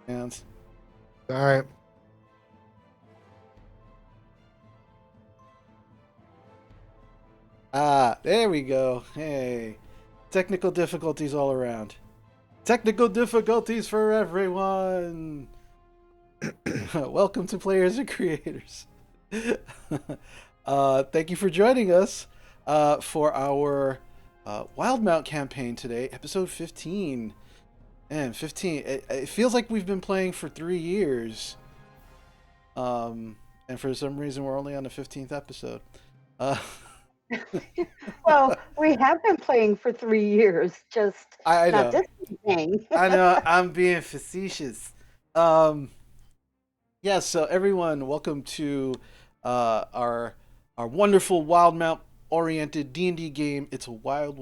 And All right. there we go. Hey, technical difficulties all around. Technical difficulties for everyone. Welcome to Players and Creators. Thank you for joining us for our Wildmount campaign today, episode 15. And 15, it feels like we've been playing for 3 years. And for some reason, we're only on the 15th episode. Uh, Well, we have been playing for 3 years, just I not know. this thing. I know. I'm being facetious. Um, yeah, so everyone, welcome to our wonderful wild mount oriented D&D game. It's a wild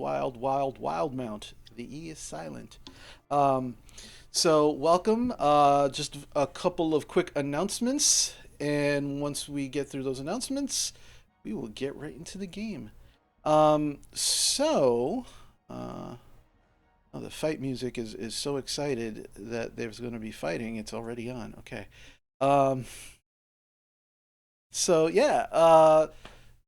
mount. The E is silent. Um, so welcome. Just a couple of quick announcements, and once we get through those announcements, we will get right into the game. So, oh, the fight music is so excited that there's going to be fighting. It's already on. Okay. Um, so yeah.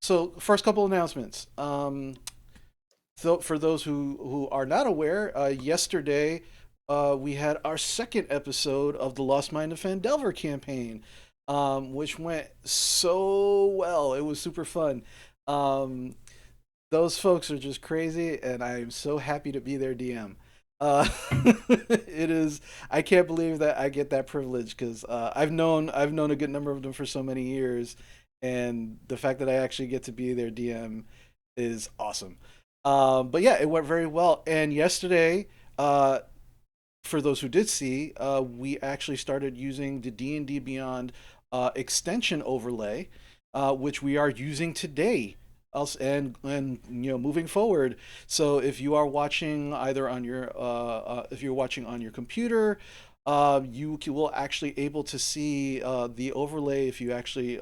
So first couple announcements. So for those who are not aware, yesterday we had our second episode of the Lost Mine of Fandelver campaign, which went so well. It was super fun. Um, those folks are just crazy, and I'm so happy to be their DM. It is. I can't believe that I get that privilege because I've known a good number of them for so many years, and the fact that I actually get to be their DM is awesome. But yeah, it went very well. And yesterday, for those who did see, we actually started using the D&D Beyond extension overlay, which we are using today. Else and moving forward. So if you are watching either on your if you're watching on your computer, will actually able to see the overlay. If you actually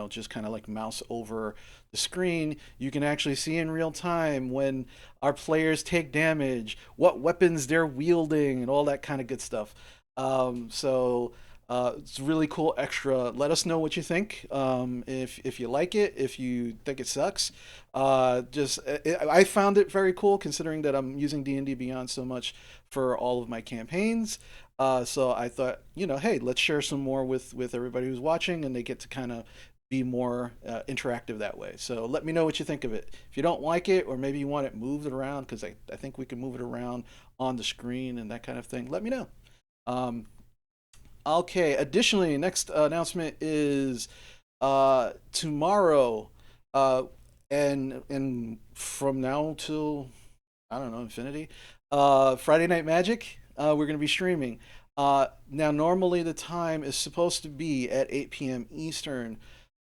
just kind of like mouse over the screen, you can actually see in real time when our players take damage, what weapons they're wielding, and all that kind of good stuff. It's really cool extra. Let us know what you think. If you like it, if you think it sucks, I found it very cool considering that I'm using D&D Beyond so much for all of my campaigns. So I thought, hey, let's share some more with everybody who's watching, and they get to kind of be more interactive that way. So let me know what you think of it. If you don't like it, or maybe you want it moved around, because I think we can move it around on the screen and that kind of thing, let me know. Um, okay, additionally, next announcement is tomorrow, uh, and from now till, I don't know, infinity. Friday Night Magic. We're going to be streaming. Now, normally the time is supposed to be at 8 p.m. Eastern,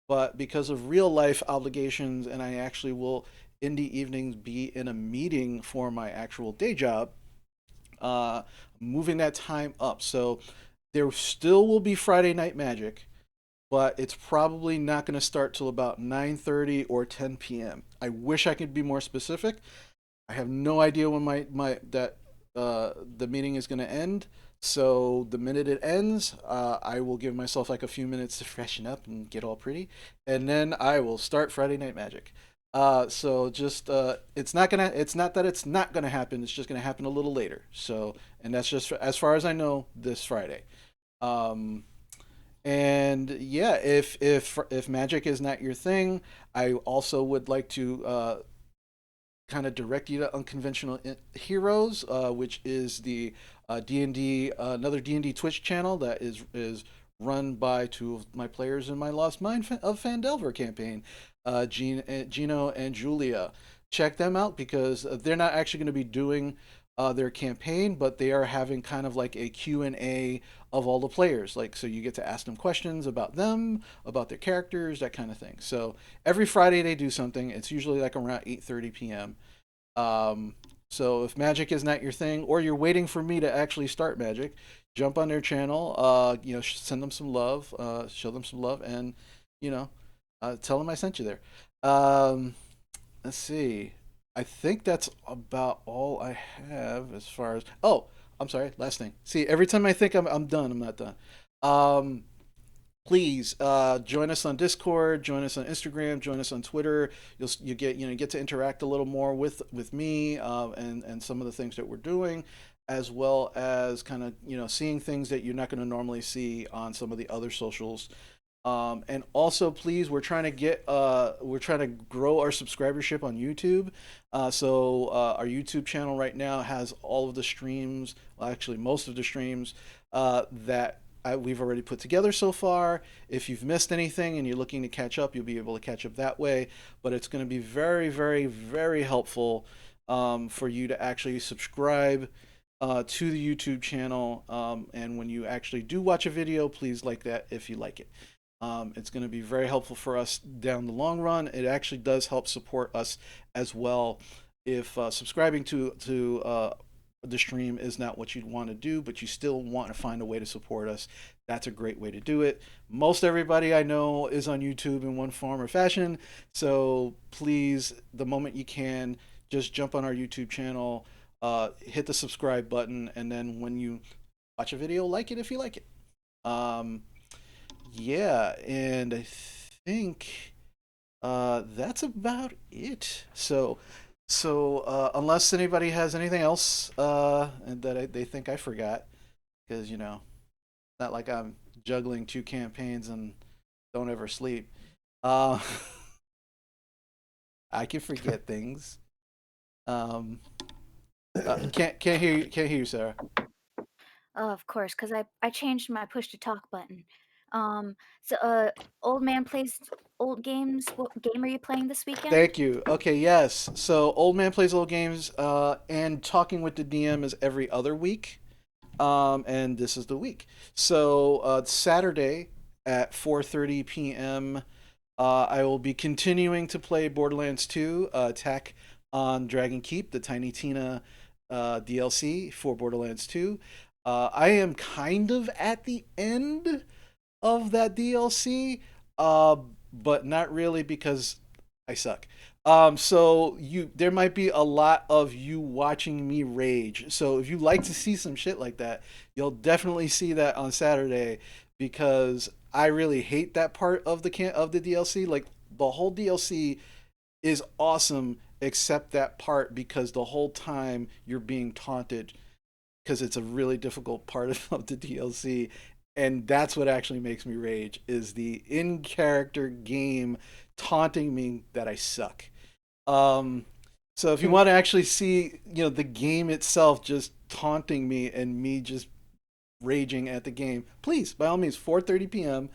but because of real life obligations, and I actually will in the evenings be in a meeting for my actual day job, uh, moving that time up. So there still will be Friday Night Magic, but it's probably not going to start till about 9:30 or 10 p.m. I wish I could be more specific. I have no idea when the meeting is going to end. So the minute it ends, I will give myself like a few minutes to freshen up and get all pretty, and then I will start Friday Night Magic. So just it's not that it's not gonna happen. It's just gonna happen a little later. So, and that's just as far as I know this Friday. Um, and yeah, if magic is not your thing, I also would like to kind of direct you to Unconventional Heroes, which is the D&D another D&D Twitch channel that is run by two of my players in my Lost Mine of Fandelver campaign, Gino and Julia. Check them out because they're not actually going to be doing their campaign, but they are having kind of like a Q&A of all the players. Like, so you get to ask them questions about them, about their characters, that kind of thing. So every Friday they do something. It's usually like around 8:30 p.m. Um, so if magic is not your thing, or you're waiting for me to actually start magic, jump on their channel. Send them some love, show them some love, and you know, tell them I sent you there. Um, let's see. I think that's about all I have as far as. Oh, I'm sorry. Last thing. See, every time I think I'm done, I'm not done. Um, Please join us on Discord, join us on Instagram, join us on Twitter. You get get to interact a little more with me and some of the things that we're doing, as well as kind of seeing things that you're not going to normally see on some of the other socials. And also, please, we're trying to grow our subscribership on YouTube. Our YouTube channel right now has all of the streams, well, actually most of the streams that we've already put together so far. If you've missed anything and you're looking to catch up, you'll be able to catch up that way. But it's going to be very, very, very helpful for you to actually subscribe to the YouTube channel. And when you actually do watch a video, please like that if you like it. It's going to be very helpful for us down the long run. It actually does help support us as well. If subscribing to the stream is not what you'd want to do, but you still want to find a way to support us, that's a great way to do it. Most everybody I know is on YouTube in one form or fashion, so please, the moment you can, just jump on our YouTube channel, hit the subscribe button, and then when you watch a video, like it if you like it. Um, yeah, and I think that's about it. Unless anybody has anything else they think I forgot, because not like I'm juggling two campaigns and don't ever sleep. Uh, I can forget things. Um, can't hear you, Sarah. Oh, of course, because I changed my push to talk button. Um, so, old man plays old games. What game are you playing this weekend? Thank you. Okay, yes. So Old Man Plays Old Games, and Talking with the DM is every other week. And this is the week. So Saturday at 4:30 p.m. I will be continuing to play Borderlands 2 Attack on Dragon Keep, the Tiny Tina DLC for Borderlands 2. I am kind of at the end of that DLC, uh, but not really because I suck. So there might be a lot of you watching me rage. So if you like to see some shit like that, you'll definitely see that on Saturday because I really hate that part of the DLC. Like the whole DLC is awesome except that part because the whole time you're being taunted because it's a really difficult part of the DLC, and that's what actually makes me rage is the in-character game taunting me that I suck. Um, so if you want to actually see, the game itself just taunting me and me just raging at the game, please, by all means, 4:30 p.m.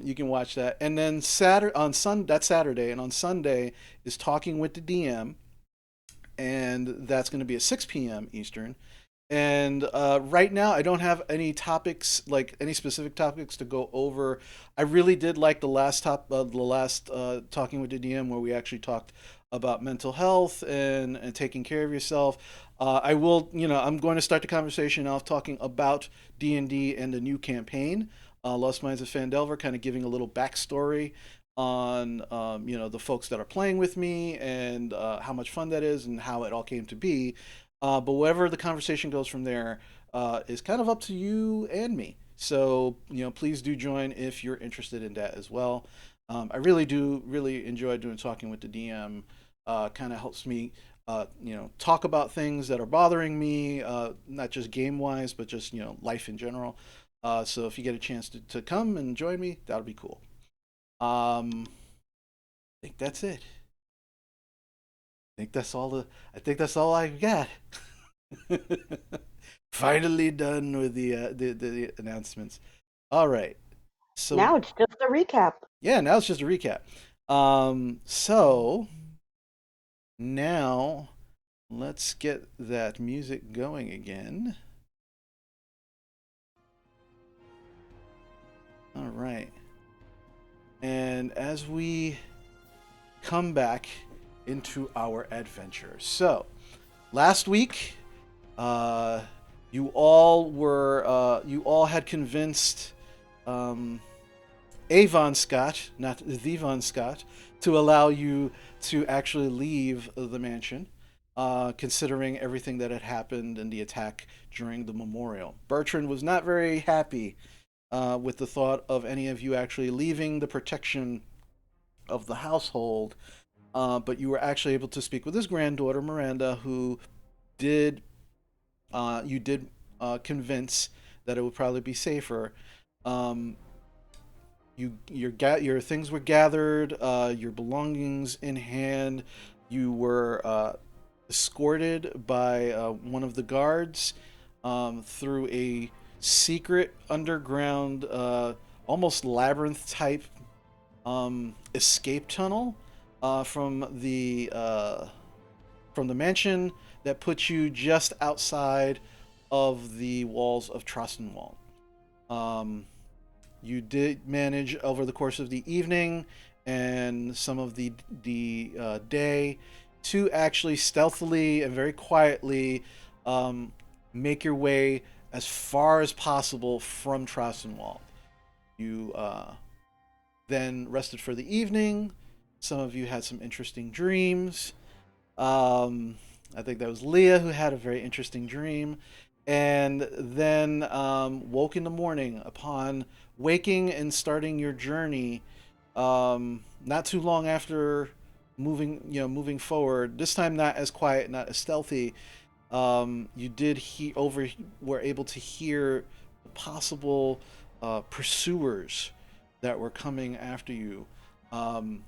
You can watch that, and then that's Saturday, and on Sunday is Talking with the DM, and that's going to be at 6 p.m. Eastern. And right now, I don't have any topics, like any specific topics to go over. I really did like the last talking with the DM, where we actually talked about mental health and taking care of yourself. I'm going to start the conversation off talking about D&D and the new campaign, Lost Minds of Fandelver, kind of giving a little backstory on the folks that are playing with me and how much fun that is and how it all came to be. But wherever the conversation goes from there is kind of up to you and me. So, please do join if you're interested in that as well. I really do really enjoy doing talking with the DM. Kind of helps me, talk about things that are bothering me, not just game wise, but just, life in general. So if you get a chance to come and join me, that'll be cool. I think that's it. I think that's all I got. Finally done with the announcements. All right. So Now it's just a recap. yeah, now it's just a recap. So now let's get that music going again. All right. And as we come back into our adventure. So, last week uh you all had convinced um Avon Scott, not the Von Scott, to allow you to actually leave the mansion. considering everything that had happened and the attack during the memorial. Bertrand was not very happy with the thought of any of you actually leaving the protection of the household, but you were actually able to speak with his granddaughter Miranda, who did you did convince that it would probably be safer. Um, your things were gathered, your belongings in hand. You were escorted by one of the guards through a secret underground, almost labyrinth type escape tunnel from the mansion that puts you just outside of the walls of Trostenwald. Um, you did manage over the course of the evening and some of the day to actually stealthily and very quietly um, make your way as far as possible from Trostenwald. You then rested for the evening. Some of you had some interesting dreams. I think that was Leah who had a very interesting dream. And then woke in the morning. Upon waking and starting your journey, not too long after moving forward, this time not as quiet, not as stealthy, you did were able to hear possible pursuers that were coming after you. Um,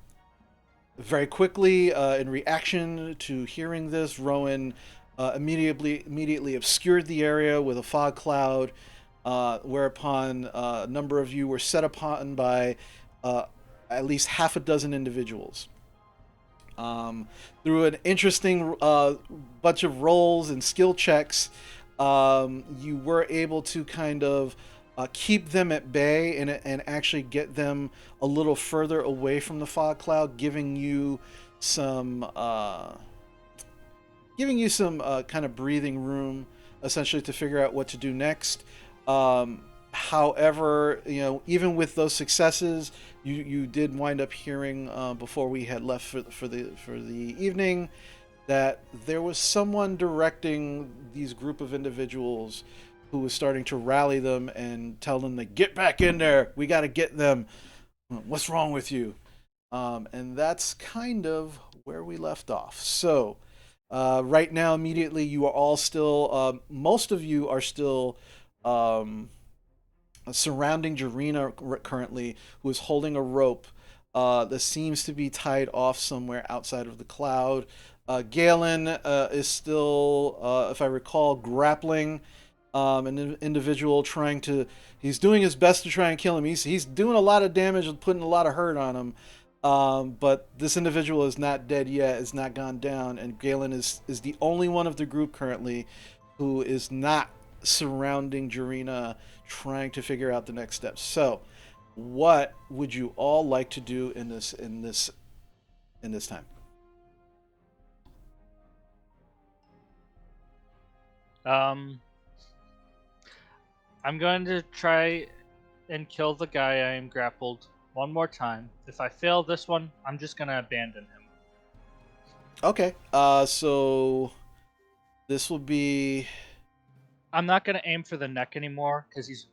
Very quickly, in reaction to hearing this, Rowan immediately obscured the area with a fog cloud, whereupon a number of you were set upon by uh, at least half a dozen individuals. Um, Through an interesting bunch of rolls and skill checks, you were able to kind of keep them at bay and actually get them a little further away from the fog cloud, some giving you some kind of breathing room, essentially, to figure out what to do next. However, even with those successes, you did wind up hearing before we had left for the evening that there was someone directing these group of individuals who was starting to rally them and tell them to get back in there. We got to get them. What's wrong with you? And that's kind of where we left off. So, right now, immediately, you are all still, most of you are still um, surrounding Jarena currently, who is holding a rope that seems to be tied off somewhere outside of the cloud. Galen is still, if I recall, grappling an individual trying to. He's doing his best to try and kill him. He's doing a lot of damage and putting a lot of hurt on him. But this individual is not dead yet. Is not gone down, and Galen is the only one of the group currently who is not surrounding Jarena, trying to figure out the next steps. So, what would you all like to do in this time? Um, I'm going to try and kill the guy I am grappled one more time. If I fail this one, I'm just going to abandon him. Okay. So this will be. I'm not going to aim for the neck anymore because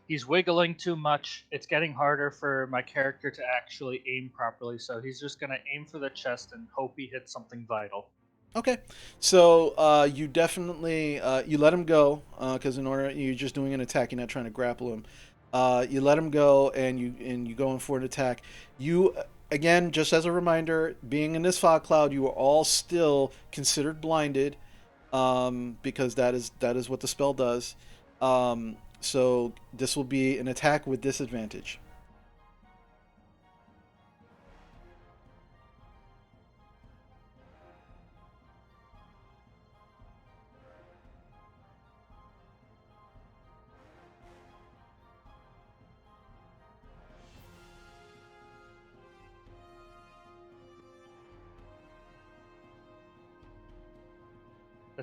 he's wiggling too much. It's getting harder for my character to actually aim properly. So he's just going to aim for the chest and hope he hits something vital. Okay, so you definitely you let him go because in order you're just doing an attack, you're not trying to grapple him. You let him go and you go in for an attack. You again, just as a reminder, being in this fog cloud, you are all still considered blinded because that is what the spell does. So this will be an attack with disadvantage.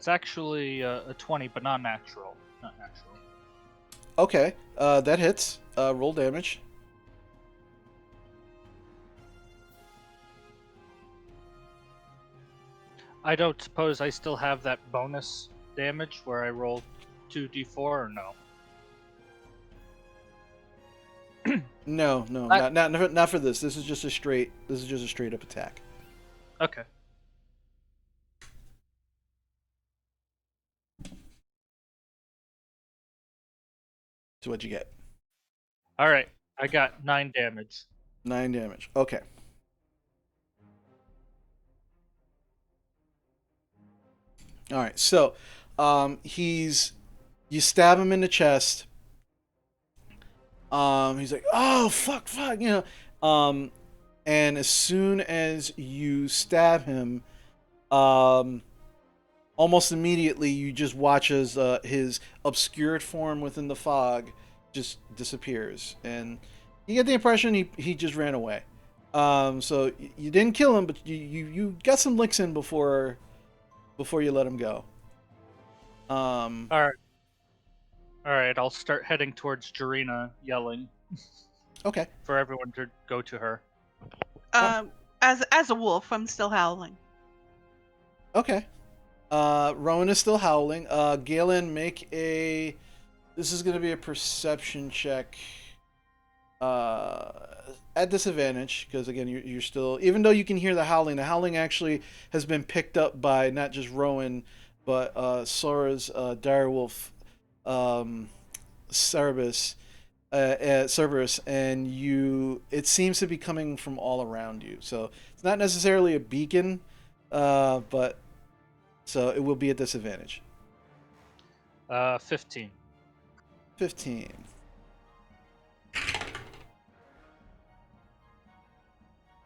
It's actually a 20, but not natural. Not natural. Okay, that hits. Roll damage. I don't suppose I still have that bonus damage where I roll 2d4 or no? No, not for this. This is just a straight up attack. Okay. So what'd you get? All right. I got 9 damage. 9 damage. Okay. All right. So, you stab him in the chest. He's like, "Oh, fuck, and as soon as you stab him, um, almost immediately you just watch as his obscured form within the fog just disappears, and you get the impression he just ran away. So you didn't kill him, but you got some licks in before you let him go. All right. All right. I'll start heading towards Jarina, yelling Okay. for everyone to go to her. As a wolf, I'm still howling. Okay. Rowan is still howling. Galen, make a. This is going to be a perception check. At disadvantage, because again, you're still. Even though you can hear the howling actually has been picked up by not just Rowan, but Sora's direwolf, Cerberus, Cerberus, and you. It seems to be coming from all around you. So it's not necessarily a beacon, but so it will be a disadvantage. 15. 15.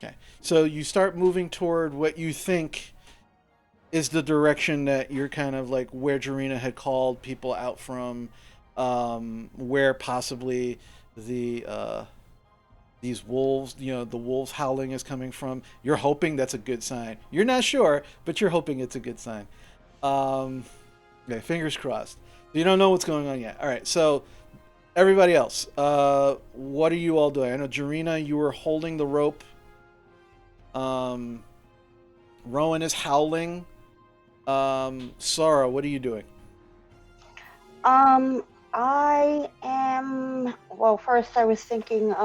Okay. So you start moving toward what you think is the direction that you're kind of like where Jarina had called people out from, where possibly the these wolves, the wolves howling is coming from. You're hoping that's a good sign. You're not sure, but you're hoping it's a good sign. Okay, fingers crossed. You don't know what's going on yet. All right, so everybody else, what are you all doing? I know Jarina, you were holding the rope. Rowan is howling. Sora, what are you doing? I am. Well, first I was thinking,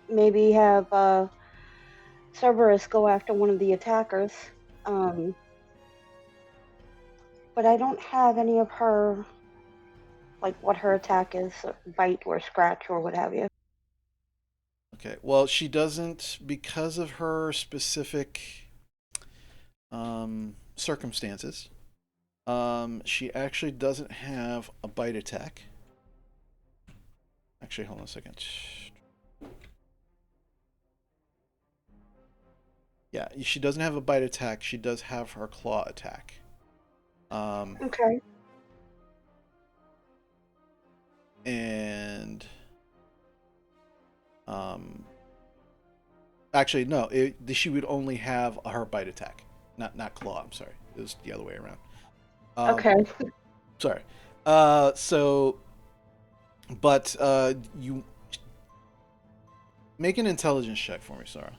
maybe have Cerberus go after one of the attackers. But I don't have any of her, like what her attack is, bite or scratch or what have you. Okay, well, she doesn't, because of her specific circumstances. She actually doesn't have a bite attack. Actually, hold on a second. Yeah, she doesn't have a bite attack. She does have her claw attack. Okay. And actually, no. She would only have her bite attack, not claw. I'm sorry, it was the other way around. Okay. Sorry. But you make an intelligence check for me, Sarah.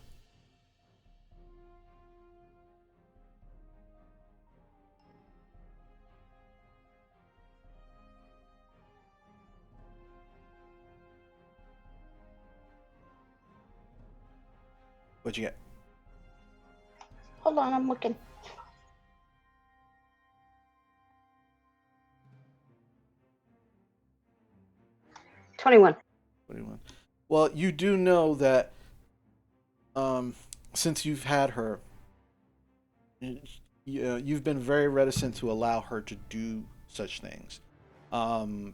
What'd you get? Hold on, I'm looking. 21. 21. Well, you do know that since you've had her, you've been very reticent to allow her to do such things,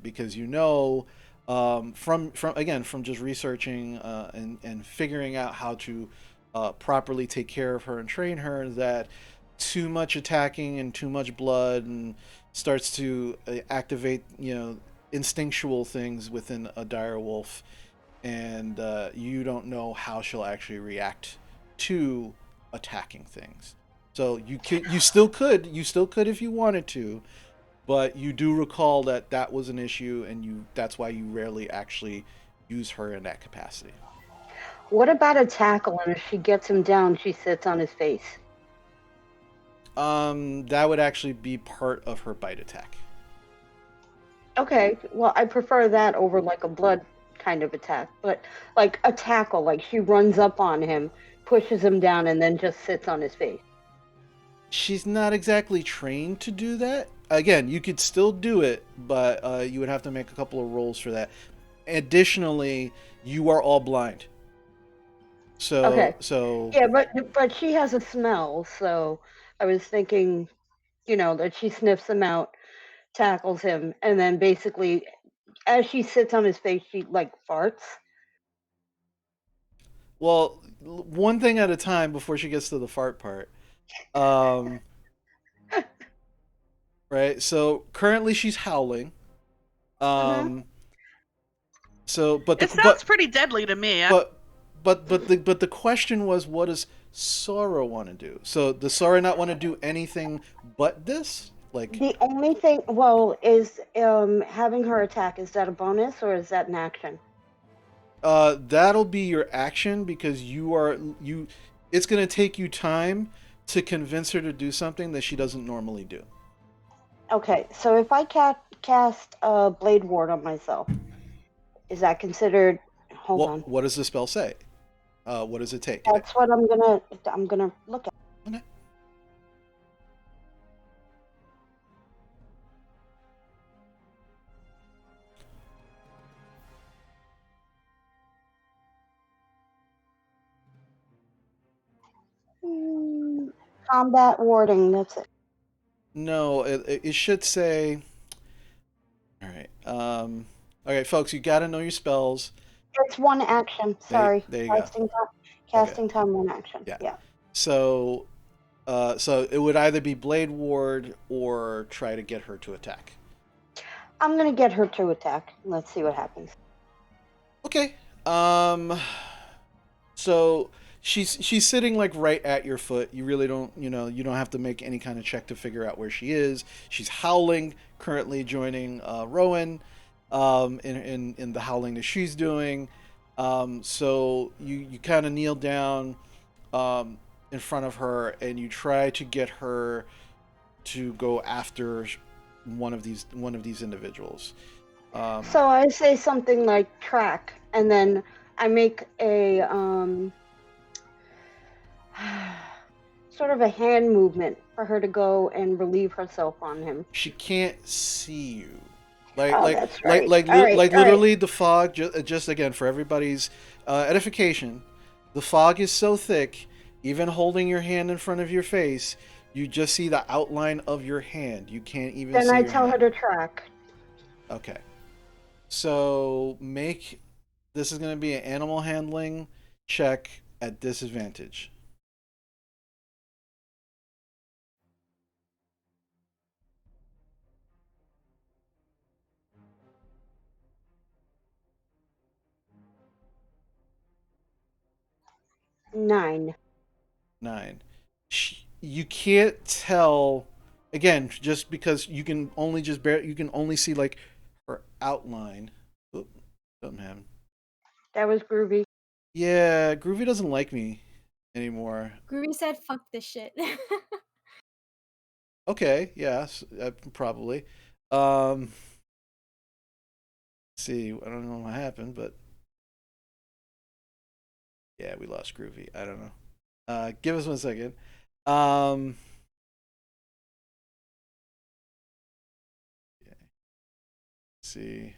because from just researching and figuring out how to properly take care of her and train her, that too much attacking and too much blood and starts to activate instinctual things within a dire wolf, and you don't know how she'll actually react to attacking things. So you still could if you wanted to, but you do recall that was an issue, and that's why you rarely actually use her in that capacity. What about a tackle? And if she gets him down, she sits on his face. That would actually be part of her bite attack. Okay, well, I prefer that over like a blood kind of attack, but like a tackle, like she runs up on him, pushes him down, and then just sits on his face. She's not exactly trained to do that. Again, you could still do it, but you would have to make a couple of rolls for that. Additionally, you are all blind. So, Okay. so Yeah, but she has a smell, so I was thinking, that she sniffs him out, tackles him, and then basically, as she sits on his face, she like farts. well, one thing at a time before she gets to the fart part. Um, right. So currently she's howling. Mm-hmm. Um, so, It sounds pretty deadly to me. but but the question was, what does Sora want to do? So does Sora not want to do anything but this? Like, The only thing, well, is having her attack. Is that a bonus or is that an action? that'll be your action because you. It's gonna take you time to convince her to do something that she doesn't normally do. Okay, so if I cast Blade Ward on myself, is that considered? Hold on. What does the spell say? What does it take? That's what I'm gonna look at. Okay. Combat warding. That's it. No, it should say. All right. Okay, folks, you got to know your spells. It's one action. Sorry, There you go. Okay. casting time, one action. Yeah. Yeah. So, so it would either be Blade Ward or try to get her to attack. I'm gonna get her to attack. Let's see what happens. Okay. So she's sitting like right at your foot. You really don't, you don't have to make any kind of check to figure out where she is. She's howling, currently joining Rowan, in the howling that she's doing. So you kind of kneel down, in front of her, and you try to get her to go after one of these individuals. So I say something like track, and then I make a sort of a hand movement for her to go and relieve herself on him. She can't see you. That's right. Literally the fog. Just again for everybody's edification, the fog is so thick. Even holding your hand in front of your face, you just see the outline of your hand. You can't even. Then see I your tell hand. her to track. Okay. So this is going to be an animal handling check at disadvantage. Nine. 9. You can't tell again just because you can only see like her outline. Oop, something happened. That was groovy. Yeah, Groovy doesn't like me anymore. Groovy said, "Fuck this shit." Okay, yeah, probably. Let's see, I don't know what happened, but yeah, we lost Groovy. I don't know. Give us 1 second. Yeah, see.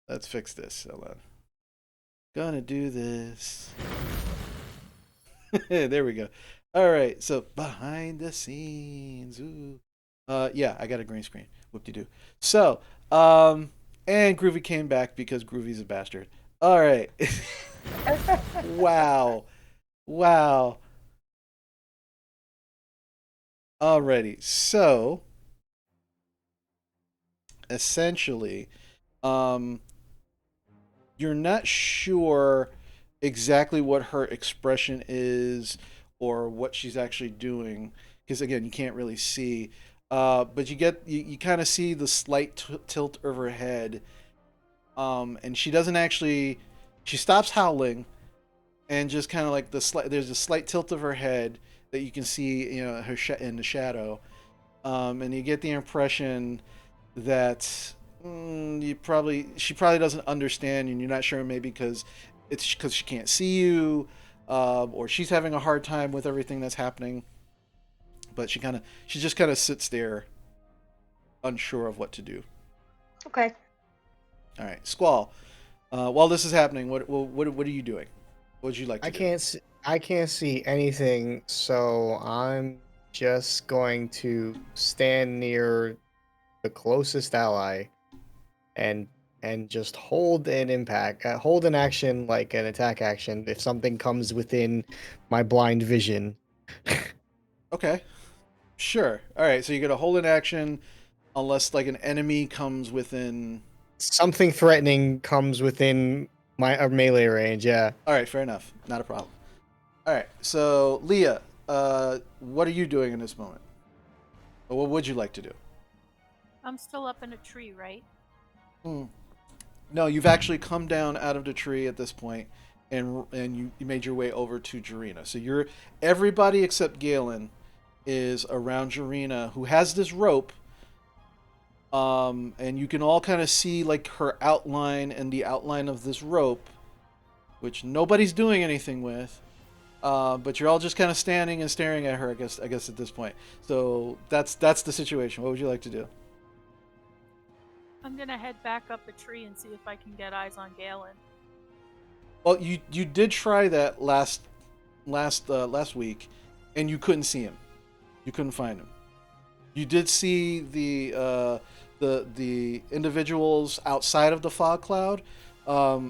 Let's fix this. Hold on. Gonna do this. There we go. All right. So behind the scenes. Ooh. Yeah, I got a green screen. Whoop-de-doo. So, and Groovy came back because Groovy's a bastard. All right. Wow. Wow. Alrighty. So, essentially, you're not sure exactly what her expression is or what she's actually doing because again you can't really see, but you kind of see the slight tilt of her head, and she doesn't actually, she stops howling, and just kind of like there's a slight tilt of her head that you can see, her in the shadow, and you get the impression that she probably doesn't understand, and you're not sure, maybe because she can't see you, or she's having a hard time with everything that's happening. But she just kind of sits there, unsure of what to do. Okay. All right, Squall. While this is happening, what are you doing? What would you like to do? I can't see anything, so I'm just going to stand near the closest ally and just hold an impact, hold an action like an attack action if something comes within my blind vision. Okay, sure. All right, so you're gonna hold an action unless like an enemy comes within. Something threatening comes within my melee range. Yeah. All right, fair enough. Not a problem. All right, so Leah, what are you doing in this moment? Or what would you like to do? I'm still up in a tree, right? No, you've actually come down out of the tree at this point, and you made your way over to Jarena. So everybody except Galen is around Jarena, who has this rope. And you can all kind of see like her outline and the outline of this rope, which nobody's doing anything with. But you're all just kind of standing and staring at her, I guess at this point. So that's the situation. What would you like to do? I'm gonna head back up the tree and see if I can get eyes on Galen. Well, you did try that last week, and you couldn't see him. You couldn't find him. You did see the individuals outside of the fog cloud,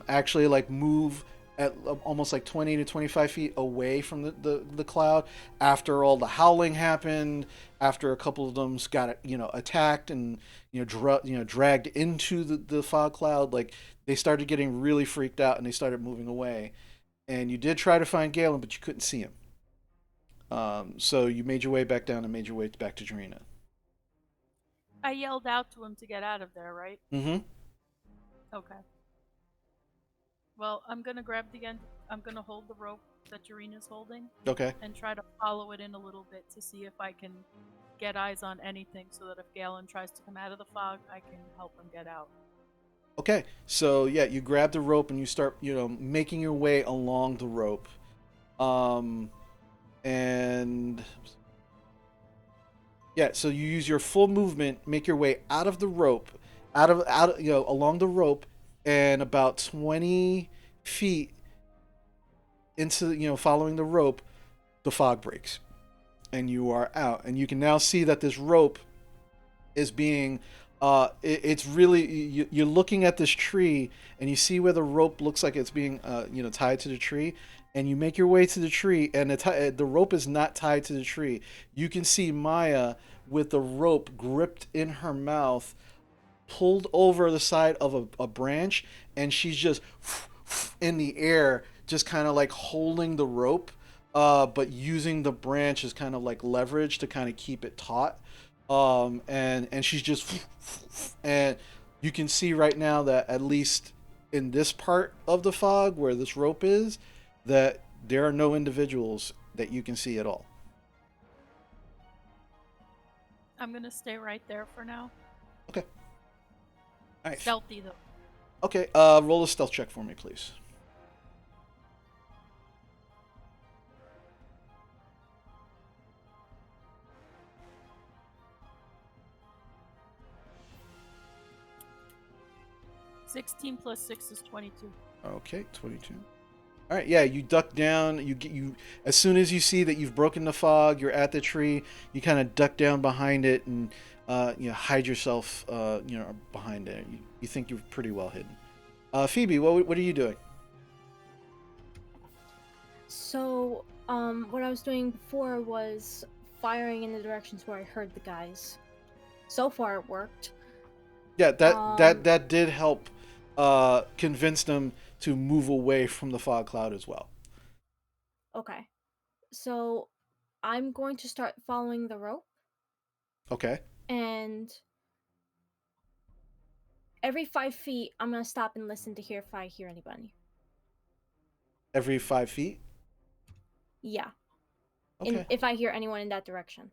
actually like move at almost like 20 to 25 feet away from the cloud after all the howling happened, after a couple of them got attacked and dragged into the fog cloud. Like, they started getting really freaked out and they started moving away. And you did try to find Galen, but you couldn't see him. So you made your way back down and made your way back to Jarena. I yelled out to him to get out of there, right? Mm-hmm. Okay. Well, I'm gonna grab the end. I'm gonna hold the rope that Jarina's holding Okay. and try to follow it in a little bit to see if I can get eyes on anything, so that if Galen tries to come out of the fog, I can help him get out. Okay. So yeah, you grab the rope and you start, making your way along the rope. And yeah, so you use your full movement, make your way out of the rope, along the rope, and about 20 feet into, following the rope, the fog breaks, and you are out. And you can now see that this rope is being, it's really, you're looking at this tree, and you see where the rope looks like it's being, tied to the tree. And you make your way to the tree, and the rope is not tied to the tree. You can see Maya with the rope gripped in her mouth, pulled over the side of a branch, and she's just in the air, just kind of like holding the rope, but using the branch as kind of like leverage to kind of keep it taut. And she's just, and you can see right now that at least in this part of the fog where this rope is, that there are no individuals that you can see at all. I'm gonna stay right there for now. Okay. All right. Stealthy though. Okay. Roll a stealth check for me, please. (16 + 6 is 22). Okay, 22. All right, yeah, you duck down. You as soon as you see that you've broken the fog, you're at the tree. You kind of duck down behind it and hide yourself behind it. You think you're pretty well hidden. Phoebe, what are you doing? So, what I was doing before was firing in the directions where I heard the guys. So far, it worked. Yeah, that did help convince them to move away from the fog cloud as well. Okay. So, I'm going to start following the rope, Okay. and every 5 feet, I'm gonna stop and listen to hear if I hear anybody. Every 5 feet. Yeah. Okay. If I hear anyone in that direction.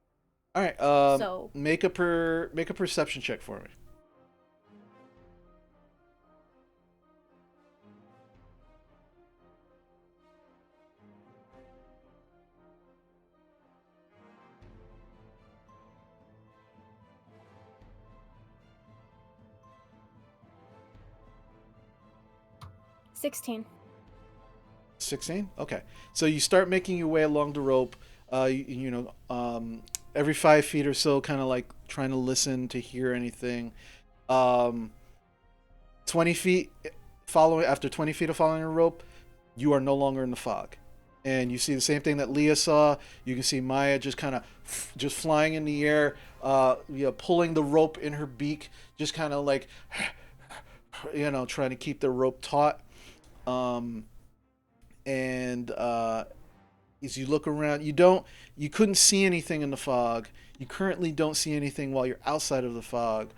All right. So Make a perception check for me. $16. 16. Okay. So you start making your way along the rope. Every 5 feet or so, kind of like trying to listen to hear anything. Um, 20 feet following after 20 feet of following a rope, you are no longer in the fog, and you see the same thing that Leah saw. You can see Maya just kind of just flying in the air, pulling the rope in her beak, just kind of like trying to keep the rope taut. Um, and as you look around, you couldn't see anything in the fog. You currently don't see anything while you're outside of the fog,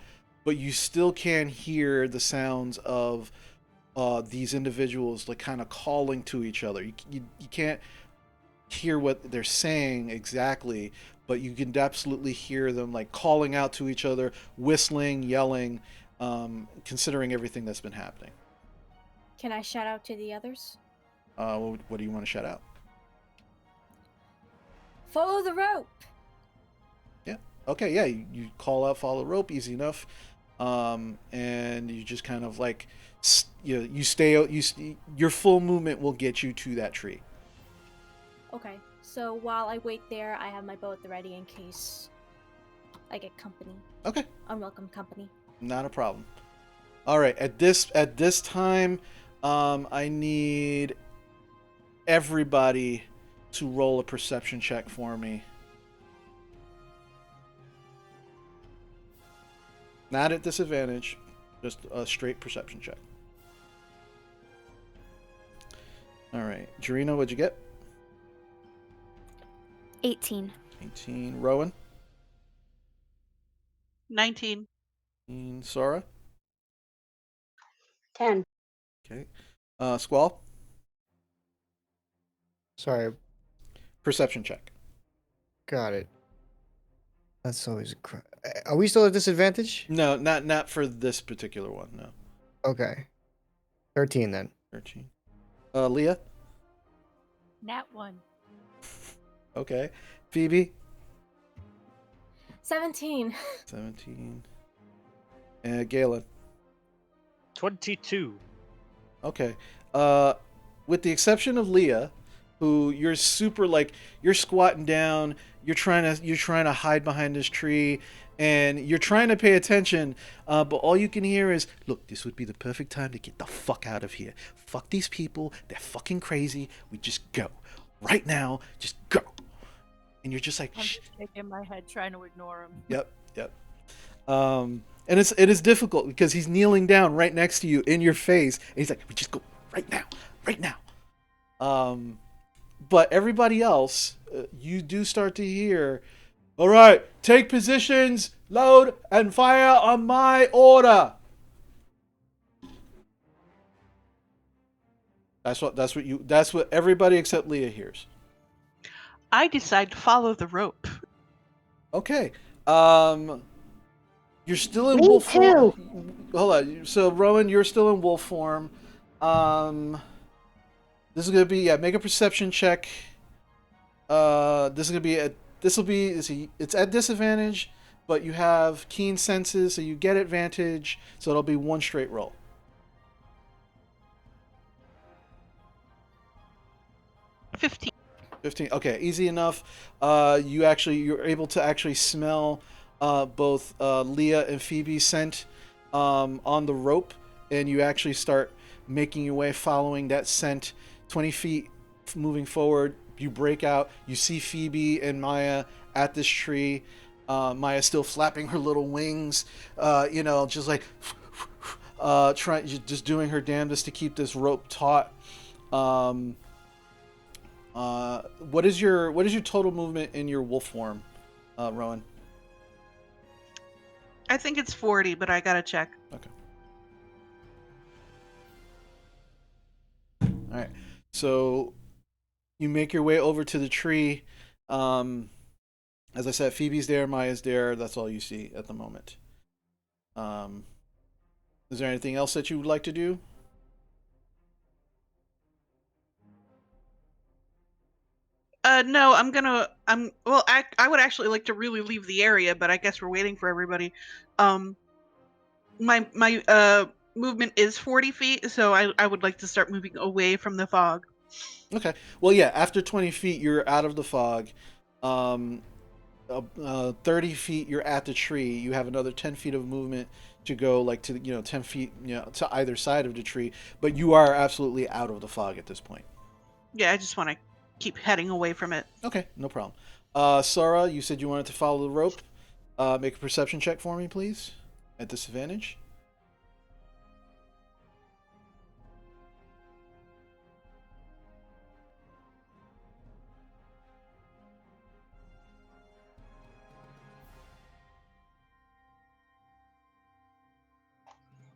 but you still can hear the sounds of these individuals like kind of calling to each other. You can't hear what they're saying exactly, but you can absolutely hear them like calling out to each other, whistling, yelling, considering everything that's been happening. Can I shout out to the others? What do you want to shout out? Follow the rope. Yeah. Okay. Yeah. You call out, follow the rope, easy enough. And you just kind of like, you stay. Your full movement will get you to that tree. Okay. So while I wait there, I have my bow at the ready in case I get company. Okay. Unwelcome company. Not a problem. All right. At this time, I need everybody to roll a perception check for me. Not at disadvantage, just a straight perception check. All right. Jarina, what'd you get? 18. 18. Rowan? 19. Sora? 10. Okay. Squall? Sorry, Perception check. got it. That's always a Are we still at disadvantage? No, not for this particular one. No. Okay. 13 then. 13. Leah? Nat 1. Okay. Phoebe? 17. 17. And Galen? 22. Okay. With the exception of Leah, who you're super like you're squatting down, you're trying to hide behind this tree, and you're trying to pay attention, but all you can hear is, "Look, this would be the perfect time to get the fuck out of here. Fuck these people. They're fucking crazy. We just go right now. Just go." And you're just like, I'm "Shh." just shaking my head trying to ignore him. Yep. And it is difficult because he's kneeling down right next to you in your face, and he's like, "We just go right now, right now." But everybody else, you do start to hear, "All right, take positions, load, and fire on my order." That's what everybody except Leah hears. I decide to follow the rope. Okay. You're still in Me wolf too. form. Hold on. So Rowan, you're still in wolf form. This is gonna be make a perception check. This is gonna be it's at disadvantage, but you have keen senses, so you get advantage. So it'll be one straight roll. 15. 15. Okay, easy enough. You're able to actually smell both Leah and Phoebe's scent on the rope, and you actually start making your way following that scent. 20 feet moving forward, you break out. You see Phoebe and Maya at this tree. Maya still flapping her little wings, just like just doing her damnedest to keep this rope taut. What is your total movement in your wolf form, Rowan? I think it's 40, but I gotta check. Okay. All right. So you make your way over to the tree. Um, as I said, Phoebe's there, Maya's there. That's all you see at the moment. Um, is there anything else that you would like to do? No, I would actually like to really leave the area, but I guess we're waiting for everybody. Um, my movement is 40 feet, so I would like to start moving away from the fog. Okay. Well, yeah. After 20 feet, you're out of the fog. 30 feet, you're at the tree. You have another 10 feet of movement to go, like to 10 feet, to either side of the tree. But you are absolutely out of the fog at this point. Yeah, I just want to keep heading away from it. Okay, no problem. Sora, you said you wanted to follow the rope. Make a perception check for me, please. At disadvantage.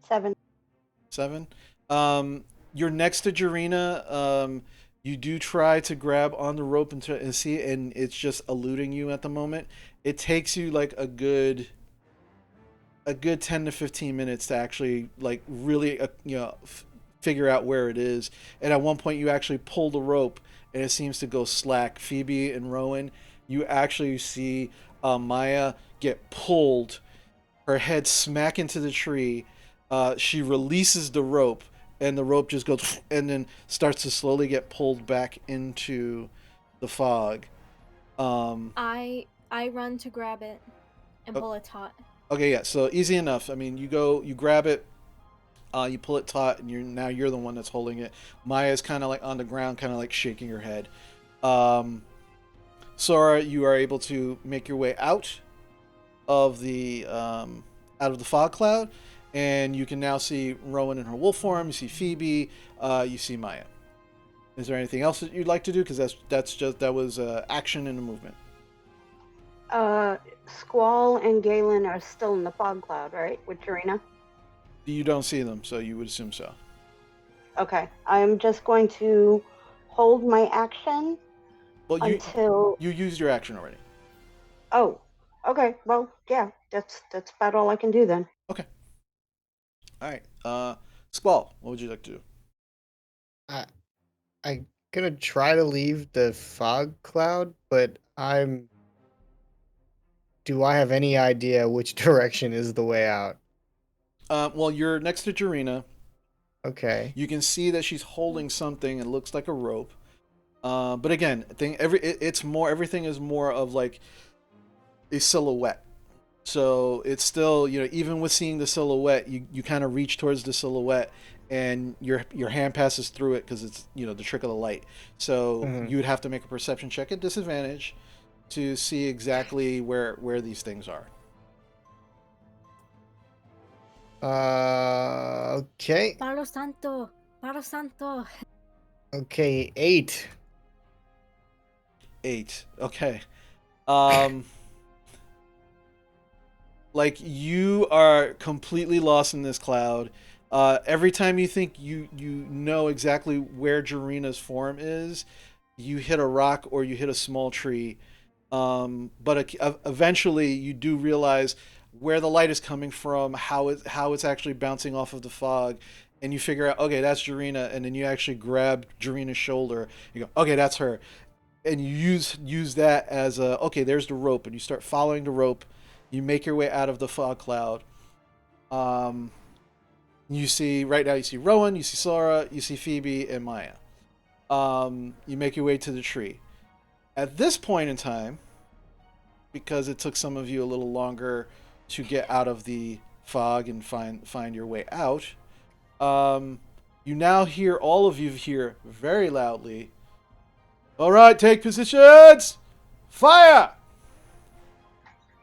Seven. 7. You're next to Jarena. You do try to grab on the rope and see, and it's just eluding you at the moment. It takes you like a good 10 to 15 minutes to actually like really figure out where it is. And at one point, you actually pull the rope, and it seems to go slack. Phoebe and Rowan, you actually see Maya get pulled, her head smack into the tree. She releases the rope, and the rope just goes and then starts to slowly get pulled back into the fog. I run to grab it and pull it taut. Okay, yeah, so easy enough. I mean, you grab it, you pull it taut, and you're the one that's holding it. Maya's kind of like on the ground, kind of like shaking her head. Sora, you are able to make your way of the out of the fog cloud, and you can now see Rowan in her wolf form. You see Phoebe. You see Maya. Is there anything else that you'd like to do? Because that was action and a movement. Squall and Galen are still in the fog cloud, right? With Jarena? You don't see them, so you would assume so. Okay. I'm just going to hold my action Well, until. you used your action already. Oh. Okay. Well, yeah. That's about all I can do then. Okay. All right. Squall, what would you like to do? I'm gonna try to leave the fog cloud, but do I have any idea which direction is the way out? Well, you're next to Jarena. Okay. You can see that she's holding something. It looks like a rope. But again, everything is more of like a silhouette. So it's still, even with seeing the silhouette, you kind of reach towards the silhouette, and your hand passes through it because it's the trick of the light. So you would have to make a perception check at disadvantage to see exactly where these things are. Okay. Palo Santo! Palo Santo! Okay, 8. 8. Okay. Like you are completely lost in this cloud. Every time you think you know exactly where Jarena's form is, you hit a rock or you hit a small tree. But eventually you do realize where the light is coming from, how it's actually bouncing off of the fog, and you figure out, okay, that's Jarena, and then you actually grab Jarena's shoulder. You go, okay, that's her, and you use that as a, okay, there's the rope, and you start following the rope. You make your way out of the fog cloud. You see right now, you see Rowan, you see Sora, you see Phoebe and Maya. You make your way to the tree. At this point in time, because it took some of you a little longer to get out of the fog and find your way out, you now hear, all of you hear very loudly, all right, take positions, fire.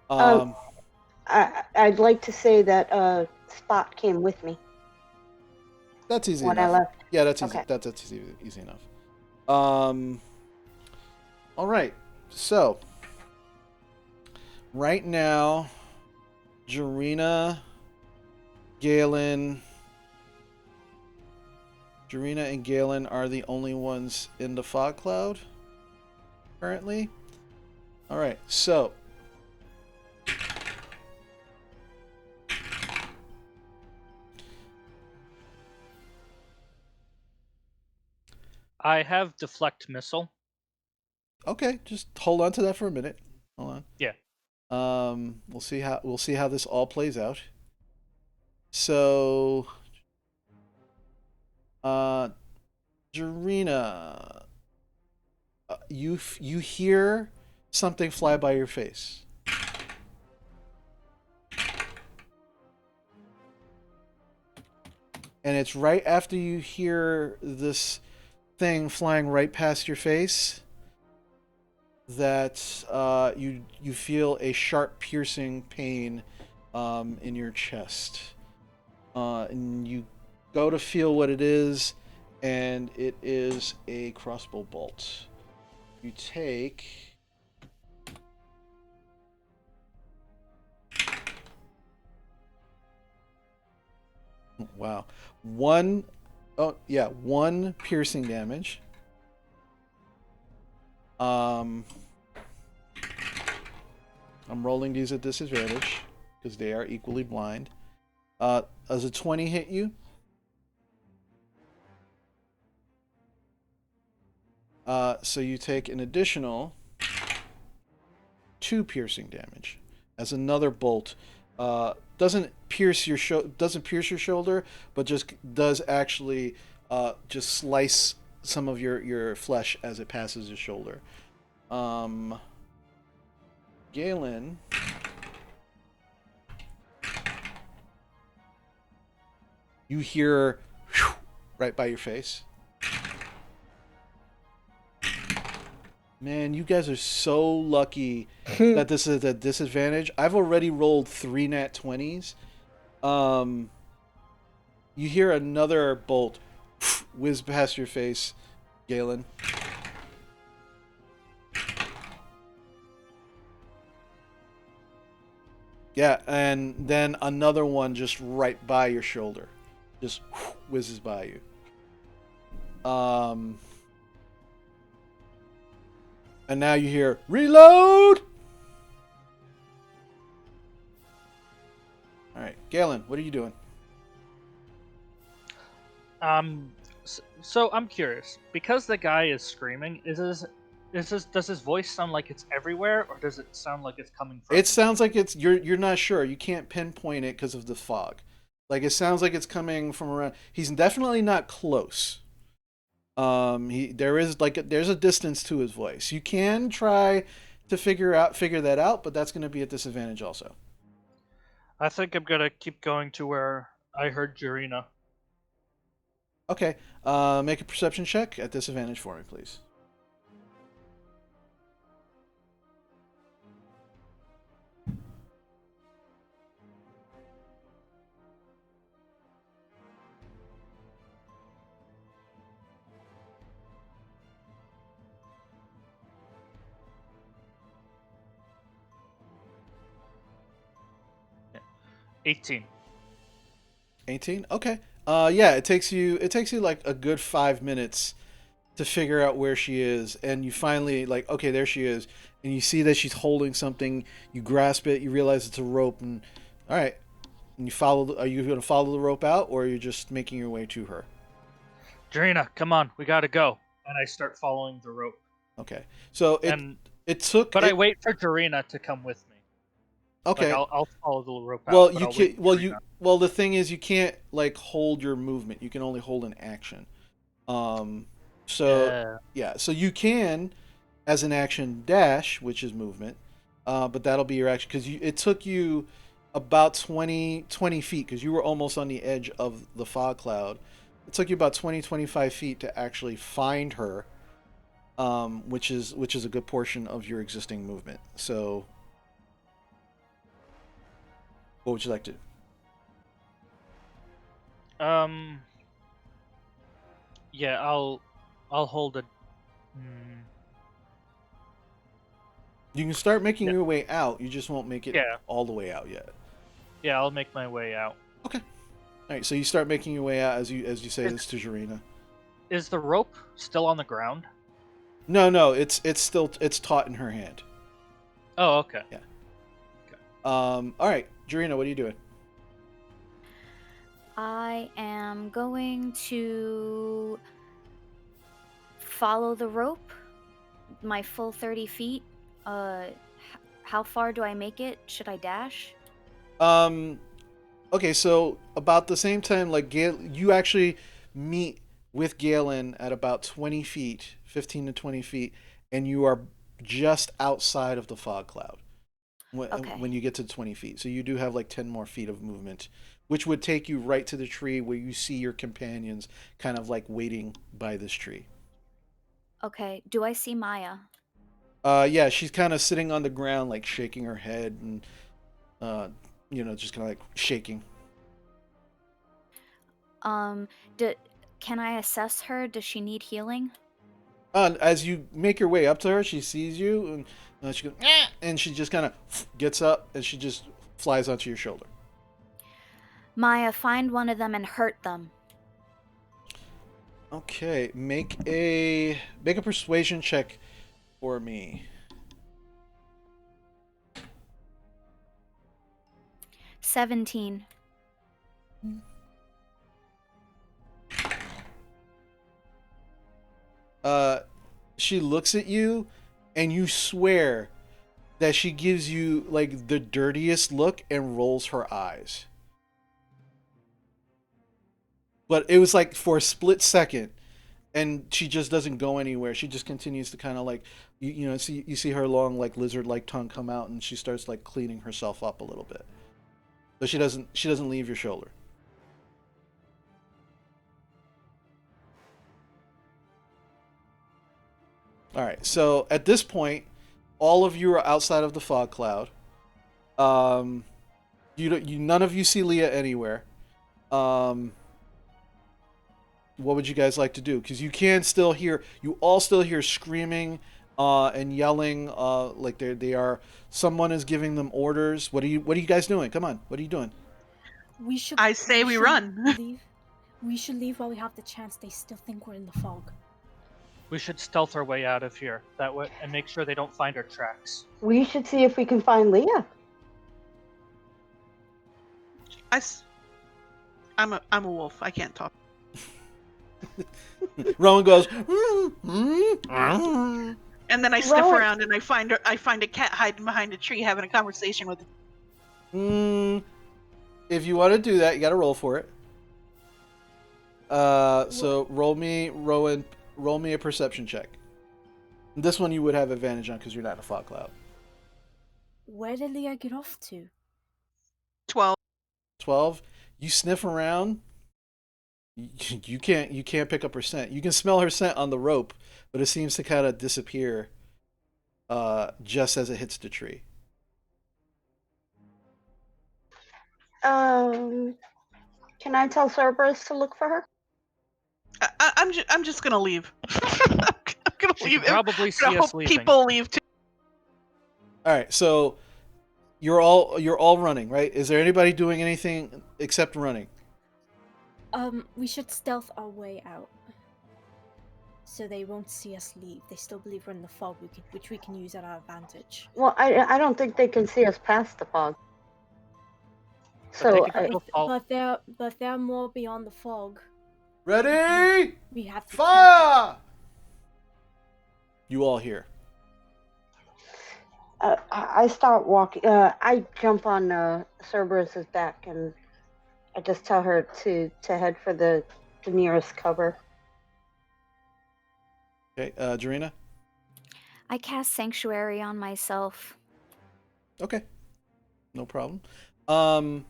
I'd like to say that Spot came with me That's easy when enough. I left. Yeah, that's easy. Okay. That's easy enough. All right. So right now, Jarena, Galen, Jarina and Galen are the only ones in the fog cloud currently. All right, so I have deflect missile. okay, just hold on to that for a minute. Hold on. Yeah. We'll see how this all plays out. So, Jarina, you hear something fly by your face. And it's right after you hear this thing flying right past your face that you feel a sharp piercing pain in your chest. And you go to feel what it is, and it is a crossbow bolt. You take... Wow. One piercing damage. I'm rolling these at disadvantage because they are equally blind. Does a 20 hit you? So you take an additional 2 piercing damage as another bolt. Doesn't pierce your shoulder, but just does actually just slice some of your flesh as it passes your shoulder. Galen, you hear right by your face. Man, you guys are so lucky that this is a disadvantage. I've already rolled 3 nat 20s. You hear another bolt whiz past your face, Galen. Yeah, and then another one just right by your shoulder. Just whizzes by you. And now you hear, reload! Alright, Galen, what are you doing? So I'm curious, because the guy is screaming, does his voice sound like it's everywhere, or does it sound like it's coming from? It sounds like it's you're not sure. You can't pinpoint it because of the fog. Like it sounds like it's coming from around. He's definitely not close. There's a distance to his voice. You can try to figure that out, but that's going to be at disadvantage also. I think I'm gonna keep going to where I heard Jarina. Okay. Make a perception check at disadvantage for me, please. Yeah. 18. 18. Okay. Yeah, it takes you like a good 5 minutes to figure out where she is, and you finally like, okay, there she is, and you see that she's holding something. You grasp it. You realize it's a rope, and all right, and you follow. Are you going to follow the rope out, or are you just making your way to her? Jarina, come on, we gotta go. And I start following the rope. Okay, so it took. But I wait for Jarina to come with me. Okay, Like I'll follow the rope out. well, but you I'll can. wait for Jarina. Well, the thing is, you can't like hold your movement. You can only hold an action. So yeah, so you can, as an action, dash, which is movement, but that'll be your action because it took you about 20 feet because you were almost on the edge of the fog cloud. It took you about 25 feet to actually find her, which is a good portion of your existing movement. So, what would you like to do? Yeah, I'll hold it. You can start making your way out. You just won't make it Yeah. all the way out yet. Yeah, I'll make my way out. Okay. All right. So you start making your way out as you say this to Jarina. Is the rope still on the ground? No, it's still taut in her hand. Oh, okay. Yeah. All right, Jarina, what are you doing? I am going to follow the rope, my full 30 feet. How far do I make it? Should I dash? Okay, so about the same time, like you actually meet with Galen at about 20 feet, 15 to 20 feet, and you are just outside of the fog cloud Okay. when you get to 20 feet. So you do have like 10 more feet of movement, which would take you right to the tree where you see your companions kind of like waiting by this tree. Okay. Do I see Maya? Yeah, she's kind of sitting on the ground, like shaking her head and, uh, just kind of like shaking. Um, do, can I assess her? Does she need healing? As you make your way up to her, she sees you, and she goes, "Eh," and she just kind of gets up, and she just flies onto your shoulder. Maya, find one of them and hurt them. Okay, make a persuasion check for me. 17. She looks at you, and you swear that she gives you like the dirtiest look and rolls her eyes. But it was like for a split second, and she just doesn't go anywhere. She just continues to kind of like you see her long like lizard like tongue come out, and she starts like cleaning herself up a little bit. But she doesn't leave your shoulder. All right. So at this point, all of you are outside of the fog cloud. Um, none of you see Leah anywhere. Um, what would you guys like to do? Because you all still hear screaming, and yelling, like they are. Someone is giving them orders. What are you guys doing? Come on, what are you doing? We should. I say we should run. Leave. We should leave while we have the chance. They still think we're in the fog. We should stealth our way out of here that way, and make sure they don't find our tracks. We should see if we can find Leah. I'm a wolf. I can't talk. Rowan goes. And then I sniff Rowan- around and I find a cat hiding behind a tree having a conversation with. If you want to do that, you got to roll for it. So roll me, Rowan. Roll me a perception check. This one you would have advantage on because you're not in a fog cloud. Where did Leah get off to? 12. 12. You sniff around. You can't pick up her scent. You can smell her scent on the rope, but it seems to kind of disappear just as it hits the tree. Can I tell Cerberus to look for her? I'm just gonna leave. I'm gonna She leave. can probably I see us hope leaving. people leave too. All right, so you're all running, right? Is there anybody doing anything except running? We should stealth our way out. So they won't see us leave. They still believe we're in the fog, which we can use at our advantage. Well, I don't think they can see us past the fog. But they So could still follow. But they're more beyond the fog. Ready? We have to Fire! You all hear. I start walking. I jump on Cerberus's back and I just tell her to head for the nearest cover. Okay, Jarina? I cast Sanctuary on myself. Okay. No problem. All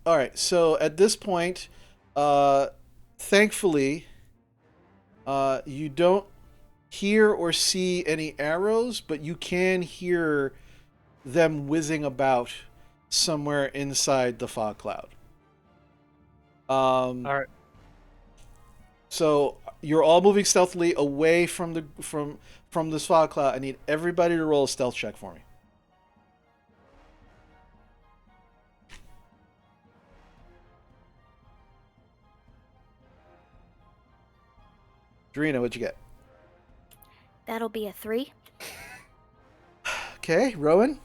right, so at this point, thankfully, you don't hear or see any arrows, but you can hear them whizzing about somewhere inside the fog cloud. All right. So you're all moving stealthily away from this fog cloud. I need everybody to roll a stealth check for me. Dorina, what'd you get? That'll be a 3. Okay, Rowan.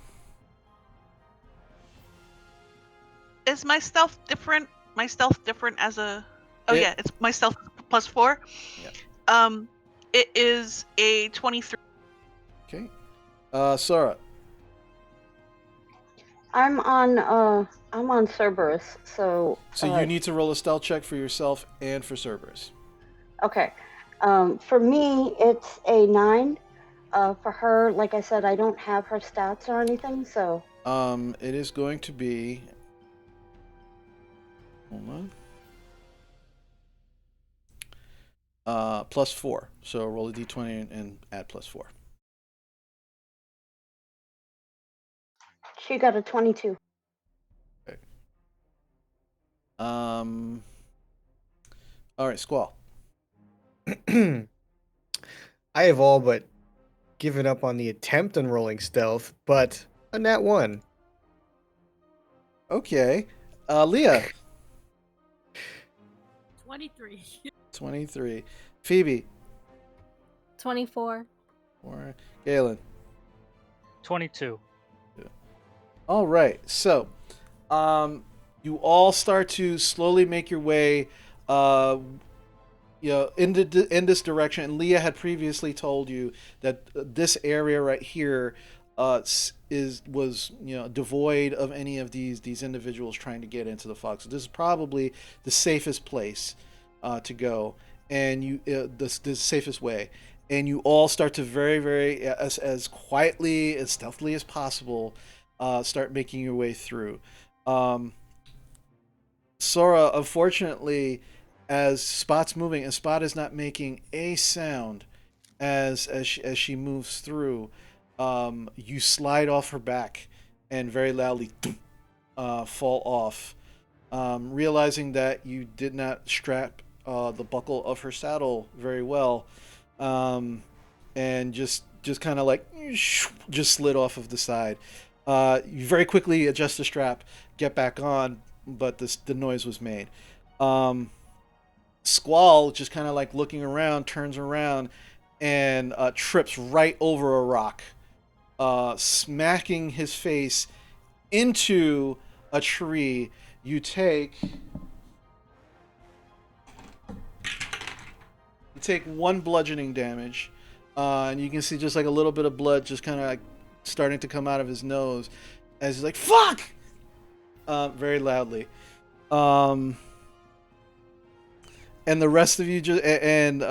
Is my stealth different? My stealth different as a. Oh It- yeah, it's my stealth +4. Yeah. It is a 23. Okay. Sora. I'm on Cerberus, so So you need to roll a stealth check for yourself and for Cerberus. okay. For me, it's a 9. For her, like I said, I don't have her stats or anything, so It is going to be. Hold on. +4. So roll a d20 and add +4. she got a 22. Okay. All right, Squall. I have all but given up on the attempt on rolling stealth, but a nat 1. Okay. Leah. 23. 23. Phoebe. 24. Or Galen. 22. All right. So, you all start to slowly make your way, in this direction. And Leah had previously told you that this area right here, was devoid of any of these individuals trying to get into the fog. So this is probably the safest place to go, and the safest way. And you all start to very, very as quietly, as stealthily as possible, start making your way through. Sora, unfortunately, as Spot's moving, and Spot is not making a sound as she moves through, you slide off her back and very loudly fall off, realizing that you did not strap the buckle of her saddle very well, and just kind of like just slid off of the side. You very quickly adjust the strap, get back on, but the noise was made. Squall, just kind of like looking around, turns around and trips right over a rock, smacking his face into a tree. You take 1 bludgeoning damage, and you can see just like a little bit of blood just kind of like starting to come out of his nose as he's like "fuck" very loudly. And the rest of you just and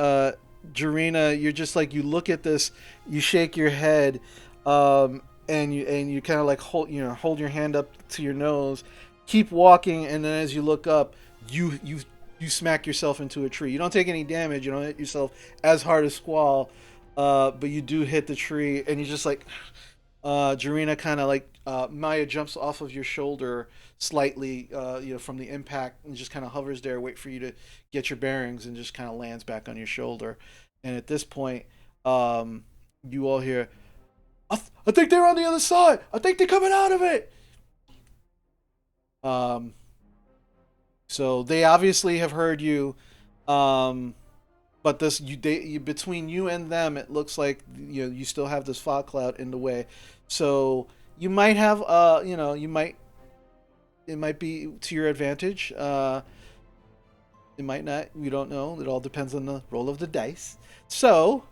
Jarena, you're just like, you look at this, you shake your head, and you kind of like hold your hand up to your nose, keep walking, and then as you look up, you smack yourself into a tree. You don't take any damage, you don't hit yourself as hard as Squall, but you do hit the tree, and you just like Jarena kind of like Maya jumps off of your shoulder slightly, from the impact, and just kind of hovers there, wait for you to get your bearings, and just kind of lands back on your shoulder. And at this point, you all hear, I think they're on the other side. I think they're coming out of it. So they obviously have heard you, but between you and them, it looks like you still have this fog cloud in the way. So you might have, it might be to your advantage. It might not. We don't know. It all depends on the roll of the dice. So,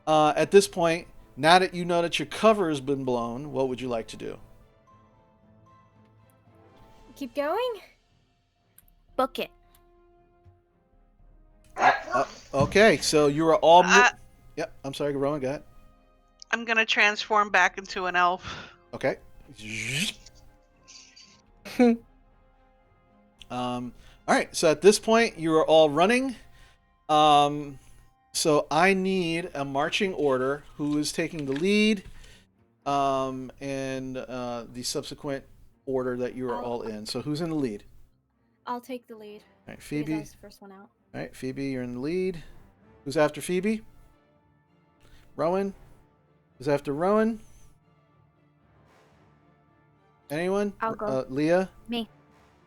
at this point, now that you know that your cover has been blown, what would you like to do? Keep going? Book it. Okay, so you are all. Yep. I'm sorry, Rowan. Go ahead. I'm gonna transform back into an elf. Okay. All right. So at this point, you are all running. So I need a marching order. Who is taking the lead? And the subsequent order that you are all in. So who's in the lead? I'll take the lead. All right, Because Phoebe. I was the first one out. All right, Phoebe, you're in the lead. Who's after Phoebe? Rowan. Who's after Rowan? Anyone? I'll go. Leah. Me.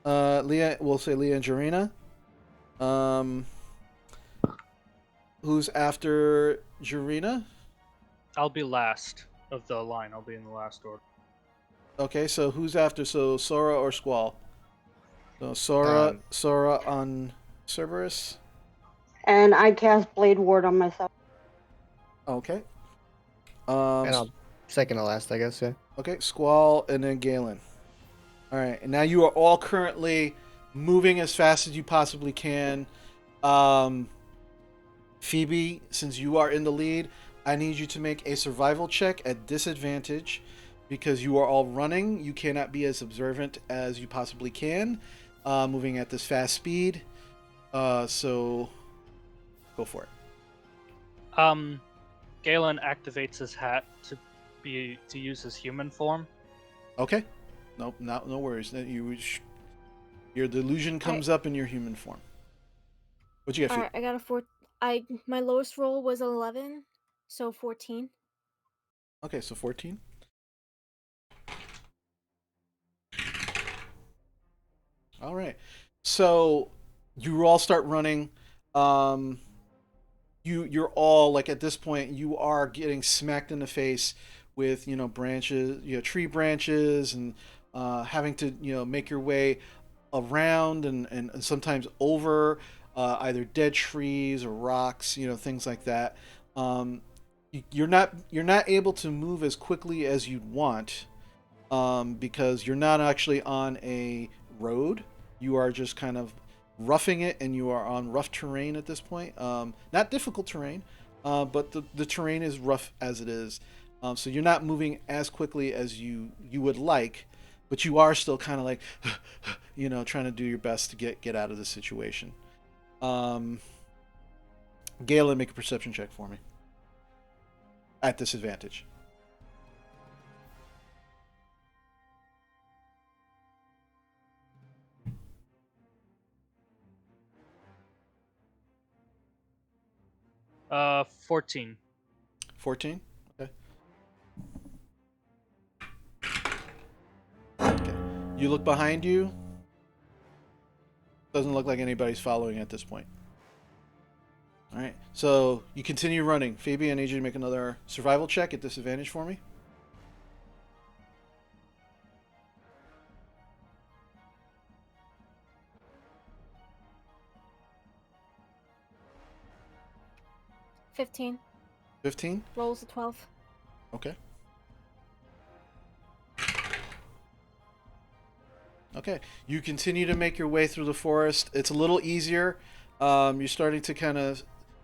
Leah. We'll say Leah and Jarena. Who's after Jurina? I'll be last of the line. I'll be in the last order. Okay, so who's after? So Sora or Squall? So Sora, Um, Sora on Cerberus. And I cast Blade Ward on myself. Okay. and I'll second to last, I guess. Yeah. Okay, Squall and then Galen. All right, and now you are all currently moving as fast as you possibly can. Um, Phoebe, since you are in the lead, I need you to make a survival check at disadvantage because you are all running. You cannot be as observant as you possibly can, moving at this fast speed. So go for it. Galen activates his hat to use his human form. Okay. Nope, no worries. Your delusion comes up in your human form. What you get, Phoebe? Alright, I got a 4. My lowest roll was 11, so 14. Okay, so 14. All right. So you all start running. Um, you're all like at this point you are getting smacked in the face with branches, tree branches, and having to make your way around and sometimes over either dead trees or rocks, things like that. Um, you're not able to move as quickly as you'd want because you're not actually on a road. You are just kind of roughing it, and you are on rough terrain at this point. Not difficult terrain, but the terrain is rough as it is. So you're not moving as quickly as you would like, but you are still kind of like, trying to do your best to get out of the situation. Um, Galen, make a perception check for me at disadvantage. 14. 14. Okay. Okay. You look behind you. Doesn't look like anybody's following at this point. All right. So you continue running. Phoebe, I need you to make another survival check at disadvantage for me. $15. 15. Rolls a 12. Okay. Okay. You continue to make your way through the forest. It's a little easier. You're starting to kind of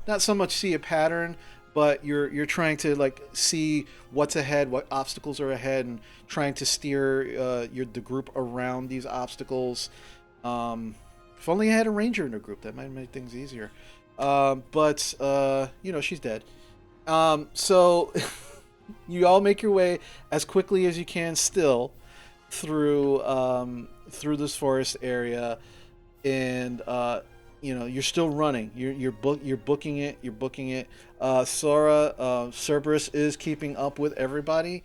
not so much see a pattern, but you're trying to like see what's ahead, what obstacles are ahead, and trying to steer the group around these obstacles. If only I had a ranger in the group, that might make things easier. But she's dead. So you all make your way as quickly as you can still through this forest area, and you're still running. You're booking it. You're booking it. Sora Cerberus is keeping up with everybody,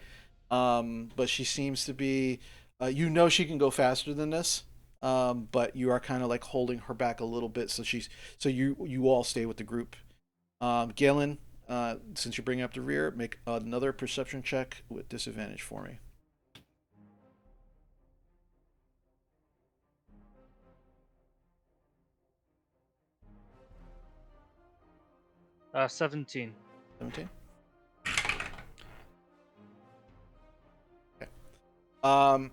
but she seems to be. She can go faster than this, but you are kind of like holding her back a little bit. So you all stay with the group. Galen, since you're bringing up the rear, make another perception check with disadvantage for me. 17. 17. Okay.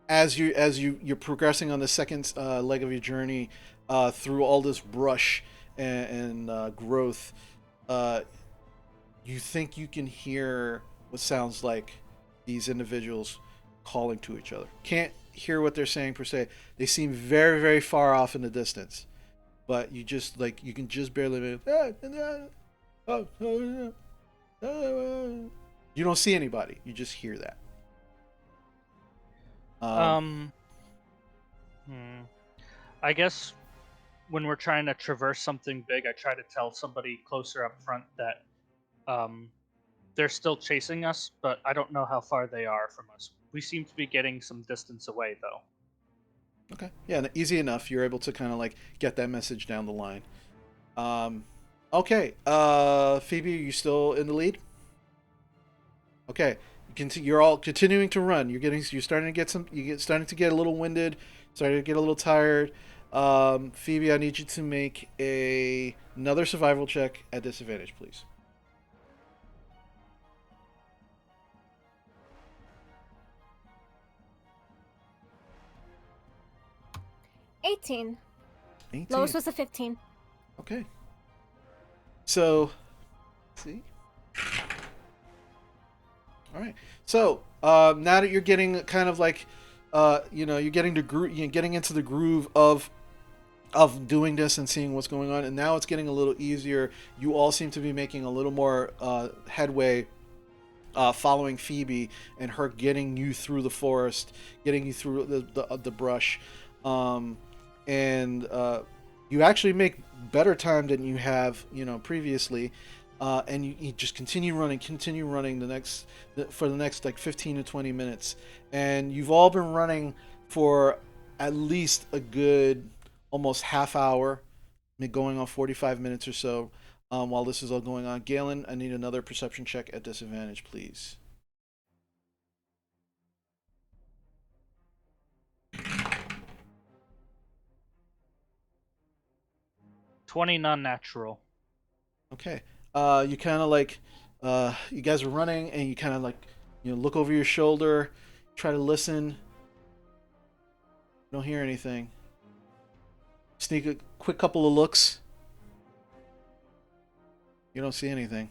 As you're progressing on the second leg of your journey through all this brush and growth, you think you can hear what sounds like these individuals calling to each other. Can't hear what they're saying per se. They seem very, very far off in the distance, but you can just barely make, you don't see anybody. You just hear that. Hmm. I guess when we're trying to traverse something big, I try to tell somebody closer up front that they're still chasing us, but I don't know how far they are from us. We seem to be getting some distance away, though. Okay. Yeah, easy enough. You're able to kind of like get that message down the line. Okay. Phoebe, are you still in the lead? Okay. You're all continuing to run. You're starting to get starting to get a little winded, starting to get a little tired. Phoebe, I need you to make another survival check at disadvantage, please. 18. 18. Lowest was a 15. Okay. So, let's see. All right. So now that you're getting kind of like, you're getting you're getting into the groove of doing this and seeing what's going on, and now it's getting a little easier. You all seem to be making a little more headway. Following Phoebe and her getting you through the forest, getting you through the brush, um, and you actually make better time than you have previously, and you just continue running for the next like 15 to 20 minutes, and you've all been running for at least a good almost half hour, going on 45 minutes or so. While this is all going on, Galen, I need another perception check at disadvantage, please. 20 non-natural. Okay. You kind of like, you guys are running, and you kind of like, look over your shoulder, try to listen. Don't hear anything. Sneak a quick couple of looks. You don't see anything.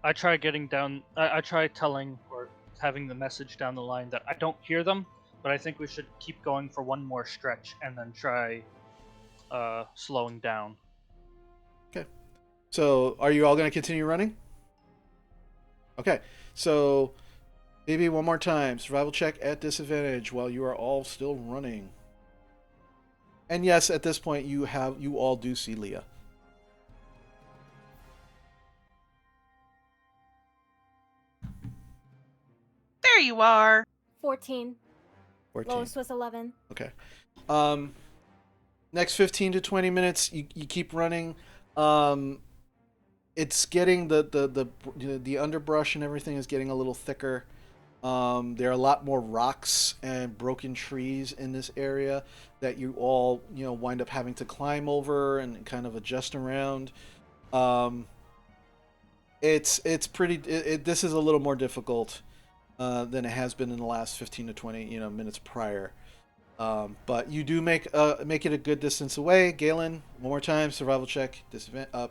I try getting down. I try telling or having the message down the line that I don't hear them, but I think we should keep going for one more stretch and then try slowing down. Okay. So, are you all going to continue running? Okay. So, maybe one more time. Survival check at disadvantage while you are all still running. And yes, at this point, you all do see Leah. There you are. 14. 14. Lowest was 11. Okay. Next 15 to 20 minutes, you keep running. It's getting the underbrush and everything is getting a little thicker. There are a lot more rocks and broken trees in this area that you all wind up having to climb over and kind of adjust around. It's pretty. This is a little more difficult than it has been in the last 15 to 20 minutes prior. But you do make it a good distance away. Galen, one more time, survival check,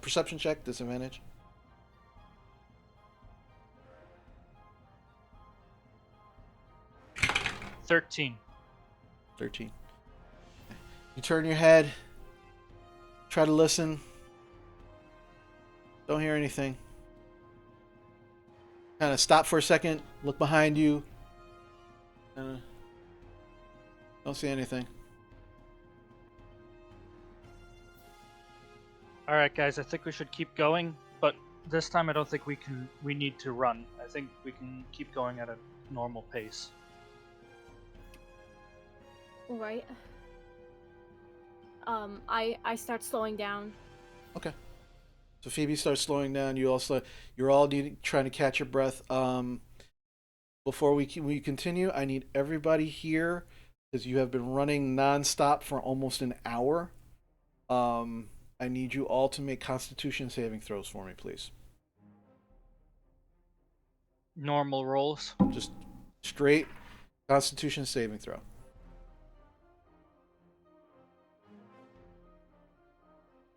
perception check, disadvantage. 13. 13. You turn your head, try to listen. Don't hear anything. Kind of stop for a second, look behind you. Don't see anything. All right, guys. I think we should keep going, but this time I don't think we need to run. I think we can keep going at a normal pace. Right. I start slowing down. Okay. So Phoebe starts slowing down. You're all trying to catch your breath. Before we continue, I need everybody here because you have been running nonstop for almost an hour. I need you all to make Constitution saving throws for me, please. Normal rolls. Just straight Constitution saving throw.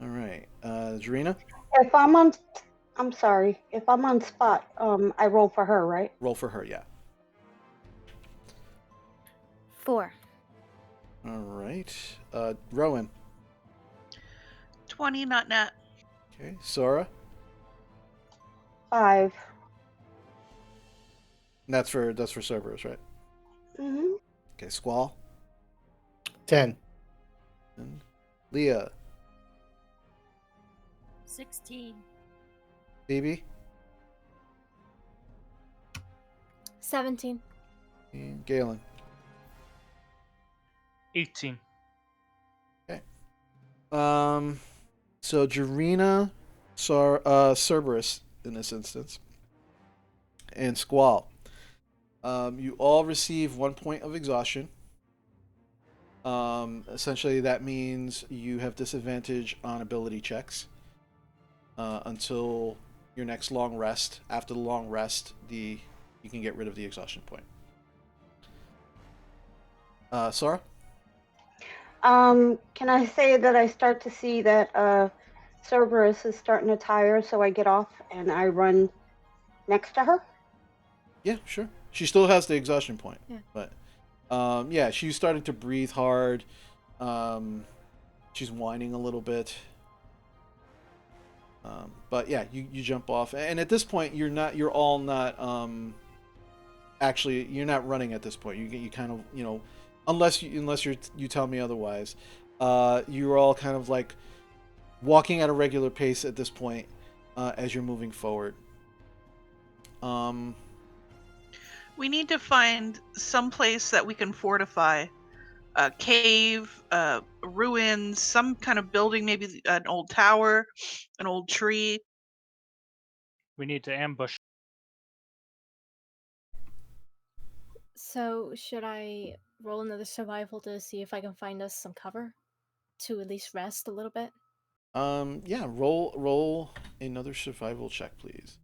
All right, Zarina, If I'm sorry. If I'm on spot, I roll for her, right? roll for her. Yeah. 4. All right, Rowan. 20 not nat. Okay, Sora. 5. And that's for Cerberus, right? Mm-hmm. Okay, Squall. 10. And Leah. 16. Phoebe. 17. And Galen. 18. So Jarina, Cerberus in this instance, and Squall. You all receive 1 point of exhaustion. Essentially, that means you have disadvantage on ability checks until your next long rest. After the long rest, you can get rid of the exhaustion point. Sora? Can I say that I start to see that Cerberus is starting to tire, so I get off and I run next to her? Yeah, sure. She still has the exhaustion point, Yeah. but yeah, she's starting to breathe hard. She's whining a little bit. But yeah, you jump off, and at this point, you're all not actually you're not running at this point. You kind of unless you tell me otherwise, you're all kind of like walking at a regular pace at this point as you're moving forward. We need to find some place that we can fortify. A cave, ruins, some kind of building, maybe an old tower, an old tree. We need to ambush. So, should I roll another survival to see if I can find us some cover to at least rest a little bit? Yeah, roll another survival check, please.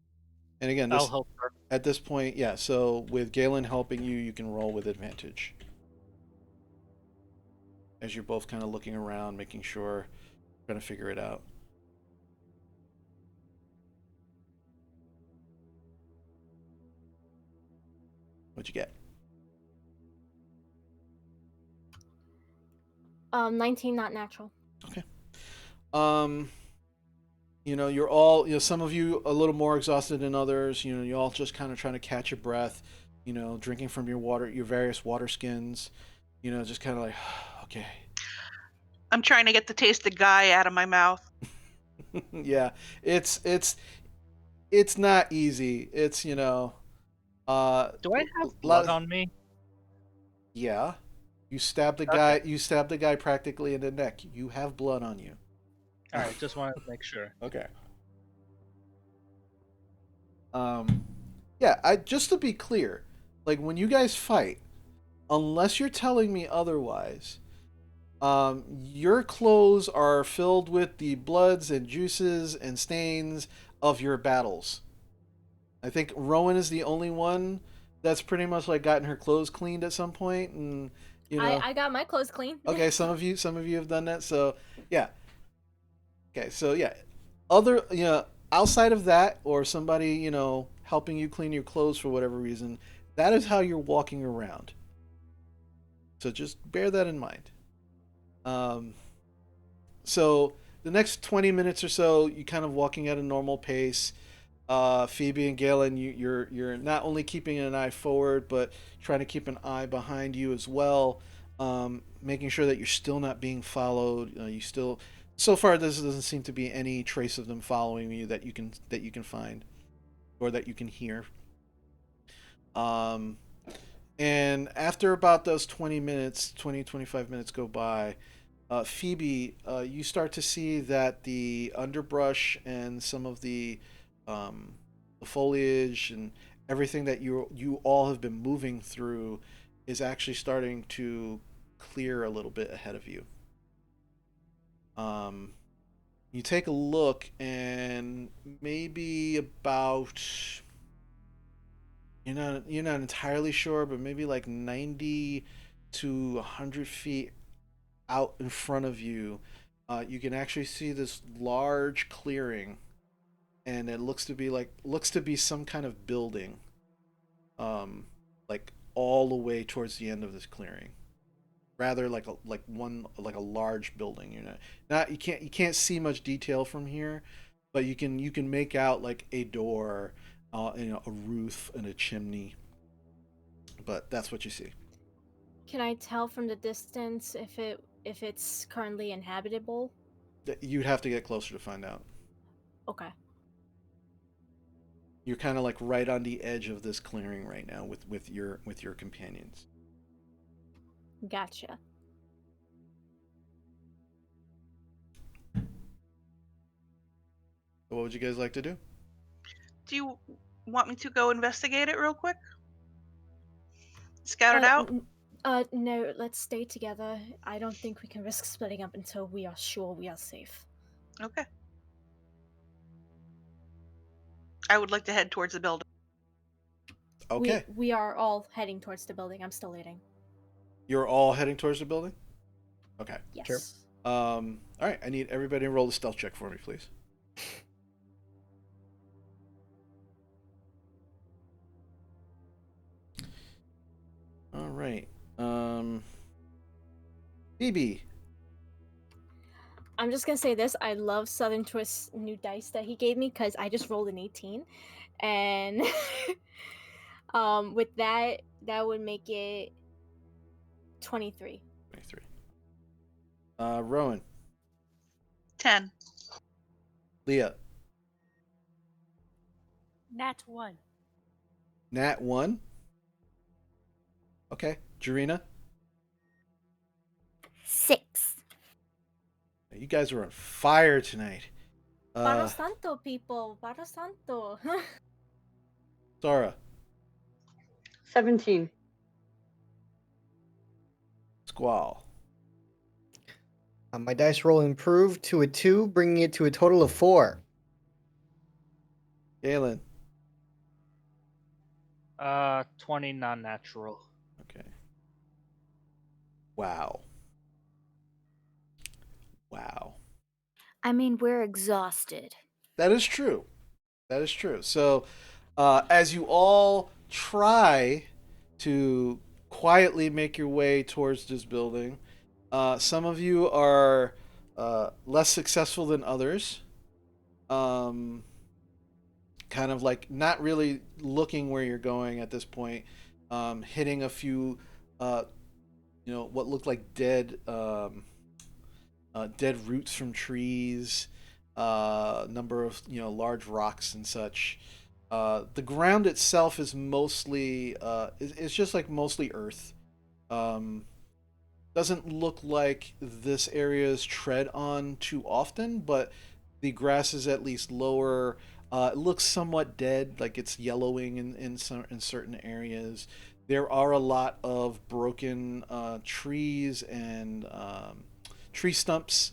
And again, I'll this help her. at this point, yeah. So with Galen helping you, you can roll with advantage as you're both kind of looking around, making sure, trying to figure it out. What'd you get? 19, not natural. Okay. Um, you're all, some of you a little more exhausted than others. You all just kind of trying to catch your breath. Drinking from your various water skins. Just kind of like, okay. I'm trying to get the taste of guy out of my mouth. Yeah, it's not easy. It's Do I have a lot blood of, on me? yeah. You stabbed the Okay. guy. You stabbed the guy practically in the neck. You have blood on you. All right, just wanted to make sure. Okay. Yeah. I just to be clear, like when you guys fight, unless you're telling me otherwise, your clothes are filled with the bloods and juices and stains of your battles. I think Rowan is the only one that's pretty much like gotten her clothes cleaned at some point, and I got my clothes clean. Okay, some of you have done that. So yeah. Okay, so yeah, other outside of that, or somebody helping you clean your clothes for whatever reason, that is how you're walking around. So just bear that in mind. Um, so the next 20 minutes or so, you kind of walking at a normal pace. Phoebe and Galen, you're not only keeping an eye forward, but trying to keep an eye behind you as well, making sure that you're still not being followed. You still, so far, this doesn't seem to be any trace of them following you that you can find or that you can hear. Um, and after about those 25 minutes go by, Phoebe, you start to see that the underbrush and some of the foliage and everything that you all have been moving through is actually starting to clear a little bit ahead of you. You take a look, and maybe about you're not entirely sure, but maybe like 90 to 100 feet out in front of you, you can actually see this large clearing, and it looks to be some kind of building, um, like all the way towards the end of this clearing. Rather like a large building. Not you can't see much detail from here, but you can make out like a door, a roof and a chimney. But that's what you see. Can I tell from the distance if it's currently inhabitable? You'd have to get closer to find out. Okay. You're kind of like right on the edge of this clearing right now with your companions. Gotcha. What would you guys like to do? Do you want me to go investigate it real quick? Scout it out? No, let's stay together. I don't think we can risk splitting up until we are sure we are safe. Okay. I would like to head towards the building. Okay. We are all heading towards the building. I'm still leading. You're all heading towards the building? Okay. Yes. Sure. All right. I need everybody to roll a stealth check for me, please. All right. BB. I'm just gonna say this. I love Southern Twist's new dice that he gave me because I just rolled an 18, and with that would make it 23. 23. Rowan. 10. Leah. Nat 1. Nat 1. Okay. Jarina. 6. You guys are on fire tonight. Paro Santo, people. Paro Santo. Sora. 17. Squall. My dice roll improved to a 2, bringing it to a total of 4. Galen. 20 non-natural. Okay. Wow. Wow. I mean, we're exhausted. That is true. That is true. So, as you all try to quietly make your way towards this building, some of you are less successful than others. Kind of like not really looking where you're going at this point, hitting a few, what look like dead roots from trees, number of large rocks and such. The ground itself is mostly it's just like mostly earth. Doesn't look like this area is tread on too often, but the grass is at least lower. It looks somewhat dead, like it's yellowing in certain areas. There are a lot of broken trees and tree stumps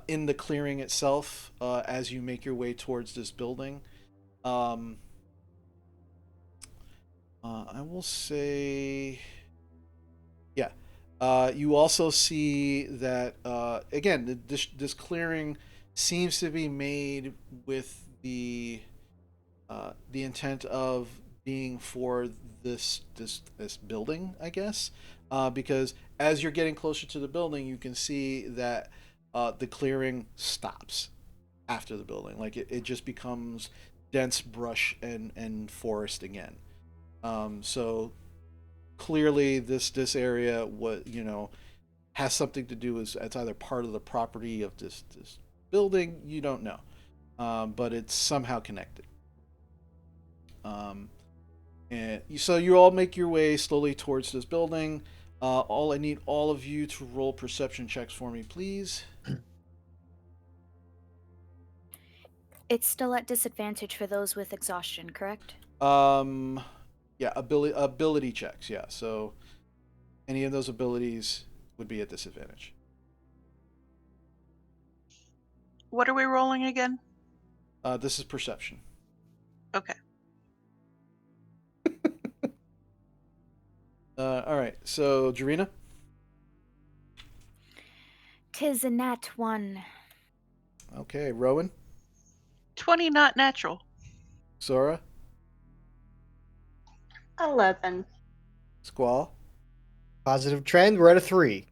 in the clearing itself as you make your way towards this building. I will say, yeah. You also see that again, this clearing seems to be made with the intent of being for this building, I guess, because as you're getting closer to the building, you can see that the clearing stops after the building. Like it just becomes dense brush and forest again. So clearly this area has something to do with it's either part of the property of this building, you don't know, but it's somehow connected. And so you all make your way slowly towards this building. I need all of you to roll perception checks for me, please. It's still at disadvantage for those with exhaustion, correct? Yeah, ability checks. Yeah, so any of those abilities would be at disadvantage. What are we rolling again? This is perception. Okay. All right, so Jarina. 'Tis a nat 1. Okay, Rowan. 20 not natural. Sora. 11. Squall. Positive trend, we're at a 3.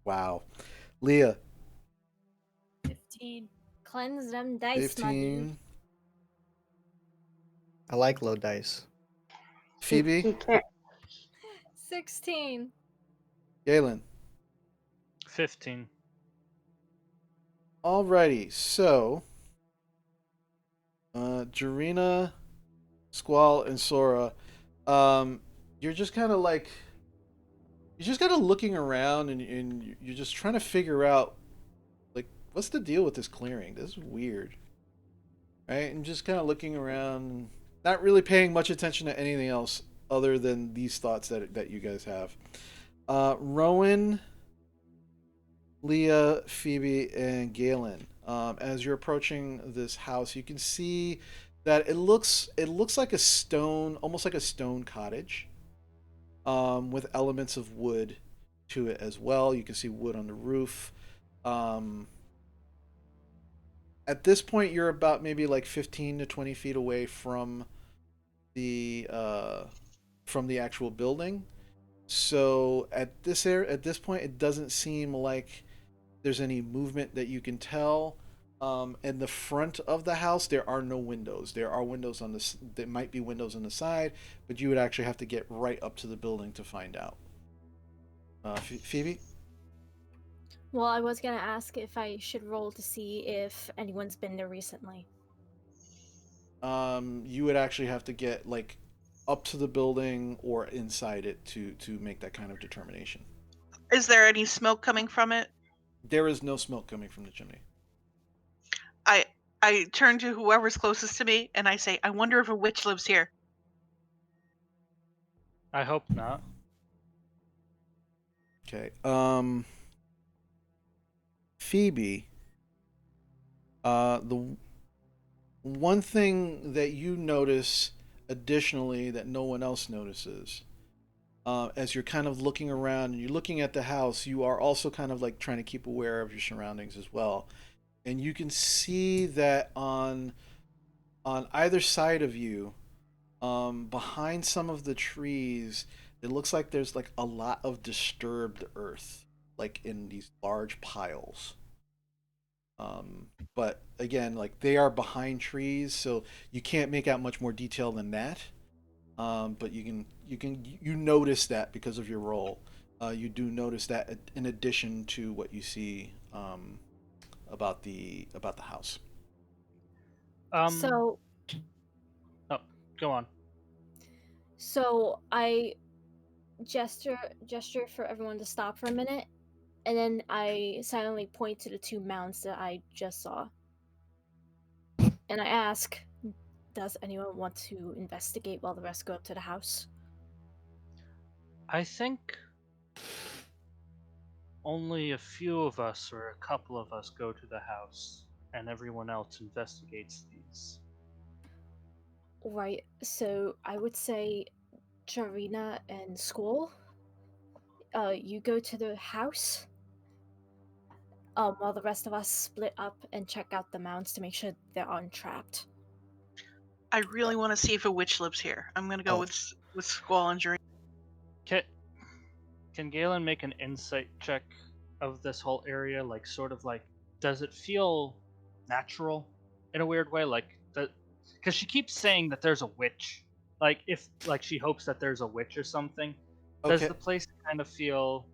Wow. Leah. 15. Cleanse them dice, my 15. I like low dice. Phoebe. He can't. 16. Galen. 15. Alrighty, so Jarina, Squall, and Sora, you're just kind of looking around and you're just trying to figure out like what's the deal with this clearing. This is weird. right? And just kind of looking around, not really paying much attention to anything else other than these thoughts that you guys have. Rowan, Leah, Phoebe, and Galen. As you're approaching this house, you can see that it looks like a stone, almost like a stone cottage, with elements of wood to it as well. You can see wood on the roof. Um, at this point, you're about maybe like 15 to 20 feet away the uh, from the actual building. So at this point, it doesn't seem like there's any movement that you can tell. In the front of the house, there are no windows. There are windows on the. There might be windows on the side, but you would actually have to get right up to the building to find out. Phoebe. Well, I was gonna ask if I should roll to see if anyone's been there recently. You would actually have to get like up to the building or inside it to make that kind of determination. Is there any smoke coming from it? There is no smoke coming from the chimney. I I turn to whoever's closest to me and I say, I wonder if a witch lives here. I hope not. Okay. Phoebe. The one thing that you notice additionally that no one else notices, as you're kind of looking around and you're looking at the house, you are also kind of like trying to keep aware of your surroundings as well. And you can see that on either side of you, behind some of the trees, it looks like there's like a lot of disturbed earth, like in these large piles. But again, like they are behind trees, so you can't make out much more detail than that. But you notice that because of your role. You do notice that in addition to what you see about the house. So, Oh, go on. so I gesture for everyone to stop for a minute, and then I silently point to the two mounds that I just saw. And I ask, does anyone want to investigate while the rest go up to the house? I think only a few of us or a couple of us go to the house, and everyone else investigates these. Right, so I would say Jarina and Squall, you go to the house, while the rest of us split up and check out the mounds to make sure they're untrapped. I really want to see if a witch lives here. I'm gonna go Oh. with Squall and Jury. Can Galen make an insight check of this whole area? Like, sort of like, does it feel natural in a weird way? Like, because she keeps saying that there's a witch. Like, if like she hopes that there's a witch or something. Does Okay. the place kind of feel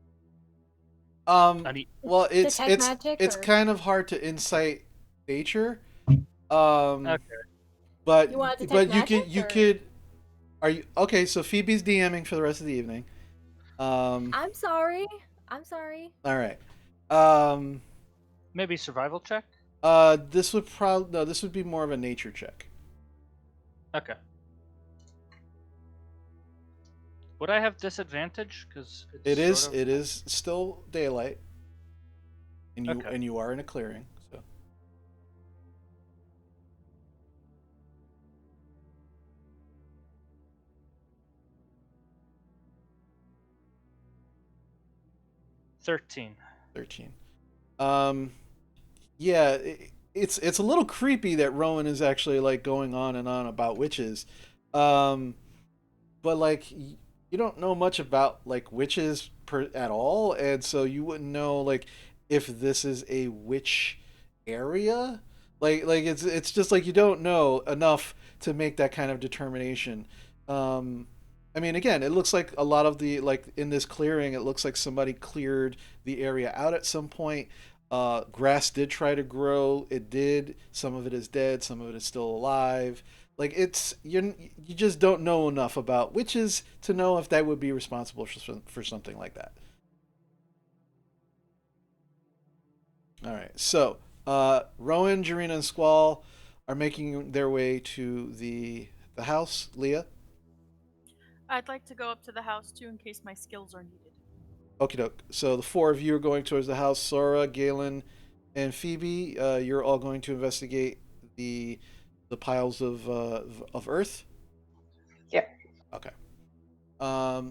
Well, Detect magic, it's or kind of hard to insight nature. Um, okay? but you want to detect but you magic? could you or... could are you okay? So Phoebe's DMing for the rest of the evening. I'm sorry. I'm sorry. All right. Um, Maybe survival check. this would probably no. This would be more of a nature check. Okay. Would I have disadvantage? Because It is still daylight, and Okay. you are in a clearing. So 13. 13. Um, yeah, it's a little creepy that Rowan is actually like going on and on about witches. Um, but like you don't know much about like witches at all, and so you wouldn't know like if this is a witch area. Like it's just like you don't know enough to make that kind of determination. Um, I mean, again, it looks like a lot of the like in this clearing, it looks like somebody cleared the area out at some point. Grass did try to grow. It did. Some of it is dead. Some of it is still alive. Like it's you just don't know enough about witches to know if that would be responsible for something like that. All right. So, Rowan, Jarina, and Squall are making their way to the house. Leah. I'd like to go up to the house too in case my skills are needed. Okie doke. So the four of you are going towards the house. Sora, Galen, and Phoebe. You're all going to investigate the the piles of earth. Yep. Okay.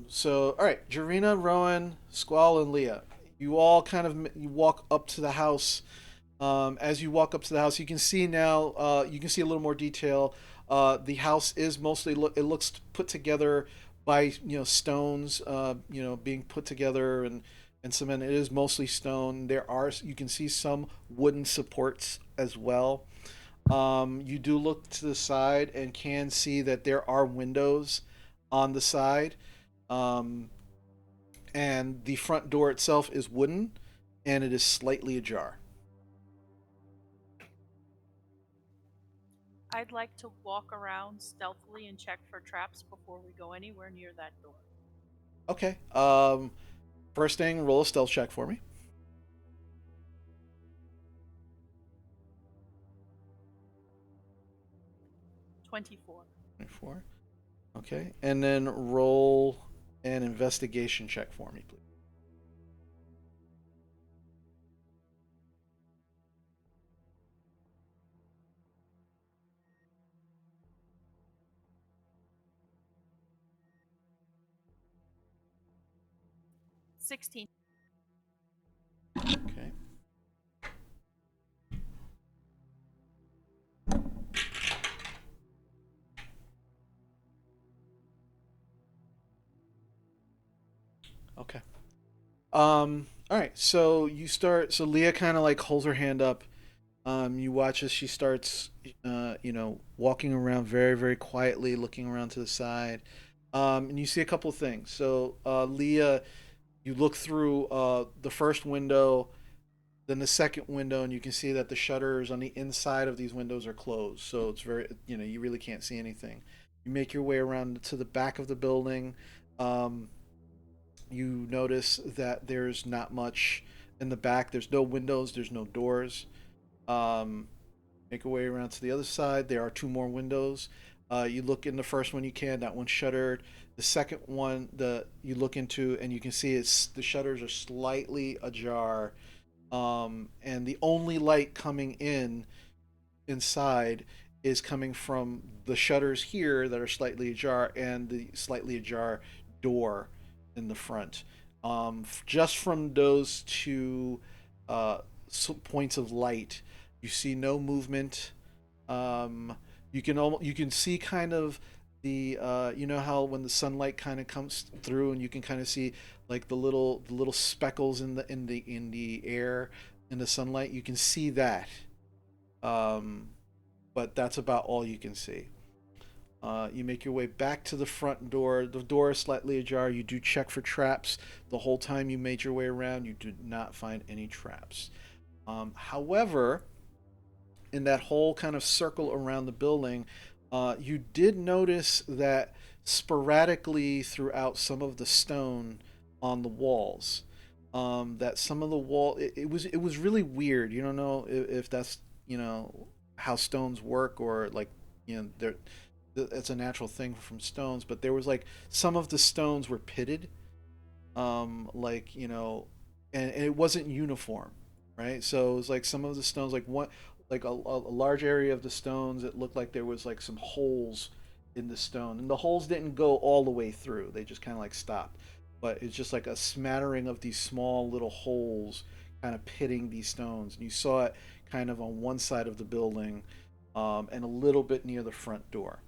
So all right, Jarina, Rowan, Squall, and Leah. You all kind of you walk up to the house. As you walk up to the house, you can see now. You can see a little more detail. The house is mostly it looks put together by stones. Being put together and cement. It is mostly stone. There are you can see some wooden supports as well. You do look to the side and can see that there are windows on the side. Um, and the front door itself is wooden and it is slightly ajar. I'd like to walk around stealthily and check for traps before we go anywhere near that door. Okay. First thing, roll a stealth check for me. 24. 24. Okay. And then roll an investigation check for me, please. $16. Okay. Okay. All right. So you start. So Leah kind of like holds her hand up. You watch as she starts, walking around very, very quietly, looking around to the side. And you see a couple of things. So, Leah, you look through the first window, then the second window, and you can see that the shutters on the inside of these windows are closed. So it's very, you really can't see anything. You make your way around to the back of the building. Um, you notice that there's not much in the back. There's no windows. There's no doors. Um, Make your way around to the other side. There are two more windows. You look in the first one you can. That one's shuttered. The second one, the you look into and you can see it's the shutters are slightly ajar, and the only light coming in inside is coming from the shutters here that are slightly ajar and the slightly ajar door in the front. Just from those two points of light, you see no movement. You can see kind of the how when the sunlight kind of comes through and you can kind of see like the little speckles in the air in the sunlight. You can see that, um, but that's about all you can see. You make your way back to the front door. The door is slightly ajar. You do check for traps. The whole time you made your way around, you did not find any traps. However, in that whole kind of circle around the building, you did notice that sporadically throughout some of the stone on the walls, that some of the wall it was really weird. You don't know if that's how stones work or like they're it's a natural thing from stones, but there was like some of the stones were pitted, like and it wasn't uniform, right? So it was like some of the stones, like one, like a large area of the stones, it looked like there was like some holes in the stone, and the holes didn't go all the way through; they just kind of like stopped. But it's just like a smattering of these small little holes, kind of pitting these stones, and you saw it kind of on one side of the building, and a little bit near the front door.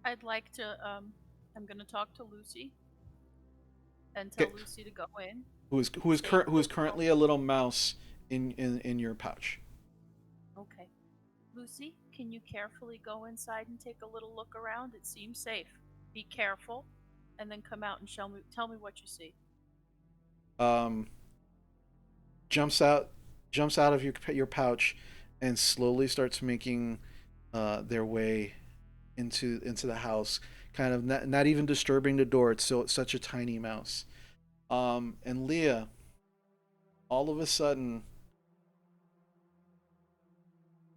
I'd like to, I'm going to talk to Lucy and tell Okay. Lucy to go in. Who is currently a little mouse in your pouch. Okay. Lucy, can you carefully go inside and take a little look around? It seems safe. Be careful, and then come out and tell me what you see. Um, jumps out jumps out of your pouch and slowly starts making their way into the house, kind of not even disturbing the door. It's such a tiny mouse. And Leah, all of a sudden,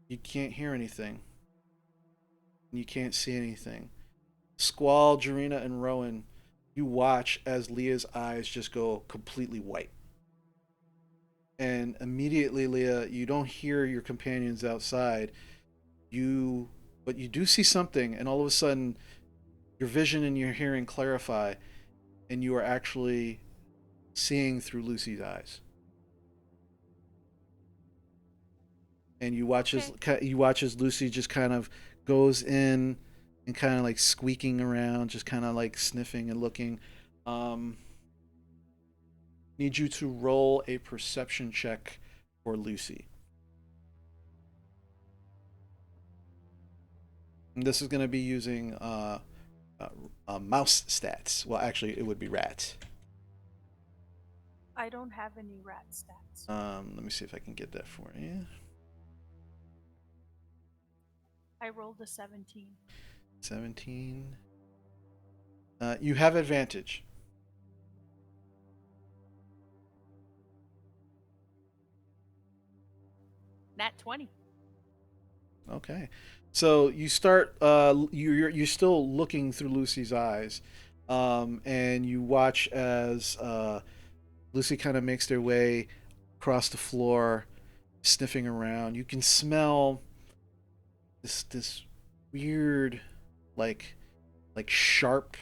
you can't hear anything. You can't see anything. Squall, Jarena, and Rowan, you watch as Leah's eyes just go completely white. And immediately, Leah, you don't hear your companions outside. You, but you do see something, and all of a sudden, your vision and your hearing clarify, and you are actually seeing through Lucy's eyes. And you watch as Lucy just kind of goes in and kind of like squeaking around, just kind of like sniffing and looking. Um, Need you to roll a perception check for Lucy. And this is going to be using mouse stats. Well, actually, it would be rats. I don't have any rat stats. Let me see if I can get that for you. I rolled a 17. 17. You have advantage. Nat 20. Okay, so you start. You're still looking through Lucy's eyes, and you watch as Lucy kind of makes their way across the floor, sniffing around. You can smell this weird, like sharp,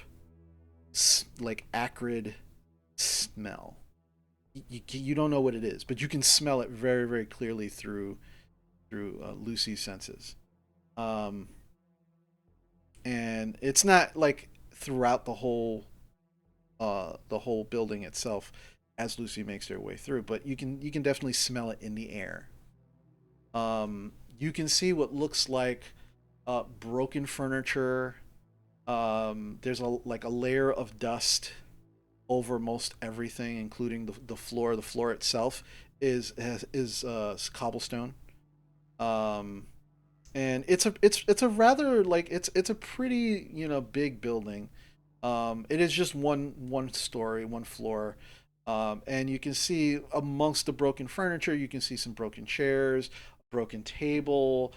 like acrid smell. You don't know what it is, but you can smell it very very clearly through Lucy's senses. Um, and it's not like throughout the whole building itself as Lucy makes her way through, but you can definitely smell it in the air. You can see what looks like broken furniture. There's a layer of dust over most everything, including the floor. The floor itself is cobblestone. Um, and it's a rather like it's a pretty big building. It is just one story, one floor, and you can see amongst the broken furniture, you can see some broken chairs, a broken table.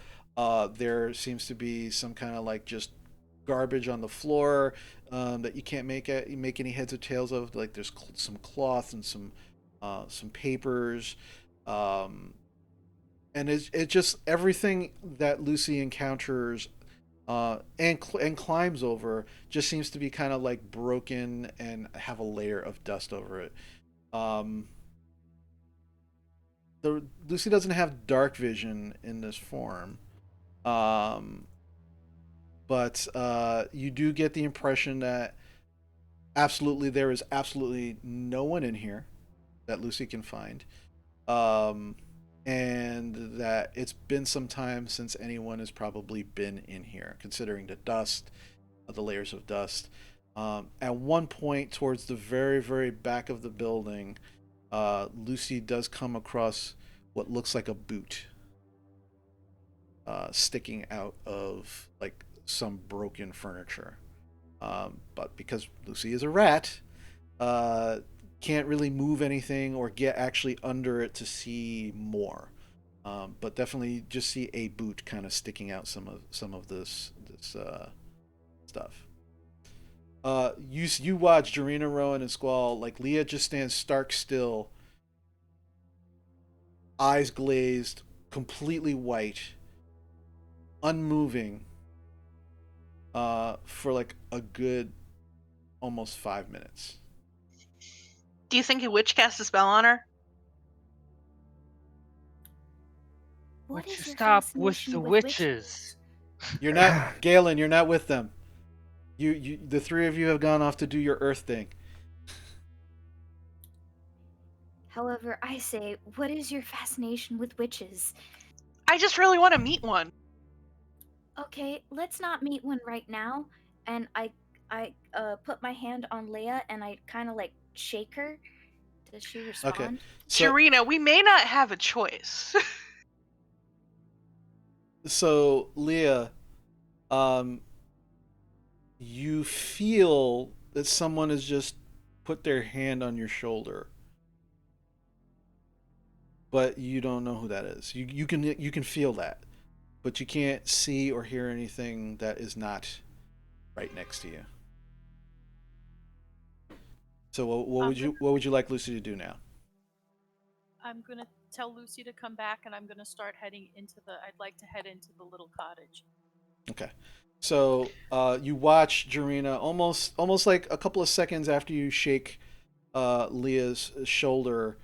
There seems to be some kind of like just garbage on the floor that you can't make any heads or tails of. Like there's some cloth and some papers. Um, and it just everything that Lucy encounters and climbs over just seems to be kind of like broken and have a layer of dust over it. Um, Lucy doesn't have dark vision in this form, um, but you do get the impression that absolutely there is absolutely no one in here that Lucy can find. Um, and that it's been some time since anyone has probably been in here, considering the dust, the layers of dust. At one point, towards the very, very back of the building, Lucy does come across what looks like a boot sticking out of like some broken furniture. But because Lucy is a rat, uh, can't really move anything or get actually under it to see more. But definitely just see a boot kind of sticking out some of this stuff. You watch Jarena, Rowan, and Squall. Like Leah just stands stark still, eyes glazed, completely white, unmoving, for like a good almost 5 minutes. Do you think a witch cast a spell on her? What Would is you your stop with fascination the with witches? You're not Galen. You're not with them. The three of you have gone off to do your Earth thing. However, I say, what is your fascination with witches? I just really want to meet one. Okay, let's not meet one right now. And I put my hand on Leia and I kind of like shake her. Does she Okay, respond? so Jarena, we may not have a choice. so Leah, um, you feel that someone has just put their hand on your shoulder. but you don't know who that is. You can feel that, but you can't see or hear anything that is not right next to you. So what I'm would gonna, you like Lucy to do now? I'm gonna tell Lucy to come back, and I'm gonna start heading into the. I'd like to head into the little cottage. Okay. So you watch Jarina almost like a couple of seconds after you shake Leah's shoulder.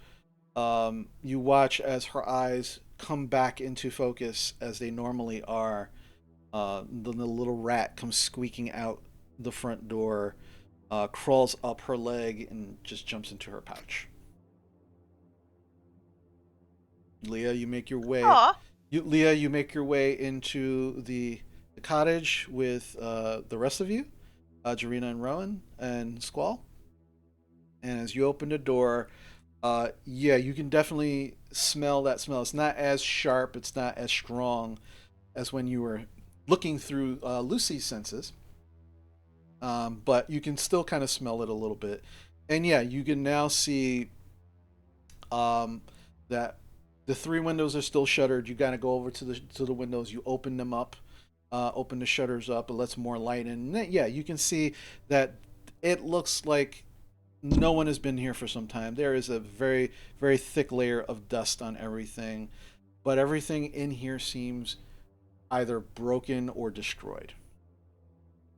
You watch as her eyes come back into focus as they normally are. The little rat comes squeaking out the front door, crawls up her leg, and just jumps into her pouch. Leah, you make your way. Aw, Leah, you make your way into the cottage with the rest of you, Jarina and Rowan and Squall. And as you open the door, yeah, you can definitely smell that smell. It's not as sharp, it's not as strong as when you were looking through Lucy's senses, but you can still kind of smell it a little bit. And yeah, you can now see um, that the three windows are still shuttered. You got to go over to the windows. You open them up, open the shutters up. It lets more light in. And yeah, you can see that it looks like no one has been here for some time. There is a very thick layer of dust on everything, but everything in here seems either broken or destroyed.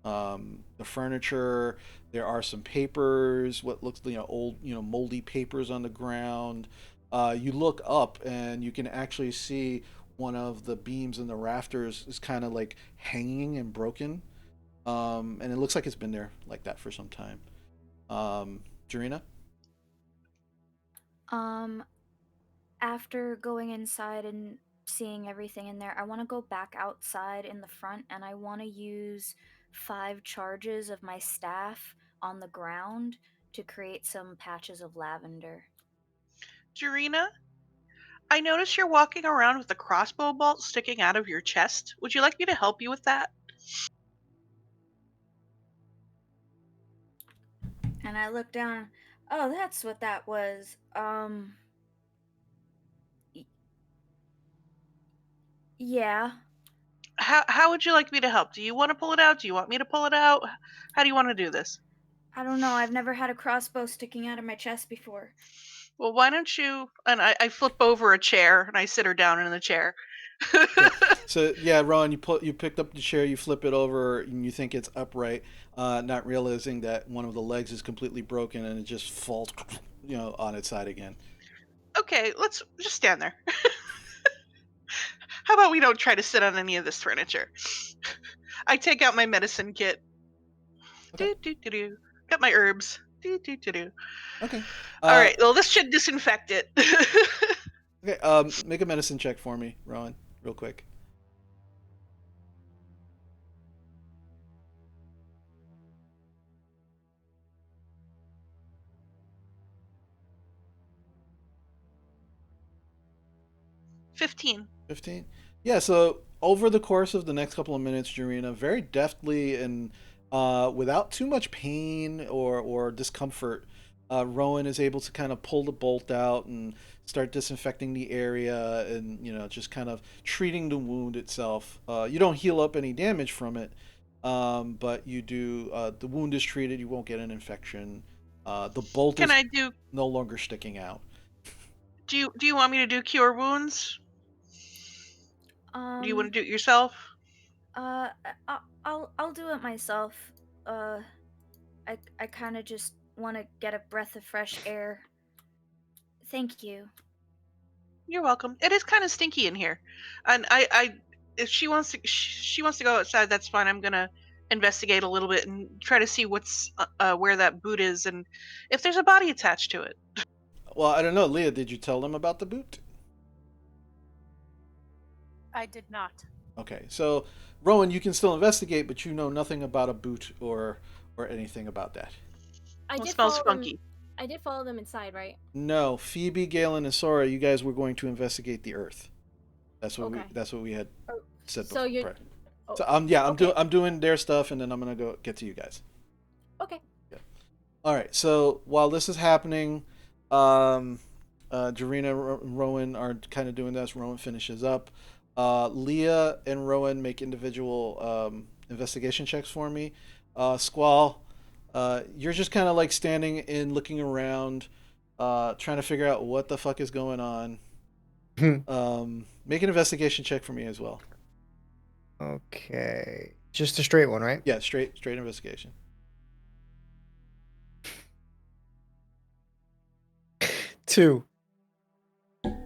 The furniture, there are some papers, what looks old moldy papers on the ground. You look up and you can actually see one of the beams in the rafters is kind of like hanging and broken, and it looks like it's been there like that for some time. Jarina? Um, after going inside and seeing everything in there, I want to go back outside in the front and I want to use 5 charges of my staff on the ground to create some patches of lavender. Jarina, I notice you're walking around with a crossbow bolt sticking out of your chest. Would you like me to help you with that? And I look down. Oh, that's what that was. Yeah. How would you like me to help? Do you want to pull it out? Do you want me to pull it out? How do you want to do this? I don't know. I've never had a crossbow sticking out of my chest before. Well, why don't you? And I flip over a chair and I sit her down in the chair. Okay. So yeah, Ron, you picked up the chair, you flip it over, and you think it's upright, not realizing that one of the legs is completely broken and it just falls, on its side again. Okay, let's just stand there. How about we don't try to sit on any of this furniture? I take out my medicine kit. Okay. Do do do do. Got my herbs. Do do do do. Okay. All right. Well, this should disinfect it. Okay. Make a medicine check for me, Rowan, real quick. 15. 15. Yeah. So over the course of the next couple of minutes, Jarina, very deftly and without too much pain or discomfort, Rowan is able to kind of pull the bolt out and start disinfecting the area and just kind of treating the wound itself. You don't heal up any damage from it, but you do. The wound is treated. You won't get an infection. The bolt Can is I do? no longer sticking out. Do you want me to do cure wounds? Do you want to do it yourself? Uh, I'll do it myself. Uh, I kind of just want to get a breath of fresh air. Thank you. You're welcome. It is kind of stinky in here, and if she wants to go outside, that's fine. I'm gonna investigate a little bit and try to see what's where that boot is and if there's a body attached to it. Well, I don't know, Leah. Did you tell them about the boot? I did not. Okay, so Rowan, you can still investigate, but you know nothing about a boot or anything about that. I Well, it did smells follow them. funky. I did follow them inside, right? No, Phoebe, Galen, and Sora, you guys were going to investigate the Earth. Okay. That's what we had Oh, said so before. you're. Right. Oh, So yeah, okay. I'm doing their stuff, and then I'm gonna go get to you guys. Okay. Yeah. All right. So while this is happening, um, Jarena and Rowan are kind of doing this. Rowan finishes up. Leah and Rowan make individual investigation checks for me. Squall, you're just kind of like standing and looking around, trying to figure out what the fuck is going on. Make an investigation check for me as well. Okay. Just a straight one, right? Yeah, straight investigation. 2.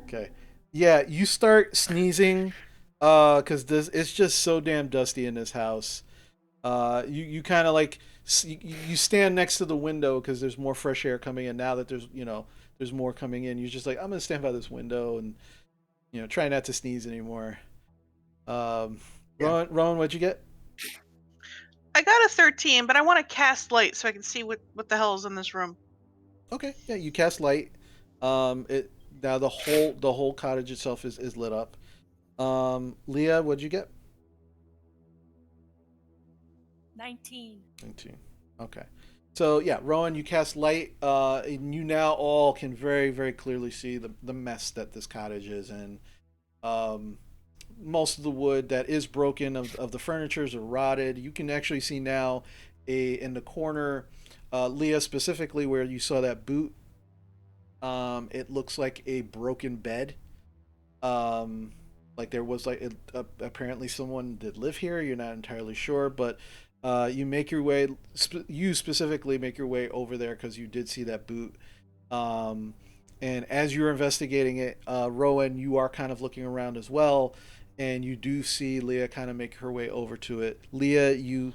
Okay. Yeah, you start sneezing, cause this it's just so damn dusty in this house. You kind of like you stand next to the window because there's more fresh air coming in now that there's more coming in. You're just like I'm gonna stand by this window and try not to sneeze anymore. Um, Yeah. Rowan, what'd you get? I got a 13, but I want to cast light so I can see what the hell is in this room. Okay, yeah, you cast light. It now the whole cottage itself is lit up. Leah, what'd you get? 19. 19. Okay. So yeah, Rowan, you cast light, and you now all can very, very clearly see the mess that this cottage is in. Um, Most of the wood that is broken of the furnitures are rotted. You can actually see now in the corner, Leah specifically where you saw that boot. It looks like a broken bed. Um, like there was like apparently someone did live here. You're not entirely sure, but you make your way. You specifically make your way over there because you did see that boot. Um, and as you're investigating it, Rowan, you are kind of looking around as well, and you do see Leah kind of make her way over to it. Leah, you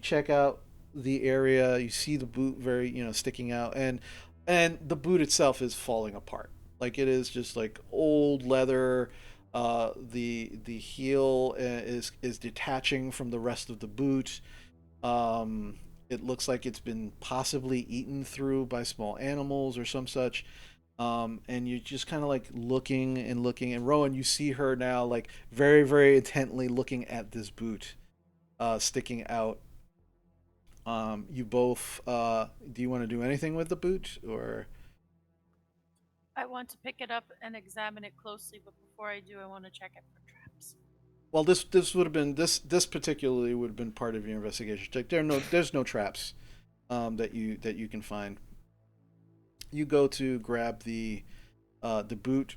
check out the area. You see the boot very sticking out, and the boot itself is falling apart. Like it is just like old leather. The heel is detaching from the rest of the boot. It looks like it's been possibly eaten through by small animals or some such. And you're just kind of like looking and looking. And Rowan, you see her now like very, very intently looking at this boot sticking out. You both, do you want to do anything with the boot or? I want to pick it up and examine it closely, but before I do, I want to check it for traps. Well, this would have been this particularly would have been part of your investigation. Like there's no traps that you can find. You go to grab the boot.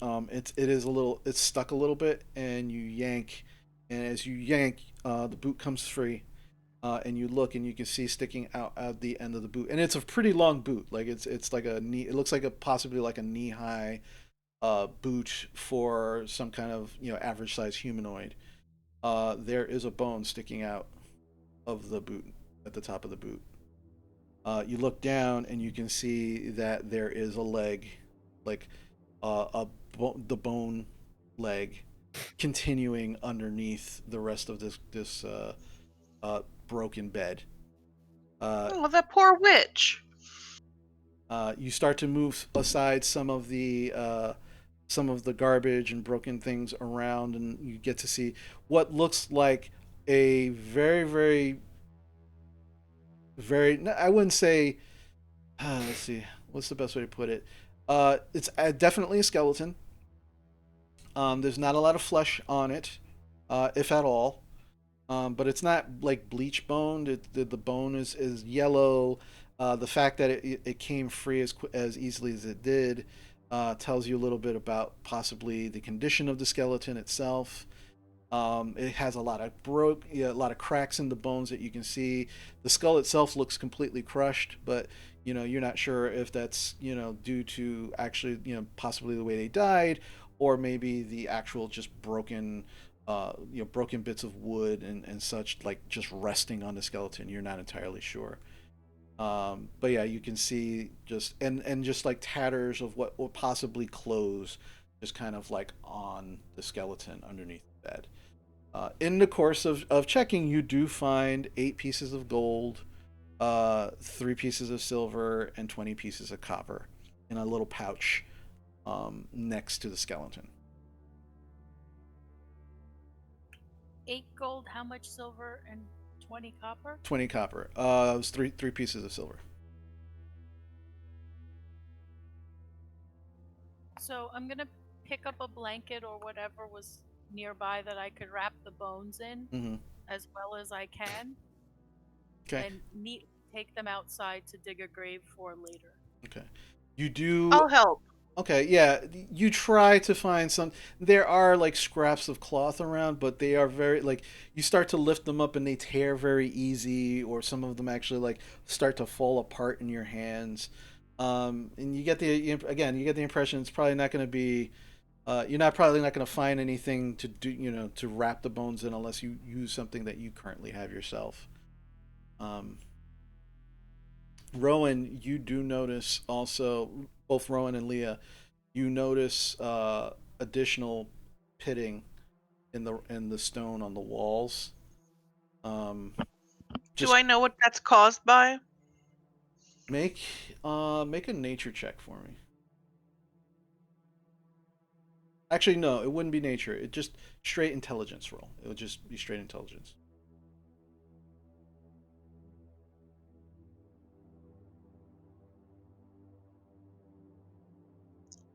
It is a little it's stuck a little bit, and you yank, and as you yank, the boot comes free, and you look and you can see sticking out at the end of the boot, and it's a pretty long boot. Like it's like a knee. It looks like a possibly like a knee high boot for some kind of average size humanoid. There is a bone sticking out of the boot at the top of the boot. You look down and you can see that there is a leg, like the bone leg, continuing underneath the rest of this broken bed. Uh, Oh, that poor witch. you start to move aside some of the garbage and broken things around, and you get to see what looks like a very, very, very. I wouldn't say. Let's see. What's the best way to put it? It's definitely a skeleton. There's not a lot of flesh on it, if at all. But it's not like bleach boned. The bone is yellow. The fact that it came free as easily as it did tells you a little bit about possibly the condition of the skeleton itself. It has a lot of cracks in the bones that you can see. The skull itself looks completely crushed, but you're not sure if that's due to actually possibly the way they died, or maybe the actual just broken bits of wood and such, like just resting on the skeleton. You're not entirely sure. But yeah, you can see just like tatters of what will possibly clothes, just kind of like on the skeleton underneath the bed. In the course of checking, you do find 8 pieces of gold, 3 pieces of silver, and 20 pieces of copper in a little pouch next to the skeleton. 8 gold, how much silver, and 20 copper? 20 copper. It was three pieces of silver. So I'm gonna pick up a blanket or whatever was nearby that I could wrap the bones in Mm-hmm. as well as I can, Okay. and neatly take them outside to dig a grave for later. Okay. You do. I'll help. Okay, yeah, you try to find some. There are like scraps of cloth around, but they are very like you start to lift them up and they tear very easy, or some of them actually like start to fall apart in your hands. And you get the again, you get the impression it's probably not going to be. You're not probably not going to find anything to do, to wrap the bones in unless you use something that you currently have yourself. Um, Rowan, you do notice also, both Rowan and Leah, you notice additional pitting in the stone on the walls. Um, Do just I know what that's caused by? make make a nature check for me. Actually, no, it wouldn't be nature. It just straight intelligence roll. It would just be straight intelligence.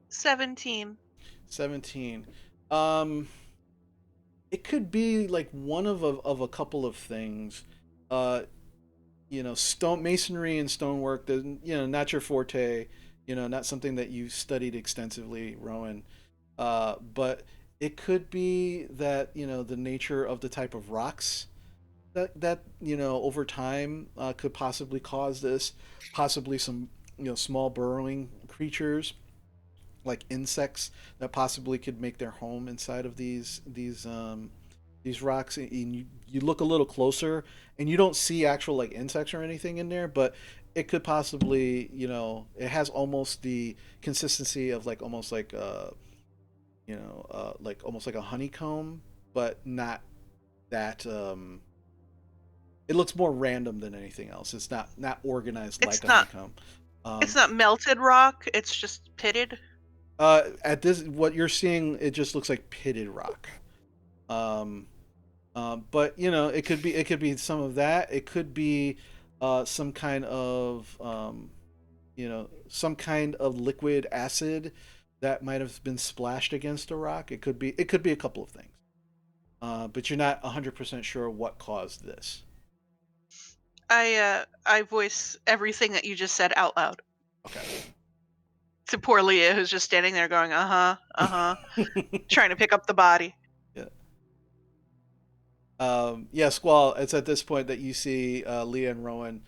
17. 17. Um, it could be like one of a couple of things. Uh, stone masonry and stonework. Not your forte. Not something that you studied extensively, Rowan. But it could be that the nature of the type of rocks that over time could possibly cause this. Possibly some small burrowing creatures like insects that possibly could make their home inside of these rocks. And you look a little closer and you don't see actual like insects or anything in there, but it could possibly, it has almost the consistency of like almost like like almost like a honeycomb, but not that it looks more random than anything else. It's not organized It's like a not honeycomb. it's not melted rock, it's just pitted. At this, what you're seeing, it just looks like pitted rock. Um, but it could be some of that. It could be some kind of some kind of liquid acid that might have been splashed against a rock. It could be a couple of things. But you're not 100% sure what caused this. I voice everything that you just said out loud Okay. to poor Leah, who's just standing there going, trying to pick up the body. Yeah. Yeah, Squall, it's at this point that you see Leah and Rowan.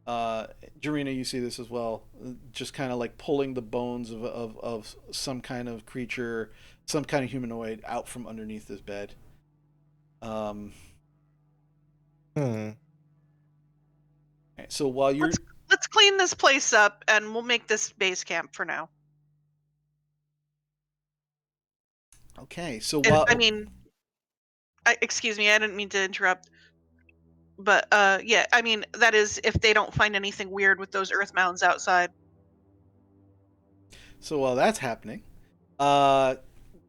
Jarena, you see this as well. Just kind of like pulling the bones of some kind of creature, some kind of humanoid out from underneath this bed. Um, Hmm. so while you're. Let's clean this place up and we'll make this base camp for now. Okay, so And while. I mean, excuse me, I didn't mean to interrupt. But yeah, I mean that is if they don't find anything weird with those earth mounds outside. So while that's happening, uh,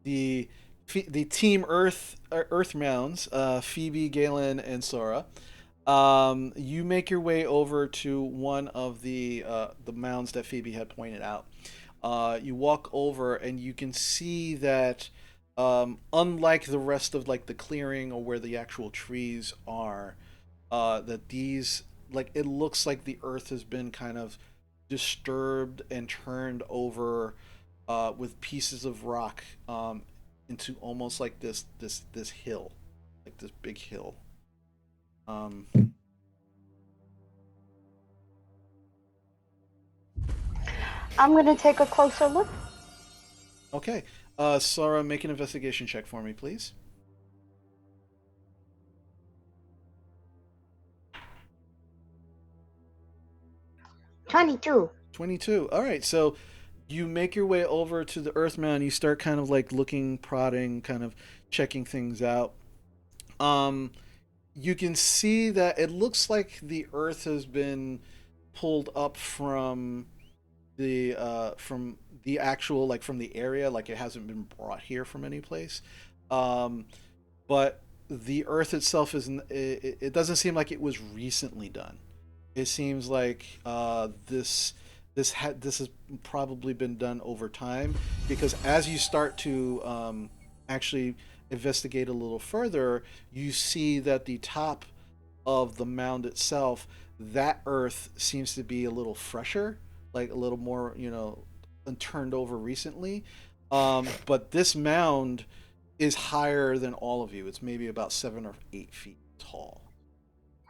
the the team Earth Mounds, Phoebe, Galen, and Sora, you make your way over to one of the mounds that Phoebe had pointed out. You walk over and you can see that, unlike the rest of like the clearing or where the actual trees are, that these like it looks like the earth has been kind of disturbed and turned over with pieces of rock into almost like this hill, like this big hill. Um, I'm going to take a closer look. okay, Sarah, make an investigation check for me, please. 22. 22. All right, so you make your way over to the Earth Mound. You start kind of like looking, prodding, kind of checking things out. Um, you can see that it looks like the Earth has been pulled up from the actual like from the area, like it hasn't been brought here from any place. Um, but the Earth itself isn't. It doesn't seem like it was recently done. It seems like this this has probably been done over time, because as you start to actually investigate a little further, you see that the top of the mound itself, that earth seems to be a little fresher, like a little more, turned over recently. But this mound is higher than all of you. It's maybe about 7 or 8 feet tall.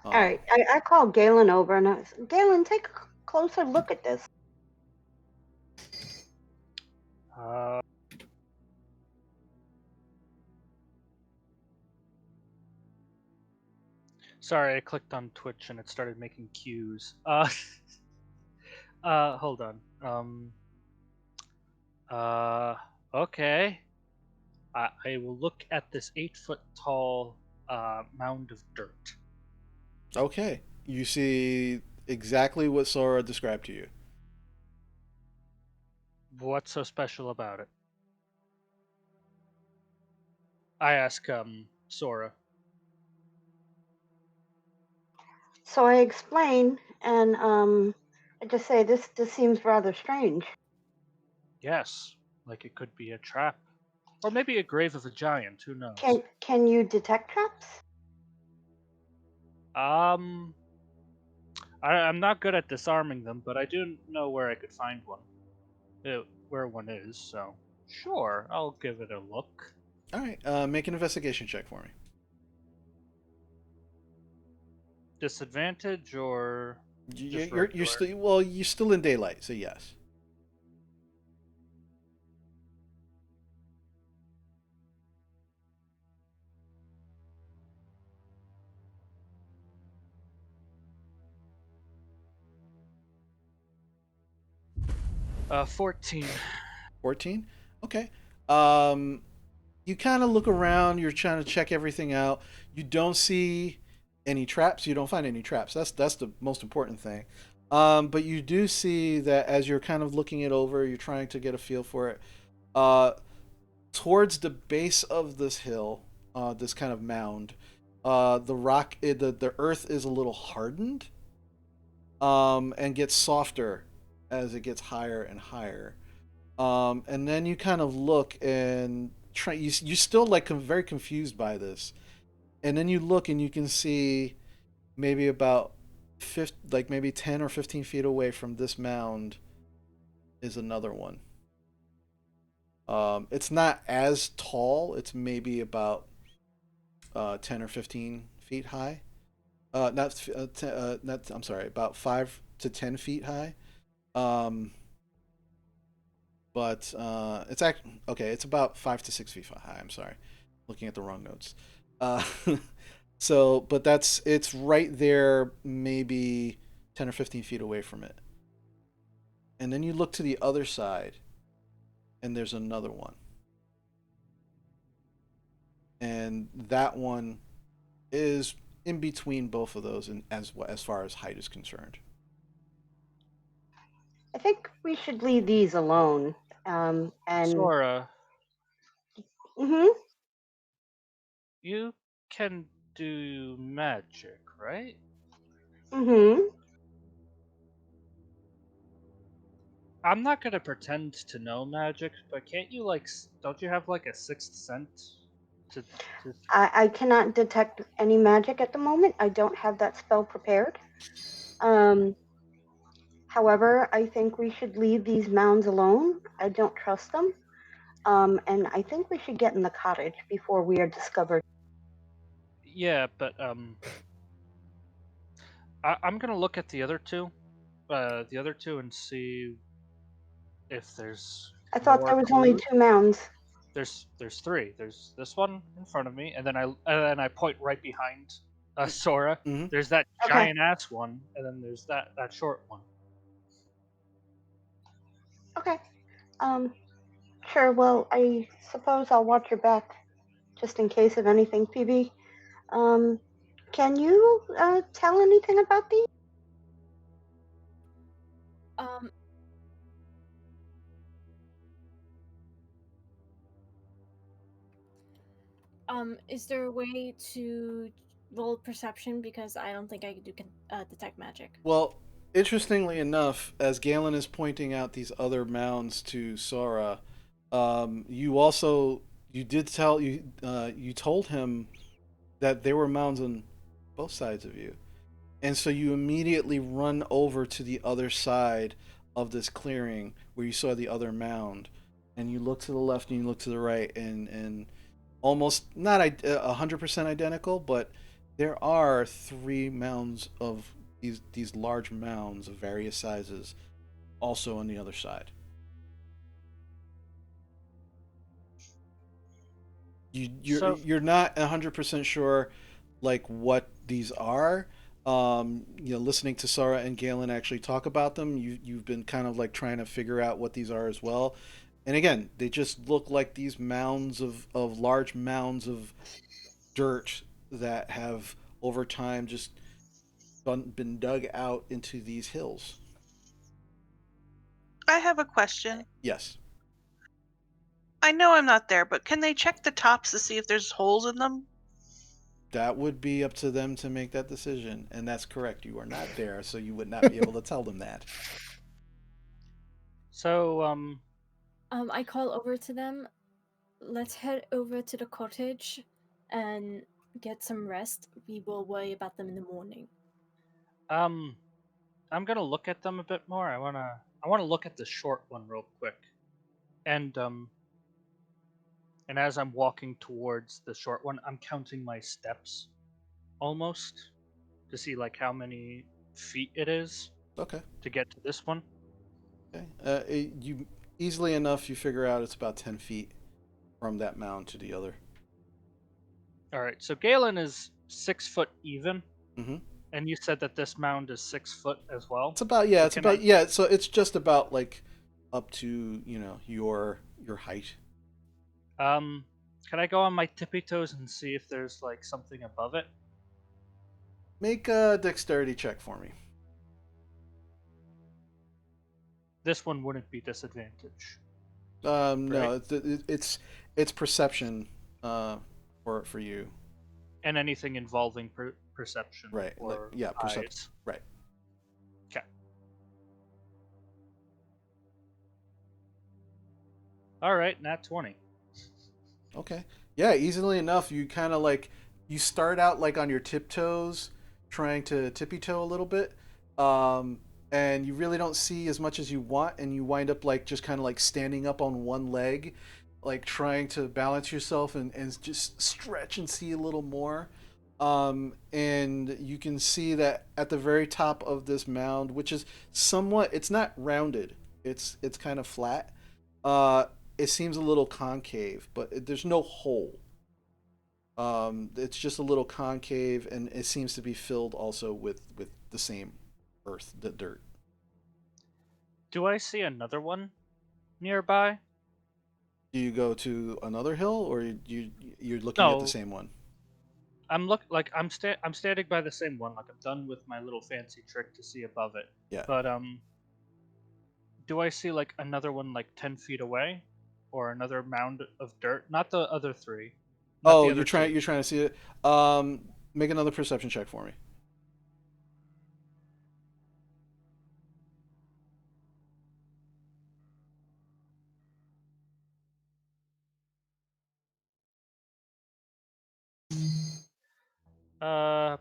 All Um, right, I called Galen over and I said, Galen, take a closer look at this. Uh, sorry, I clicked on Twitch and it started making cues. Hold on. Uh, okay. I will look at this 8 foot tall mound of dirt. okay, you see exactly what Sora described to you. What's so special about it? I ask Sora. So I explain, and I just say this seems rather strange. Yes, like it could be a trap, or maybe a grave of a giant. Who knows? Can you detect traps? Um, I'm not good at disarming them, but I do know where I could find one. Where one is, so sure, I'll give it a look. All right, make an investigation check for me. Disadvantage or You- just You're regular? still, well, you're still in daylight, so yes. 14. 14. Okay. Um, you kind of look around. You're trying to check everything out. You don't see any traps. You don't find any traps. That's the most important thing. But you do see that as you're kind of looking it over, you're trying to get a feel for it. Uh, Towards the base of this hill, this kind of mound, the earth is a little hardened, and gets softer as it gets higher and higher. And then you kind of look and try. You still like very confused by this, and then you look and you can see maybe about like maybe 10 or 15 feet away from this mound is another one. It's not as tall. It's maybe about 10 or 15 feet high. Not. I'm sorry, about 5 to 10 feet high. Um, but it's okay. It's about 5 to 6 feet high. I'm sorry, looking at the wrong notes. Uh, but it's right there, maybe 10 or 15 feet away from it. And then you look to the other side, and there's another one, and that one is in between both of those, and as far as height is concerned. I think we should leave these alone. And Sora, mm-hmm, you can do magic, right? mm-hmm. I'm not gonna pretend to know magic, but can't you don't you have like a sixth sense to to I cannot detect any magic at the moment. I don't have that spell prepared. Um, However, I think we should leave these mounds alone. I don't trust them. And I think we should get in the cottage before we are discovered. Yeah, but I'm gonna look at the other two, and see if there's I thought more there was only clues. 2 mounds. There's three. There's this one in front of me, and then I point right behind Sora. Mm-hmm. There's that Okay, giant ass one, and then there's that short one. okay. Um, sure. Well, I suppose I'll watch your back just in case of anything, PB. Um, can you tell anything about these? Um, is there a way to roll perception because I don't think I could detect magic. Well, Interestingly enough, as Galen is pointing out these other mounds to Sora, you also you told him that there were mounds on both sides of you, and so you immediately run over to the other side of this clearing where you saw the other mound, and you look to the left and you look to the right, and almost not 100% identical, but there are three mounds of these large mounds of various sizes also on the other side. So You're not 100% sure like what these are. Listening to Sarah and Galen actually talk about them, you've been kind of like trying to figure out what these are as well. And again, they just look like these mounds of large mounds of dirt that have over time just been dug out into these hills. I have a question. Yes, I know I'm not there, but can they check the tops to see if there's holes in them? that would be up to them to make that decision, and that's correct. You are not there, so you would not be able to tell them that. so I call over to them. Let's head over to the cottage and get some rest. We will worry about them in the morning. um I'm gonna look at them a bit more. I wanna look at the short one real quick. And and as I'm walking towards the short one, I'm counting my steps almost to see like how many feet it is Okay. to get to this one. Okay. You easily enough you figure out it's about 10 feet from that mound to the other. All right. So Galen is 6 foot even, Mm-hmm. and you said that this mound is 6 foot as well. It's about So it's can I about yeah. So it's just about like up to your height. um can I go on my tippy toes and see if there's like something above it? Make a dexterity check for me. This one wouldn't be disadvantage, right? No, it's perception, for you. And anything involving perception Right. Like or yeah, perception. eyes. Right. Okay. All right, nat 20. Okay. Yeah, easily enough. You kind of like you start out like on your tiptoes, trying to tippy toe a little bit, um, and you really don't see as much as you want, and you wind up like just kind of like standing up on one leg, like trying to balance yourself and just stretch and see a little more. And you can see that at the very top of this mound, which is somewhat, it's not rounded, it's kind of flat. Uh, it seems a little concave, but there's no hole. It's just a little concave, and it seems to be filled also with the same earth, the dirt. Do I see another one nearby? Do you go to another hill, or you're looking at the No, same one? I'm standing by the same one. Like I'm done with my little fancy trick to see above it. Yeah. But do I see like another one like 10 feet away, or another mound of dirt? Not the other three, not Oh, the other two. you're trying to see it. Make another perception check for me. Uh,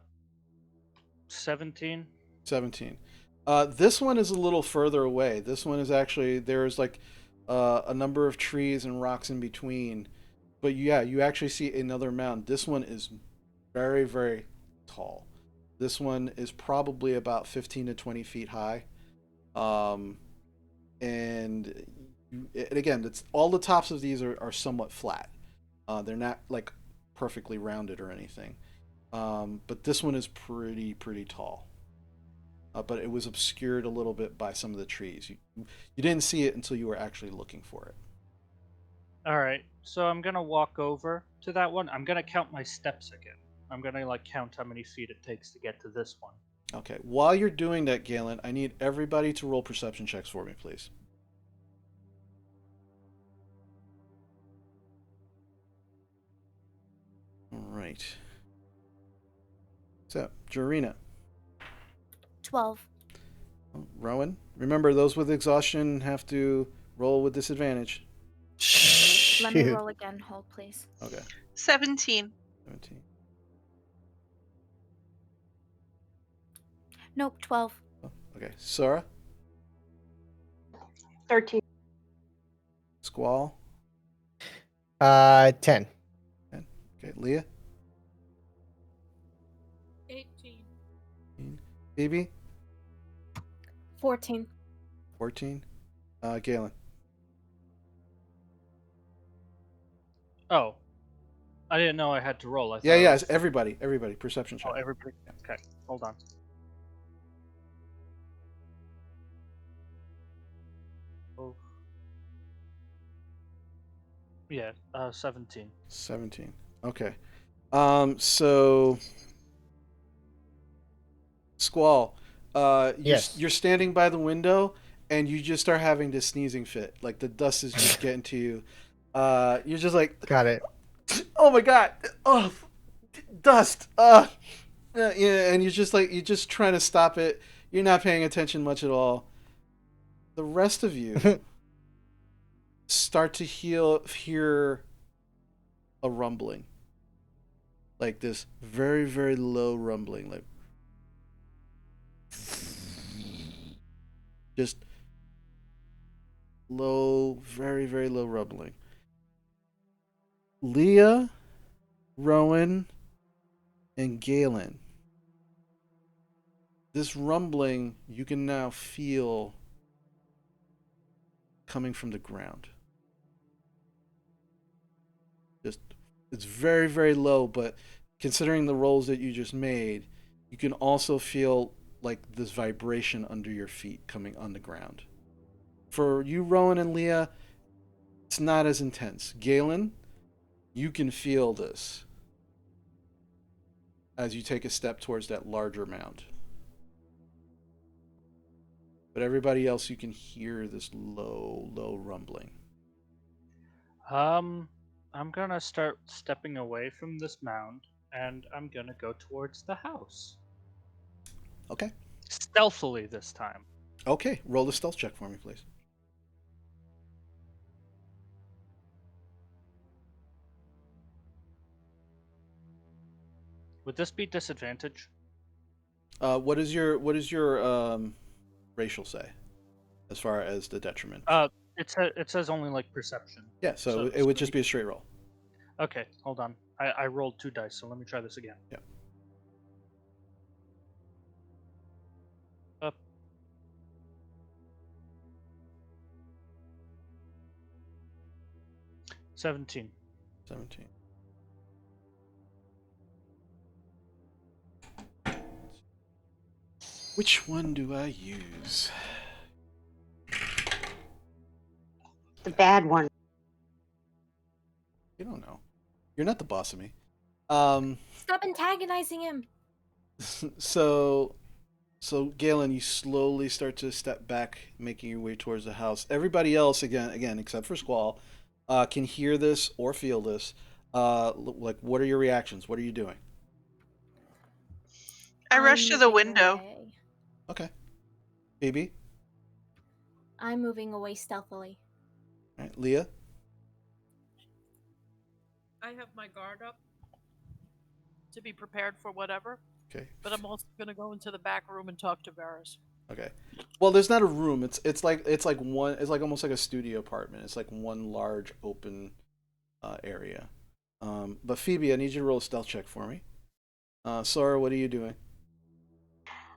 17. 17. This one is a little further away. This one is actually there's like a number of trees and rocks in between, but yeah, you actually see another mound. This one is very, very tall. This one is probably about 15 to 20 feet high. Um, and and again, it's all the tops of these are somewhat flat. They're not like perfectly rounded or anything. But this one is pretty tall. But it was obscured a little bit by some of the trees. You didn't see it until you were actually looking for it. All right. So I'm gonna walk over to that one. I'm gonna count my steps again. I'm gonna like count how many feet it takes to get to this one. Okay. While you're doing that, Galen, I need everybody to roll perception checks for me, please. All right. So, Jarina, 12. Rowan, remember those with exhaustion have to roll with disadvantage. Let me Shoot. roll again. Hold, please. Okay. 17. 17. Nope, 12. Oh, okay. Sora, 13. Squall, 10. and okay, Leah, 18. Phoebe, 14. 14, Galen. Oh, I didn't know I had to roll. I thought Yeah, it yeah. was... Everybody, perception check. Oh, everybody. Okay, hold on. Oh. Yeah, 17. 17. Okay. So Squall, Yes. you're standing by the window and you just start having this sneezing fit. Like the dust is just getting to you. You're just like, Got it. oh my god, oh, dust. Yeah, and you're just trying to stop it. You're not paying attention much at all. The rest of you start to hear a rumbling, like this very very low rumbling, like just low, very very low rumbling. Leah, Rowan, and Galen. This rumbling you can now feel coming from the ground. Just it's very very low, but considering the rolls that you just made, you can also feel like this vibration under your feet coming on the ground. For you, Rowan and Leah, it's not as intense. Galen, you can feel this as you take a step towards that larger mound. But everybody else, you can hear this low, low rumbling. I'm gonna start stepping away from this mound, and I'm gonna go towards the house. Okay. Stealthily this time. Okay. Roll the stealth check for me, please. Would this be disadvantage? What is your racial say as far as the detriment? It says only like perception. Yeah, so so it would just be a straight roll. Okay, hold on. I rolled 2 dice, so let me try this again. Yeah. Up. $17. 17. Which one do I use? The bad one. You don't know. You're not the boss of me. Um, Stop antagonizing him. so Galen, you slowly start to step back, making your way towards the house. Everybody else, again, except for Squall, can hear this or feel this. Like, what are your reactions? What are you doing? I I'm rushed to the moving window. away. Okay. Phoebe? I'm moving away stealthily. All right. Leah? I have my guard up to be prepared for whatever, Okay. but I'm also gonna go into the back room and talk to Varys. Okay. Well, there's not a room. It's like one. It's like almost like a studio apartment. It's like one large open area. But Phoebe, I need you to roll a stealth check for me. Sora, what are you doing?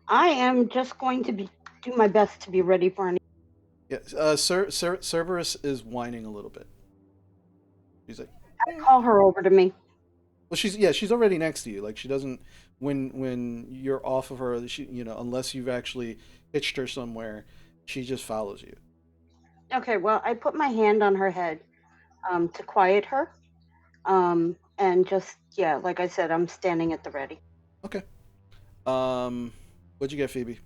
I am just going to do my best to be ready for any. Yeah. Cerberus is whining a little bit. She's like, Call her over to me. well, she's already next to you. Like she doesn't when you're off of her. She unless you've actually hitched her somewhere, she just follows you. Okay, well, I put my hand on her head to quiet her. And just, yeah, like I said, I'm standing at the ready. Okay. What'd you get, Phoebe?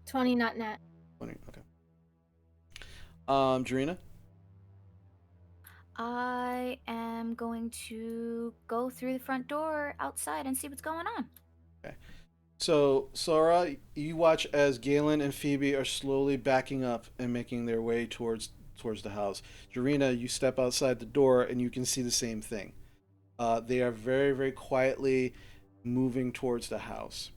20 not nat. 20. Okay. Jarina? I am going to go through the front door outside and see what's going on. Okay. So, Sora, you watch as Galen and Phoebe are slowly backing up and making their way towards the house. Jarina, you step outside the door and you can see the same thing. They are very, very quietly moving towards the house.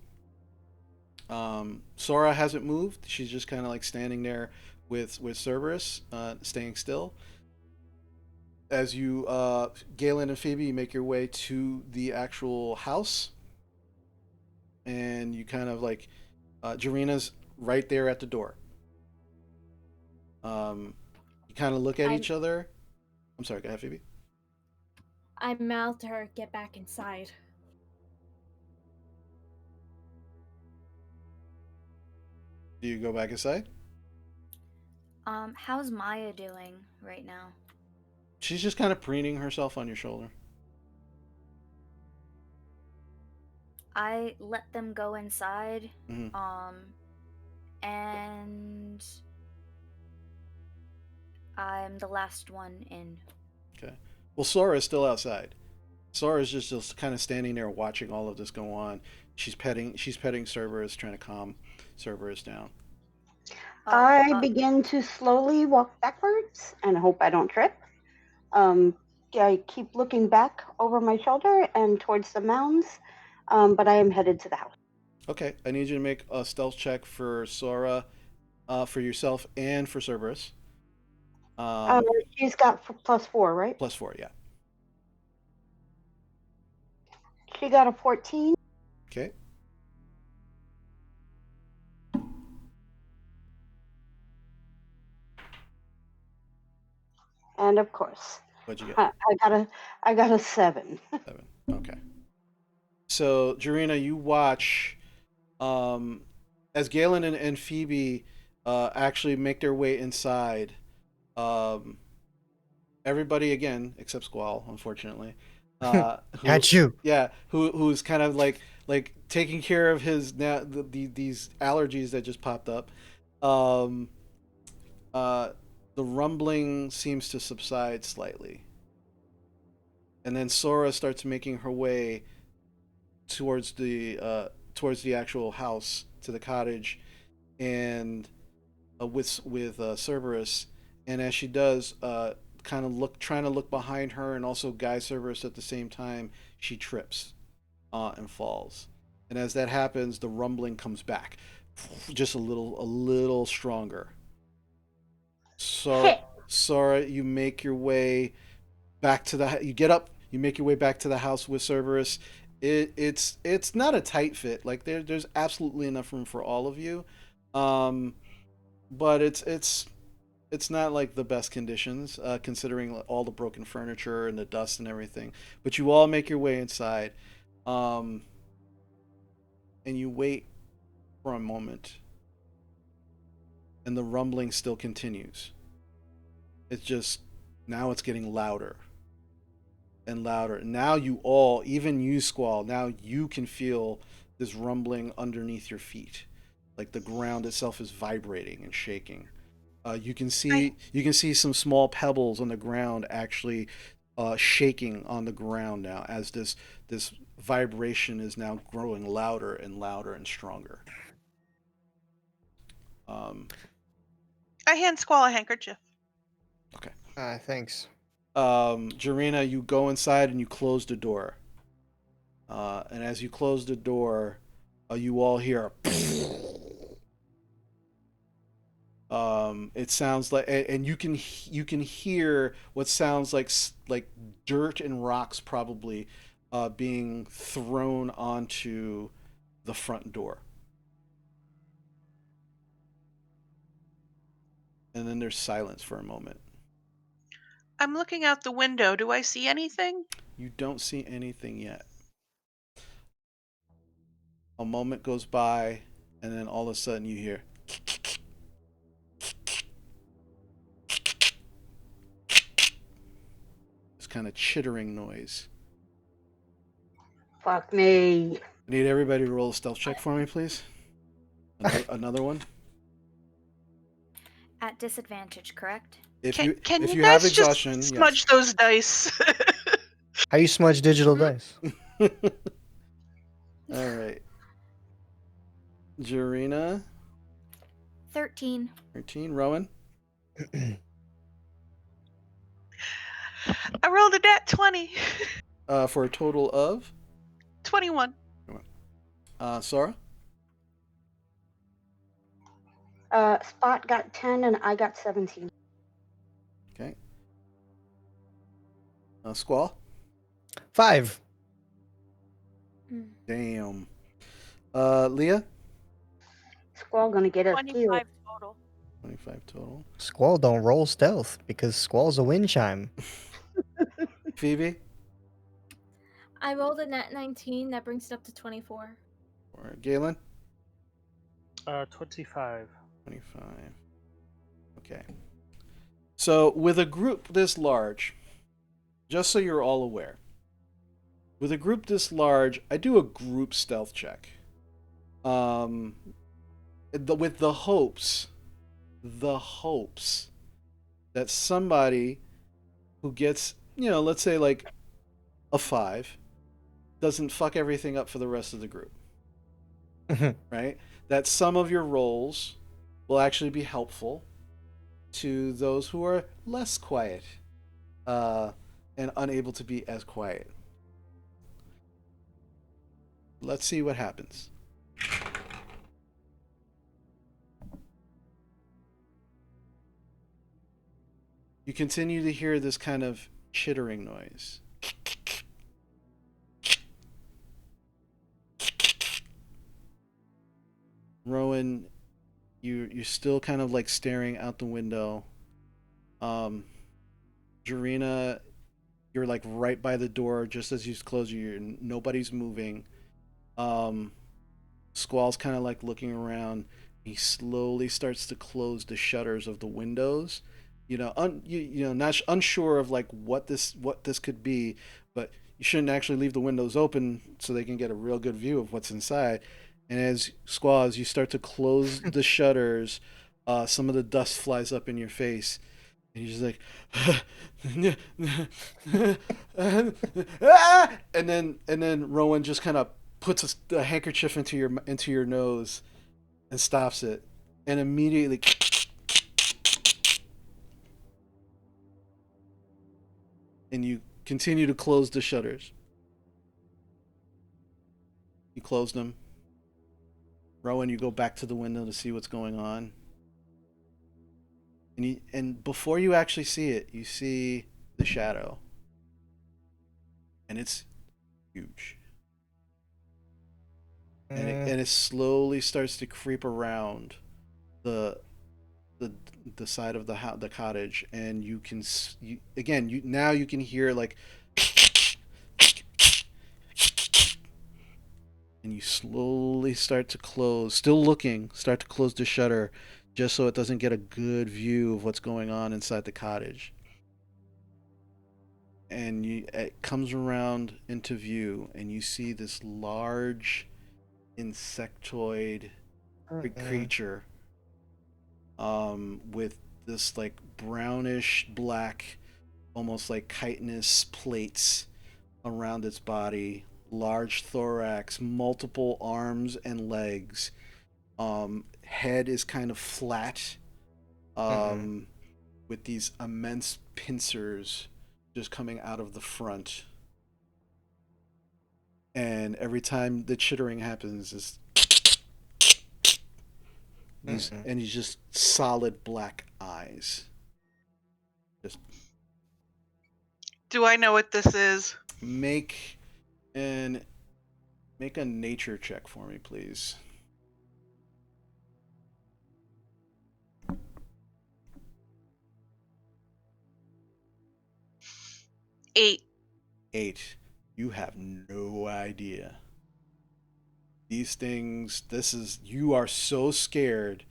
Sora hasn't moved. She's just kind of like standing there with Cerberus, staying still. As you, Galen and Phoebe, you make your way to the actual house, and you kind of like, Jarina's right there at the door. You kind of look at I each other. I'm sorry, go ahead, Phoebe. I mouth to her, get back inside. Do you go back inside? How's Maya doing right now? She's just kind of preening herself on your shoulder. I let them go inside. Mm-hmm. And I'm the last one in. Okay. Well, Sora's still outside. Sora's just kind of standing there watching all of this go on. She's petting Cerberus, trying to calm Cerberus down. I Uh, begin to slowly walk backwards and hope I don't trip. Um, I keep looking back over my shoulder and towards the mounds, but I am headed to the house. Okay, I need you to make a stealth check for Sora, for yourself and for Cerberus. Uh, Um, she's got +4, right? +4, yeah. She got a 14, Okay. and of course, What'd you get? I got a 7. 7. Okay. So, Jarina, you watch, um, as Galen and Phoebe actually make their way inside. Um, Everybody again except Squall, unfortunately. Who, Got you. yeah, who's kind of like taking care of his now these allergies that just popped up. Um, uh, the rumbling seems to subside slightly, and then Sora starts making her way towards the actual house, to the cottage, and with Cerberus, and as she does, kind of trying to look behind her and also guide Cerberus at the same time, she trips and falls. And as that happens, the rumbling comes back, just a little stronger. So, Shit. Sora, you make your way back to the. You get up. You make your way back to the house with Cerberus. It's not a tight fit. Like there's absolutely enough room for all of you. Um, but it's not like the best conditions, considering all the broken furniture and the dust and everything. But you all make your way inside, um, and you wait for a moment, and the rumbling still continues. It's just now it's getting louder and louder. Now you all, even you, Squall, now you can feel this rumbling underneath your feet, like the ground itself is vibrating and shaking. I You can see some small pebbles on the ground actually shaking on the ground now as this vibration is now growing louder and louder and stronger. Um, I hand Squall a handkerchief. okay, Thanks. Jarina, you go inside and you close the door. And as you close the door, you all hear. It sounds like, and you can hear what sounds like dirt and rocks probably being thrown onto the front door. And then there's silence for a moment. I'm looking out the window. Do I see anything? You don't see anything yet. A moment goes by, and then all of a sudden you hear this kind of chittering noise. Fuck me. I need everybody to roll a stealth check for me, please. Another one. at disadvantage, correct? Can If you you have guys just exhaustion, yes. smudge those dice? How you smudge digital Mhm. dice? All right. Jarina, 13. 13. Rowan, I rolled a nat 20. for a total of 21. Sora. Spot got 10 and I got 17. Okay. Squall. 5. Mm. Damn. Leah. Squall gonna get us killed. 25 total. 25 total. Squall don't roll stealth because Squall's a wind chime. Phoebe. I rolled a nat 19. That brings it up to 24. Or Galen. 25. 25. Okay. So with a group this large, just so you're all aware, with a group this large, I do a group stealth check. With the hopes that somebody who gets, let's say like a 5, doesn't fuck everything up for the rest of the group. Right? That some of your rolls will actually be helpful to those who are less quiet and unable to be as quiet. Let's see what happens. You continue to hear this kind of chittering noise. Rowan, you're still kind of like staring out the window. Jarina, you're like right by the door just as you close nobody's moving. Squall's kind of like looking around. He slowly starts to close the shutters of the windows. Not unsure of like what this could be, but you shouldn't actually leave the windows open so they can get a real good view of what's inside. And as Squall, as you start to close the shutters, some of the dust flies up in your face, and you're just like, and then Rowan just kind of puts a handkerchief into your nose and stops it, and immediately and you continue to close the shutters. You close them. Rowan, you go back to the window to see what's going on. And before you actually see it, you see the shadow. And it's huge. And it slowly starts to creep around the the side of the cottage, and you can now you can hear like, and you slowly start to close, start to close the shutter, just so it doesn't get a good view of what's going on inside the cottage. And it comes around into view, and you see this large insectoid creature, with this like brownish black, almost like chitinous plates around its body, large thorax, multiple arms and legs. Head is kind of flat, with these immense pincers just coming out of the front. And every time the chittering happens, he's just solid black eyes. Just Do I know what this is? make a nature check for me, please. 8. 8. You have no idea. These things, you are so scared,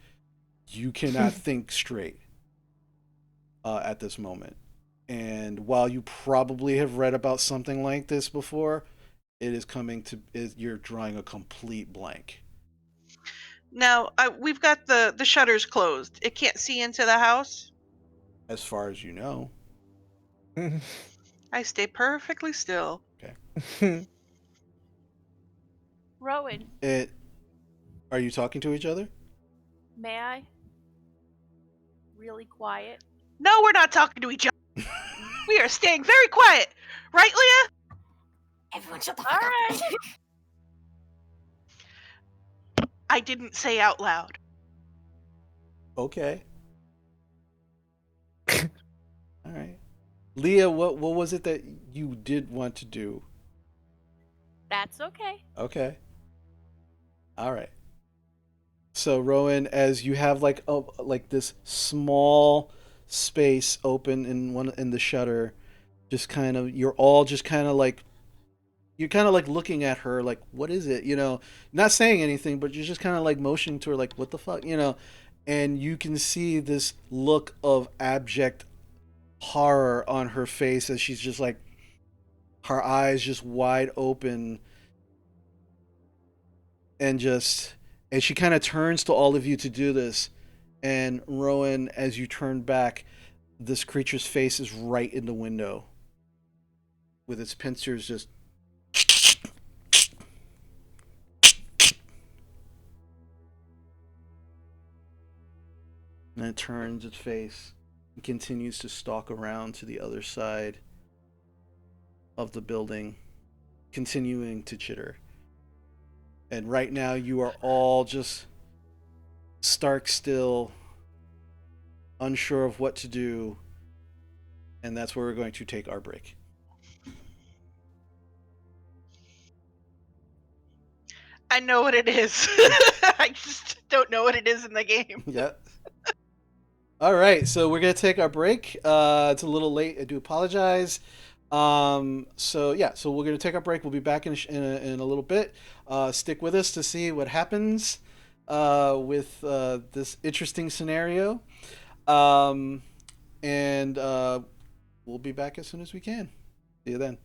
you cannot think straight at this moment. And while you probably have read about something like this before, you're drawing a complete blank. Now, we've got the shutters closed. It can't see into the house. As far as you know. I stay perfectly still. Okay. Rowan, Are you talking to each other? May I? Really quiet. No, we're not talking to each other. We are staying very quiet. Right, Leah? Everyone shut the All fuck right. up. I didn't say out loud. Okay. All right. Leah, what was it that you did want to do? That's okay. Okay. All right. So Rowan, as you have like this small space open in the shutter, just kind of you're all just kind of like you're kind of like looking at her like what is it, not saying anything, but you're just kind of like motioning to her like what the fuck, and you can see this look of abject horror on her face as she's just like her eyes just wide open and just and she kind of turns to all of you to do this. And Rowan, as you turn back, this creature's face is right in the window with its pincers just and it turns its face and continues to stalk around to the other side of the building, continuing to chitter. And right now you are all just stark still, unsure of what to do, and that's where we're going to take our break. I know what it is. I just don't know what it is in the game. Yeah. All right, so we're gonna take our break. It's a little late. I do apologize. So we're gonna take our break. We'll be back in a little bit. Stick with us to see what happens with this interesting scenario, um, and we'll be back as soon as we can. See you then.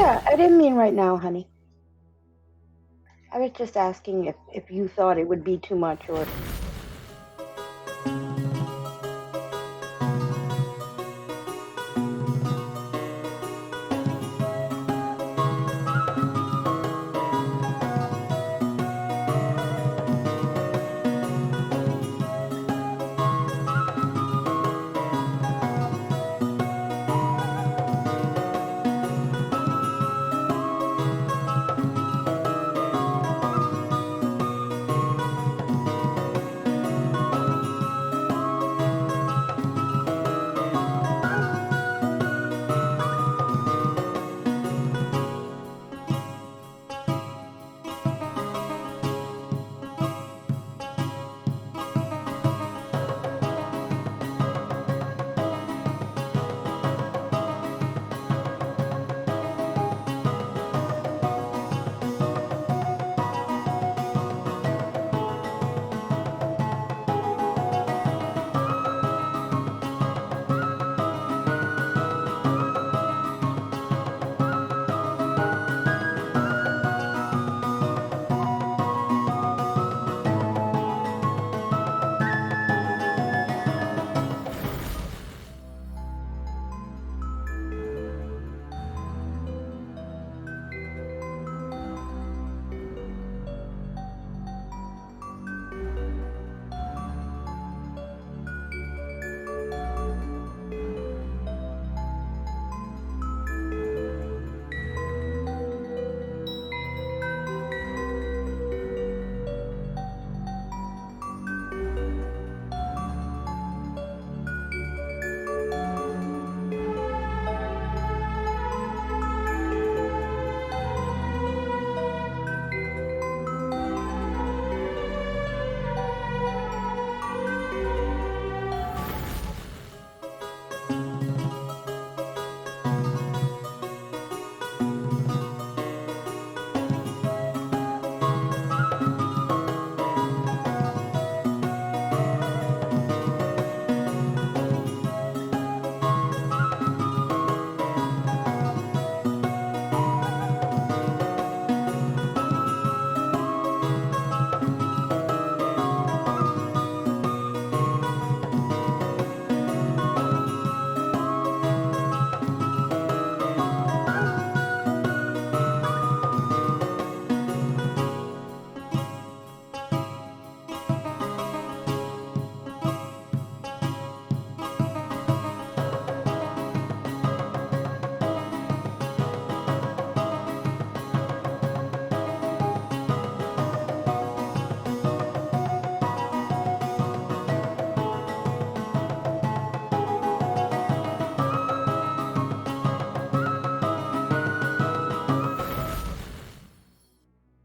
Yeah, I didn't mean right now, honey. I was just asking if you thought it would be too much or.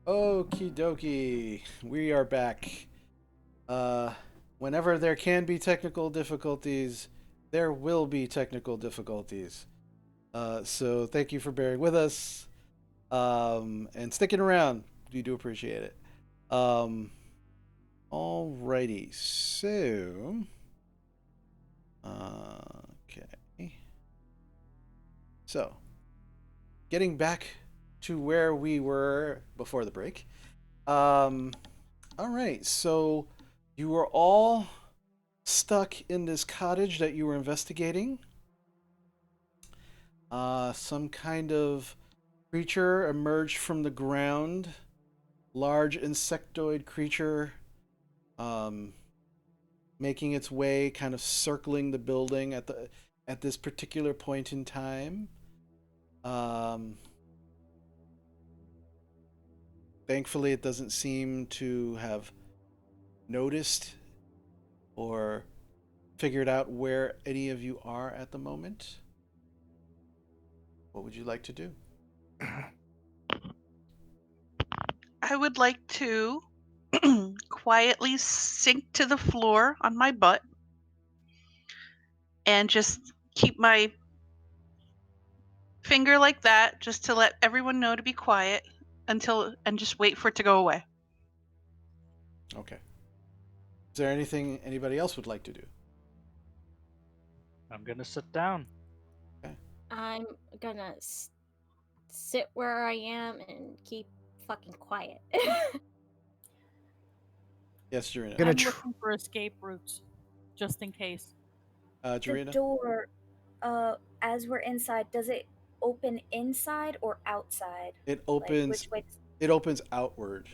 Okie dokie. We are back. Uh, Whenever there can be technical difficulties, there will be technical difficulties. So thank you for bearing with us and sticking around. We do appreciate it. Um, Alrighty. So, okay. So, getting back to where we were before the break. All right. So, you were all stuck in this cottage that you were investigating. Some kind of creature emerged from the ground. Large insectoid creature, um, making its way, kind of circling the building at this particular point in time. Um, Thankfully, it doesn't seem to have noticed or figured out where any of you are at the moment. What would you like to do? I would like to quietly sink to the floor on my butt and just keep my finger like that just to let everyone know to be quiet and just wait for it to go away. Okay. Is there anything anybody else would like to do? I'm gonna sit down. Okay. I'm gonna sit where I am and keep fucking quiet. Yes, Jarina. Gonna I'm tr- looking for escape routes, just in case. The Jarina. door, as we're inside, does it open inside or outside? It Like, opens. which way? It opens outward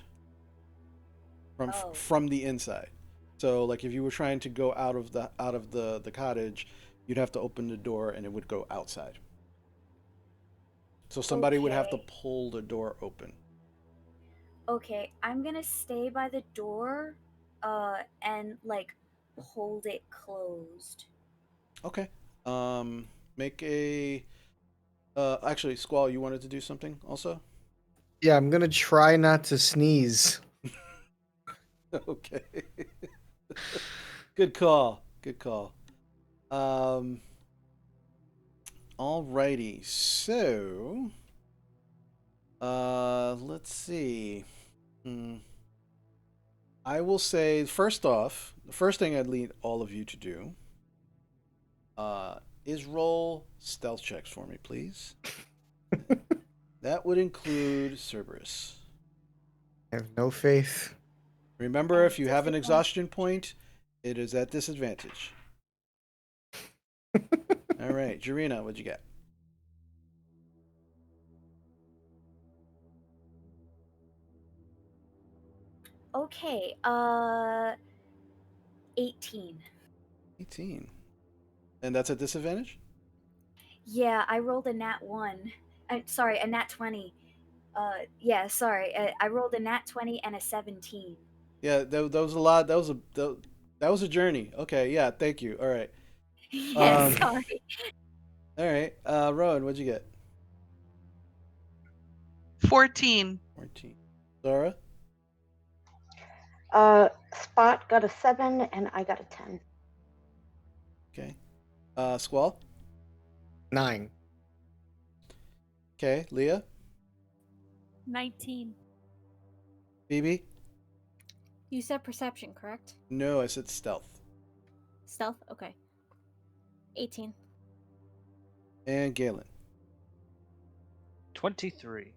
Oh, from the inside. So, like, if you were trying to go out of the cottage, you'd have to open the door, and it would go outside. So somebody would have to okay. pull the door open. Okay, I'm gonna stay by the door, and like hold it closed. Okay. Make a. Actually, Squall, you wanted to do something also? yeah, I'm gonna try not to sneeze. Okay. Good call. Good call. Um. Alrighty. So. Let's see. Hmm. I will say first off, the first thing I'd lead all of you to do, uh, is roll stealth checks for me, please. That would include Cerberus. I have no faith. Remember, And if you have an disadvantage. exhaustion point, it is at disadvantage. All right, Jarina, what'd you get? Okay, 18. 18. And that's at disadvantage? Yeah, I rolled a nat 1. Sorry, a nat 20. Yeah, sorry. I rolled a nat 20 and a 17. Yeah, that was a lot. That was a journey. Okay, yeah, thank you. All right. Yeah, Um, sorry. all right. Rowan, what'd you get? 14. 14. Zara? Spot got a 7 and I got a 10. Okay. Squall? 9. Okay. Leah? 19. Phoebe? You said perception, correct? No, I said stealth. Stealth? Okay. 18. And Galen. 23.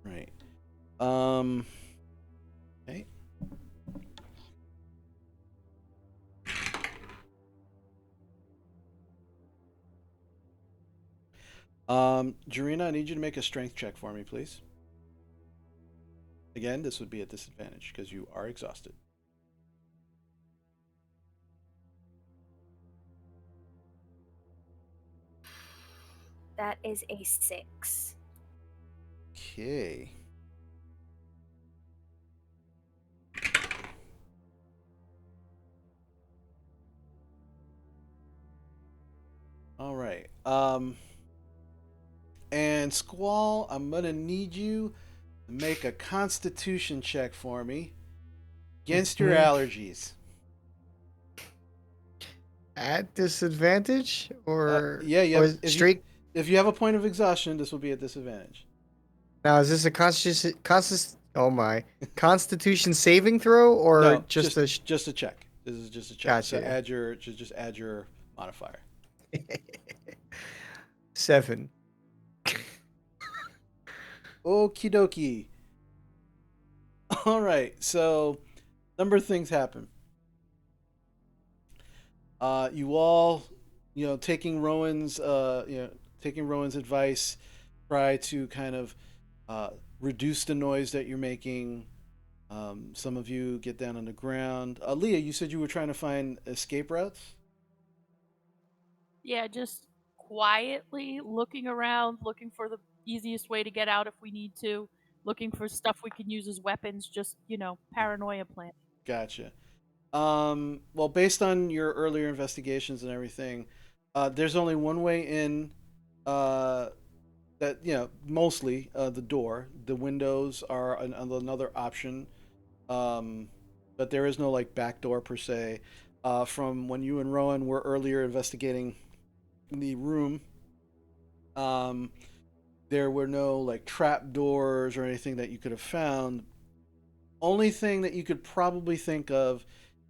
Right. Um. Okay. Jarina, I need you to make a strength check for me, please. Again, this would be a disadvantage because you are exhausted. That is a 6. Okay. All right. And Squall, I'm gonna need you to make a Constitution check for me against your Mhm. allergies. At disadvantage Yeah, or yep. straight? If you have a point of exhaustion, this will be a disadvantage. Now is this a oh my Constitution saving throw or No, just a? just a check. This is just a check. So Gotcha. just add your modifier. 7. Okie dokie. All right. So, number of things happen. You all, taking Rowan's advice, try to kind of reduce the noise that you're making. Some of you get down on the ground. Leah, you said you were trying to find escape routes. Yeah, just quietly looking around, looking for the easiest way to get out if we need to, looking for stuff we can use as weapons, just, paranoia plan. Gotcha. Well, based on your earlier investigations and everything, there's only one way in. That mostly the door. The windows are another option, um, but there is no like back door per se. From when you and Rowan were earlier investigating the room, um, there were no like trap doors or anything that you could have found. Only thing that you could probably think of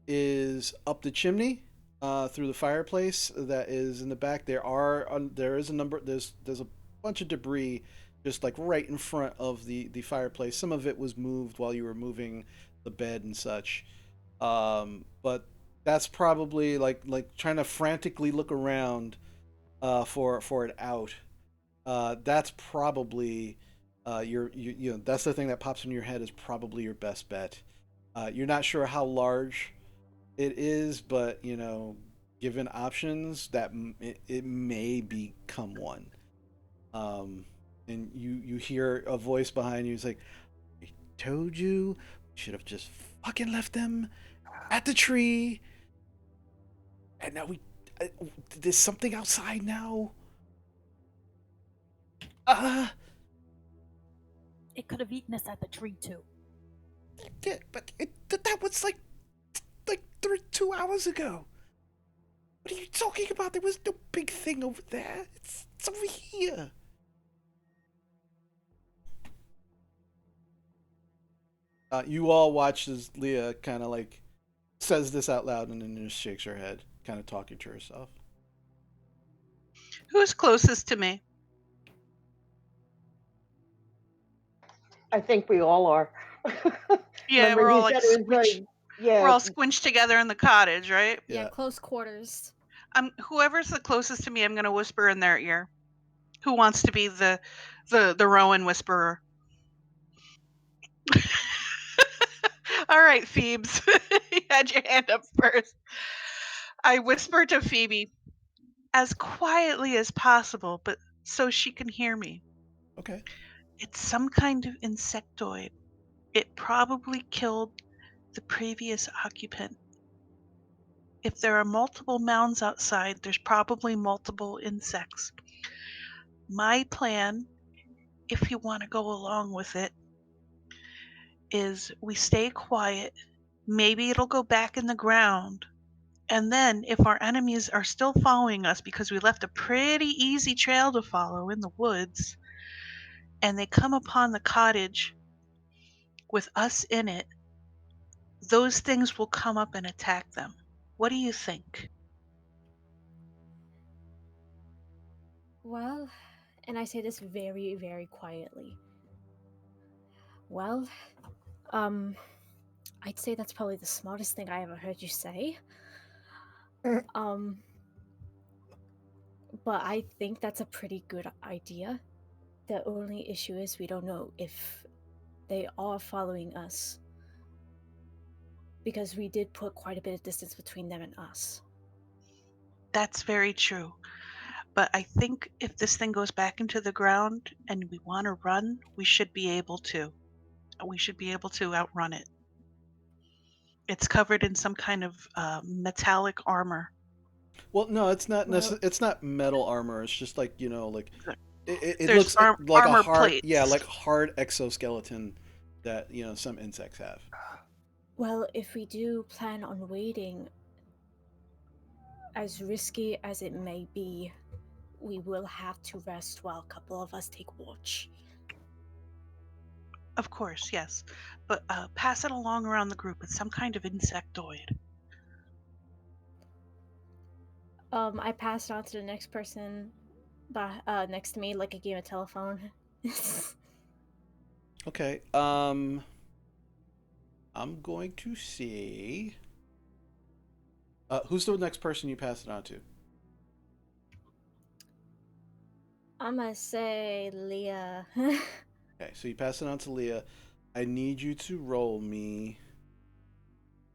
is up the chimney, through the fireplace that is in the back. There is a number. There's a bunch of debris just like right in front of the fireplace. Some of it was moved while you were moving the bed and such. But that's probably like trying to frantically look around for it out. That's probably you know that's the thing that pops in your head is probably your best bet. You're not sure how large it is, but you know, given options, it may become one. Um, and you hear a voice behind you. It's like, "I told you, we should have just fucking left them at the tree." And now uh, there's something outside now. Uh, It could have eaten us at the tree too. yeah, but that was like 2 hours ago. What are you talking about? There was no big thing over there. It's over here. You all watch as Leah kind of like says this out loud and then just shakes her head, kind of talking to herself. Who's closest to me? I think we all are. Yeah, Remember, we're all he like said it was like, we're yeah, all squinched together in the cottage, right? Yeah, Yeah. close quarters. Whoever's the closest to me, I'm gonna whisper in their ear. Who wants to be the Rowan whisperer? All right, Phoebes, you had your hand up first. I whisper to Phoebe as quietly as possible, but so she can hear me. Okay. It's some kind of insectoid. It probably killed the previous occupant. If there are multiple mounds outside, there's probably multiple insects. My plan, if you want to go along with it, is we stay quiet. Maybe it'll go back in the ground. And then, if our enemies are still following us because we left a pretty easy trail to follow in the woods, and they come upon the cottage with us in it, those things will come up and attack them. What do you think? Well, and I say this very, very quietly. Well, um, I'd say that's probably the smartest thing I ever heard you say. Um, but I think that's a pretty good idea. The only issue is we don't know if they are following us because we did put quite a bit of distance between them and us. That's very true. But I think if this thing goes back into the ground and we want to run, we should be able to. We should be able to outrun it. It's covered in some kind of metallic armor. Well, no, it's not Well, it's not metal armor. It's just like like it There's looks like a armor hard, yeah, plates. like hard exoskeleton that some insects have. well, if we do plan on waiting, as risky as it may be, we will have to rest while a couple of us take watch. Of course, yes. But pass it along around the group. It's some kind of insectoid. I passed on to the next person next to me like a game of telephone. Okay. I'm going to see. Who's the next person you pass it on to? I'm gonna say Leah. Okay, so you pass it on to Leah. I need you to roll me.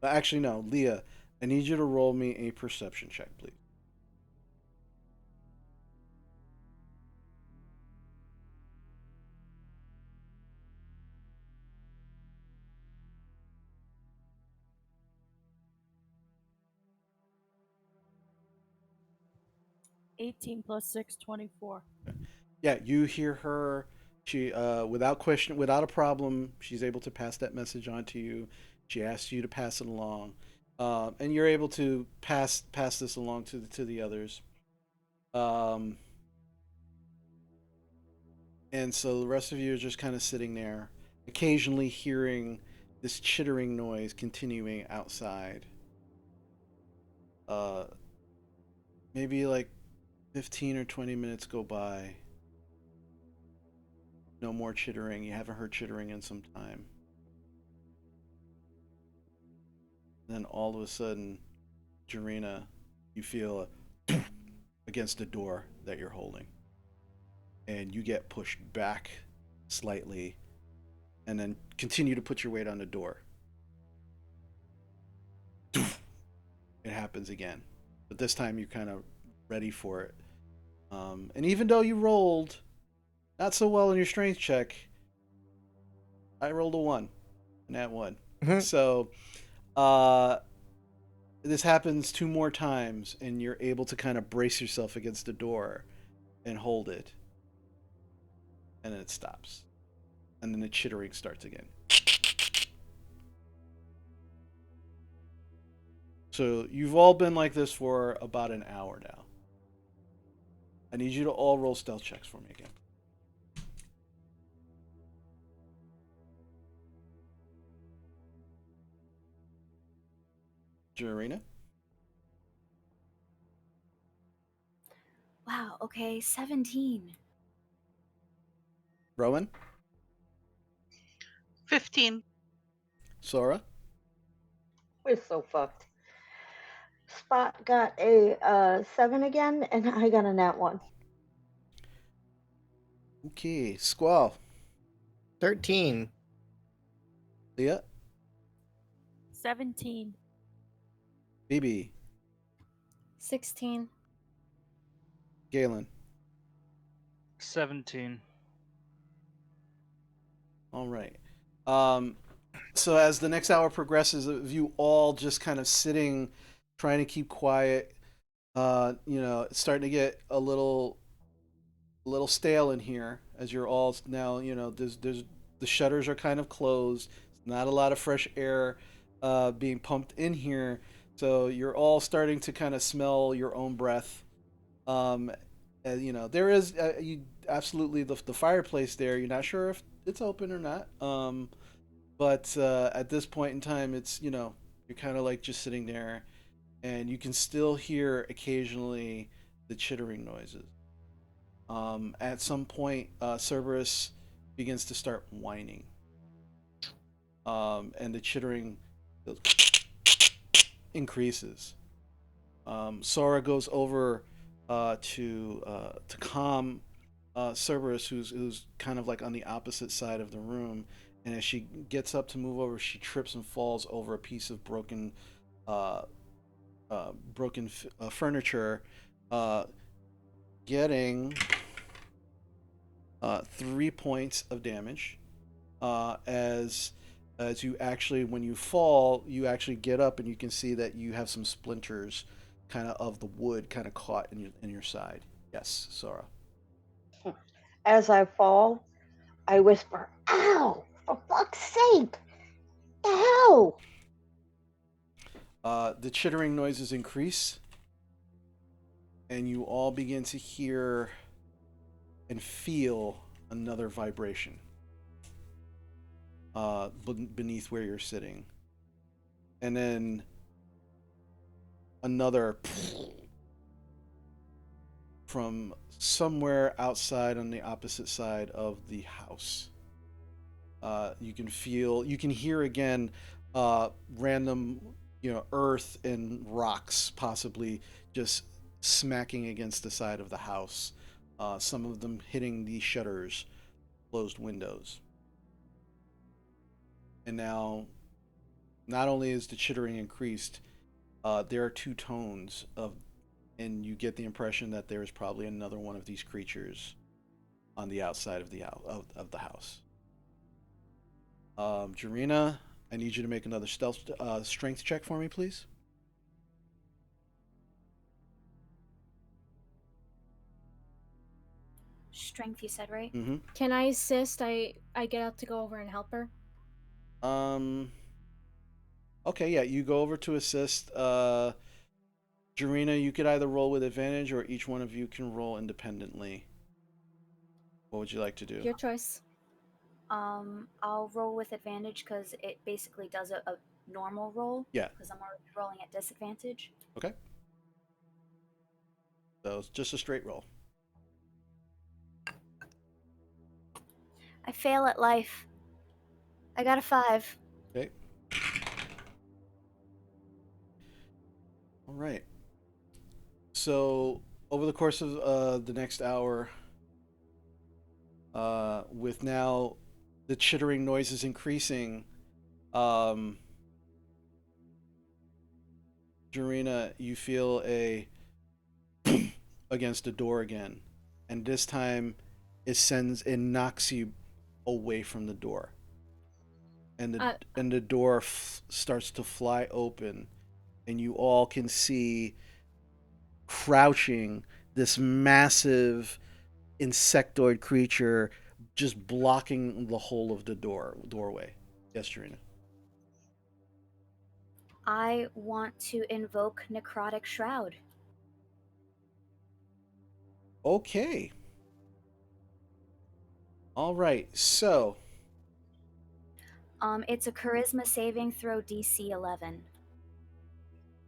Actually, no, Leah. I need you to roll me a perception check, please. 18 plus 6, 24. Yeah, you hear her. She, without question, without a problem, she's able to pass that message on to you. She asks you to pass it along, and you're able to pass this along to the others. Um, and so the rest of you are just kind of sitting there, occasionally hearing this chittering noise continuing outside. Maybe like 15 or 20 minutes go by, No more chittering. You haven't heard chittering in some time. Then all of a sudden, Jarina, you feel against the door that you're holding. And you get pushed back slightly and then continue to put your weight on the door. It happens again. But this time you're kind of ready for it. And even though you rolled not so well in your strength check, I rolled a 1. And that 1. So, this happens 2 more times, and you're able to kind of brace yourself against the door and hold it. And then it stops. And then the chittering starts again. So you've all been like this for about an hour now. I need you to all roll stealth checks for me again. Jarina? Wow, okay, 17. Rowan? 15. Sora? We're so fucked. Spot got a 7 again, and I got a nat 1. Okay. Squall? 13. Leah? 17. BB? 16. Galen? 17. All right. So as the next hour progresses, of you all just kind of sitting, trying to keep quiet, it's starting to get a little stale in here as you're all now, there's the shutters are kind of closed. Not a lot of fresh air being pumped in here, so you're all starting to kind of smell your own breath. There is you absolutely the fireplace there. You're not sure if it's open or not. But at this point in time, it's you're kind of like just sitting there, and you can still hear occasionally the chittering noises. At some point, Cerberus begins to start whining, and the chittering increases. Sora goes over to calm Cerberus, who's kind of like on the opposite side of the room. And as she gets up to move over, she trips and falls over a piece of uh, furniture, getting 3 points of damage. As you actually, when you fall, you actually get up and you can see that you have some splinters, kind of the wood, kind of caught in your side. Yes, Sora. As I fall, I whisper, "Ow! For fuck's sake! The hell!" The chittering noises increase, and you all begin to hear and feel another vibration beneath where you're sitting. And then another from somewhere outside on the opposite side of the house. You can hear again random, earth and rocks possibly just smacking against the side of the house. Some of them hitting the shutters, closed windows. And now, not only is the chittering increased, there are 2 tones and you get the impression that there is probably another one of these creatures on the outside of the house. Jarina, I need you to make another strength check for me, please. Strength, you said, right? Mm-hmm. Can I assist? I get out to go over and help her. Okay, yeah, you go over to assist. Jarina, you could either roll with advantage or each one of you can roll independently. What would you like to do? Your choice. I'll roll with advantage because it basically does a normal roll. Yeah. Because I'm already rolling at disadvantage. Okay. So it's just a straight roll. I fail at life. I got a 5. Okay. All right. So over the course of the next hour, with now the chittering noises increasing, um, Jarina, you feel a against the door again, and this time it knocks you away from the door, and Uh, the door starts to fly open, and you all can see crouching this massive insectoid creature just blocking the whole of the doorway. Yes, Jarina. I want to invoke Necrotic Shroud. Okay. All right. So, It's a Charisma saving throw DC 11.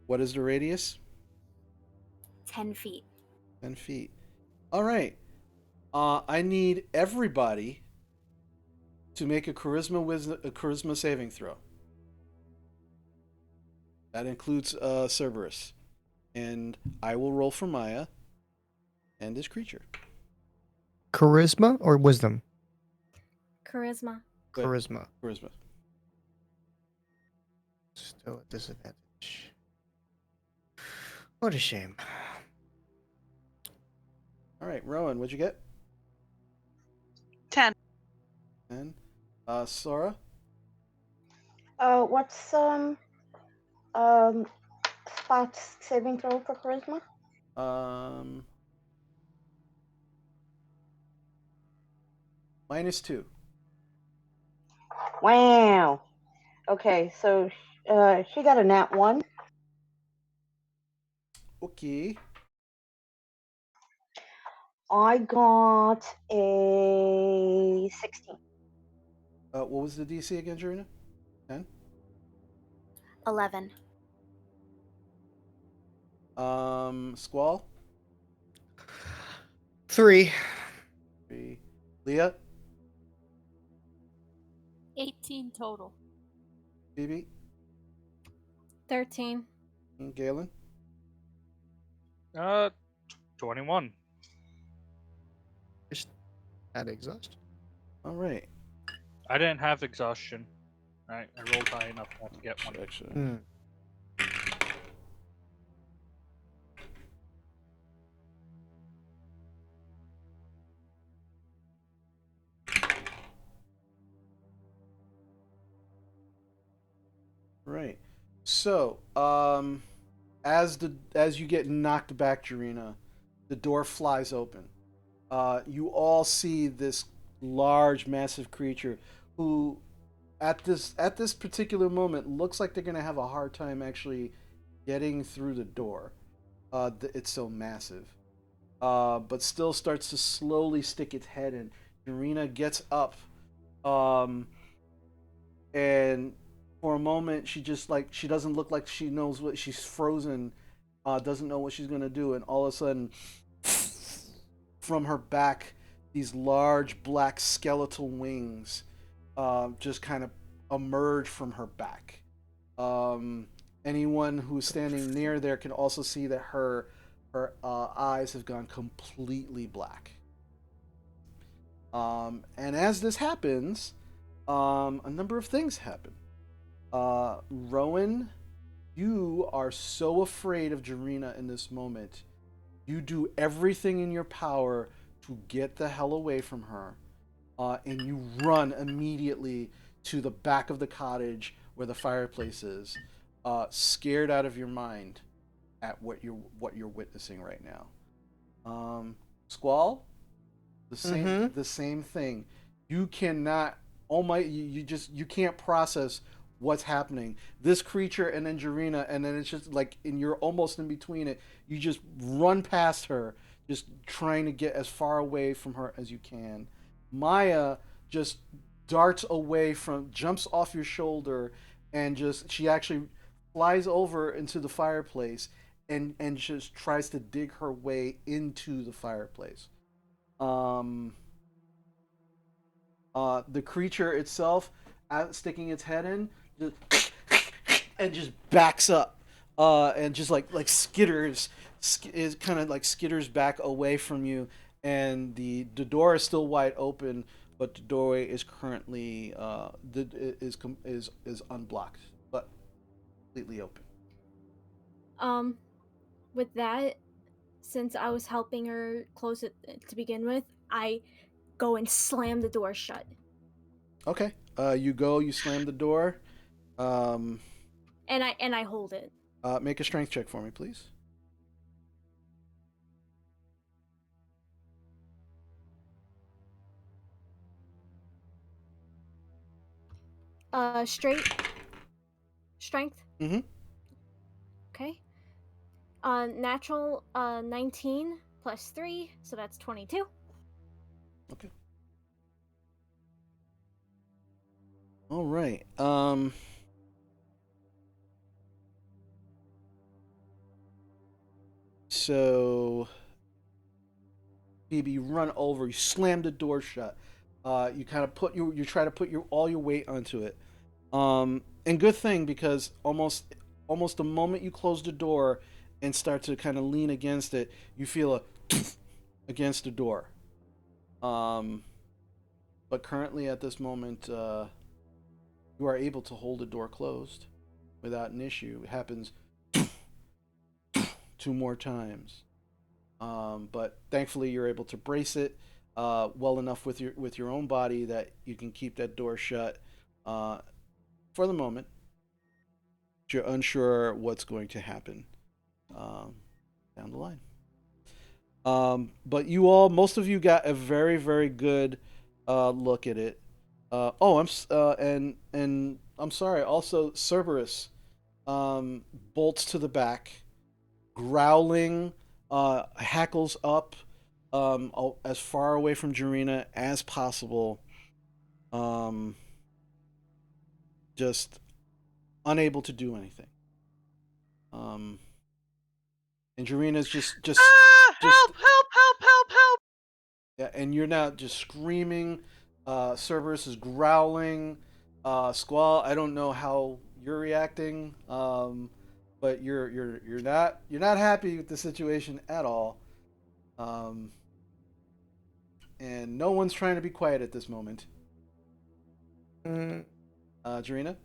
what is the radius? 10 feet. 10 feet. All right. I need everybody to make a charisma saving throw. That includes Cerberus, and I will roll for Maya and this creature. Charisma or wisdom? Charisma. Wait, Charisma. charisma. Still at disadvantage. What a shame. All right, Rowan, what'd you get? 10. 10. Sora. What's um Spot's saving throw for charisma? Um, -2. Wow. Okay, so she got a nat 1. Okay. I got a 16. What was the DC again, Jarina? 10. 11. Squall. 3. 3. Leah. 18 total. Phoebe. 13. And Galen. 21. Just had exhaustion. All right. I didn't have exhaustion. I rolled high enough not to get one. Actually. Right. So, as you get knocked back, Jarina, the door flies open. You all see this large, massive creature who, at this particular moment, looks like they're gonna have a hard time actually getting through the door. It's so massive. But still starts to slowly stick its head in. Jarina gets up, um, and for a moment she doesn't look like she knows what she's frozen, doesn't know what she's gonna do, and all of a sudden, from her back, these large black skeletal wings just kind of emerge from her back. Anyone who's standing near there can also see that her eyes have gone completely black. And as this happens, a number of things happen. Rowan, you are so afraid of Jarina in this moment. You do everything in your power to get the hell away from her, and you run immediately to the back of the cottage where the fireplace is, scared out of your mind at what you're witnessing right now. Squall, the same thing. You cannot. Oh my! You can't process what's happening. This creature and then Jarina, and then it's just like, and you're almost in between it. You just run past her, just trying to get as far away from her as you can. Maya just jumps off your shoulder, and she actually flies over into the fireplace, and just tries to dig her way into the fireplace. Um, The creature itself, sticking its head in, just and just backs up, and just like skitters, is kind of like skitters back away from you, and the door is still wide open, but the doorway is currently is unblocked, but completely open. Um, with that, since I was helping her close it to begin with, I go and slam the door shut. Okay. You go. You slam the door. Um, And I hold it. Make a strength check for me, please. Straight strength. Mm-hmm. Okay. Natural 19 plus 3, so that's 22. Okay. All right. So, Phoebe, you run over. You slam the door shut. You kind of you try to put all your weight onto it. And good thing because almost the moment you close the door and start to kind of lean against it, you feel a against the door. Um, but currently at this moment, you are able to hold the door closed without an issue. It happens two more times. But thankfully, you're able to brace it well enough with your own body that you can keep that door shut uh, for the moment. You're unsure what's going to happen um, down the line. But most of you got a very, very good look at it. And I'm sorry. Also, Cerberus bolts to the back, growling, hackles up as far away from Jarina as possible. Um, just unable to do anything. Um, and Jarina's just Help! Help! Help! Help! Help! yeah, and you're now just screaming. Cerberus is growling. Squall, I don't know how you're reacting, but you're not happy with the situation at all. Um, and no one's trying to be quiet at this moment. Mm, Jarina?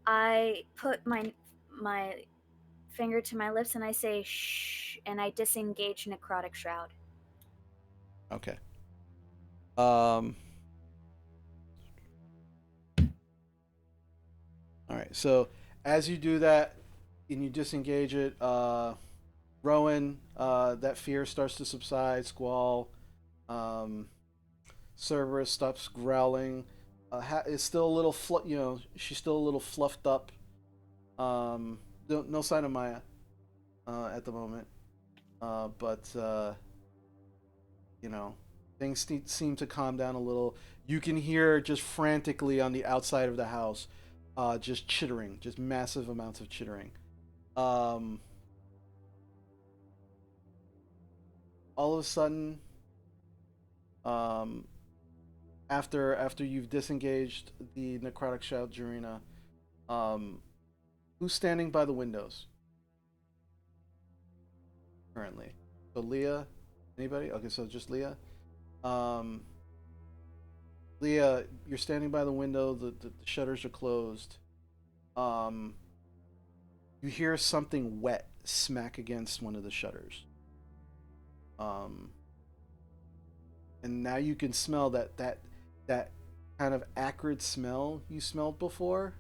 I put my finger to my lips and I say shh, and I disengage necrotic shroud. Okay. Um, all right. So as you do that and you disengage it, Rowan, that fear starts to subside. Squall, um, Cerberus stops growling. Is still a little, she's still a little fluffed up. No sign of Maya at the moment. But you know, things seem to calm down a little. You can hear just frantically on the outside of the house, just chittering, just massive amounts of chittering. Um, all of a sudden, um, after you've disengaged the necrotic shout, Jarina, um, who's standing by the windows currently? So Leah, anybody? Okay, so just Leah. Um, Leah, you're standing by the window. The shutters are closed. Um, you hear something wet smack against one of the shutters. Um, and now you can smell that kind of acrid smell you smelled before.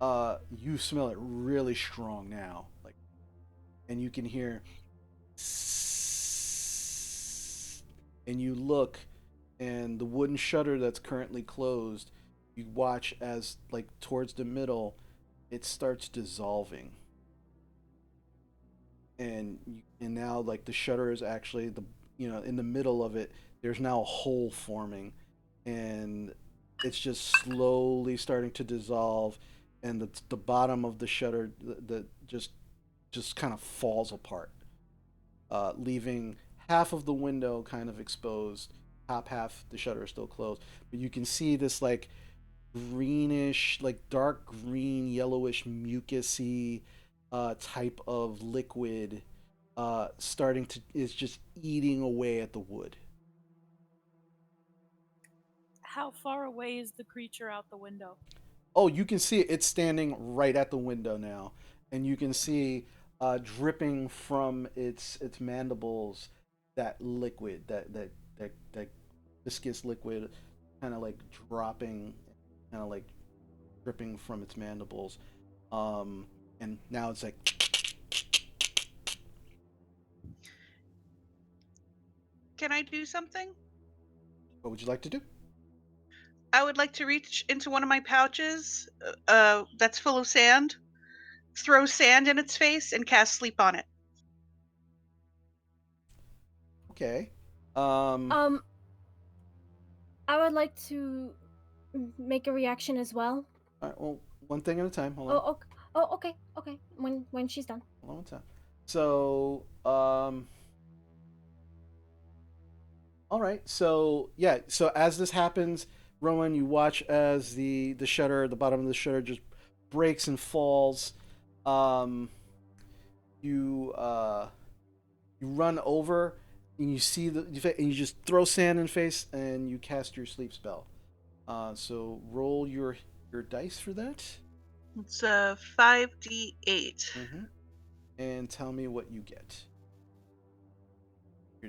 You smell it really strong now, like, and you can hear, and you look, and the wooden shutter that's currently closed, you watch as like towards the middle, it starts dissolving, and now like the shutter is actually in the middle of it. There's now a hole forming, and it's just slowly starting to dissolve, and the bottom of the shutter the just kind of falls apart, leaving half of the window kind of exposed, top half, the shutter is still closed, but you can see this like greenish, like dark green, yellowish, mucusy type of liquid starting to is just eating away at the wood. How far away is the creature out the window? Oh, you can see it. It's standing right at the window now, and you can see dripping from its mandibles that liquid, that viscous liquid, kind of like dropping, kind of like dripping from its mandibles. And now it's like, Can I do something? what would you like to do? I would like to reach into one of my pouches that's full of sand, throw sand in its face, and cast sleep on it. Okay. Um, I would like to make a reaction as well. All right, well, one thing at a time. Hold on. Okay. When she's done. Hold on one time. So, all right. So yeah. So as this happens, Rowan, you watch as the shutter, the bottom of the shutter, just breaks and falls. Um, you run over and you see and you just throw sand in face and you cast your sleep spell. So roll your dice for that. It's a 5d8. Mm-hmm. And tell me what you get.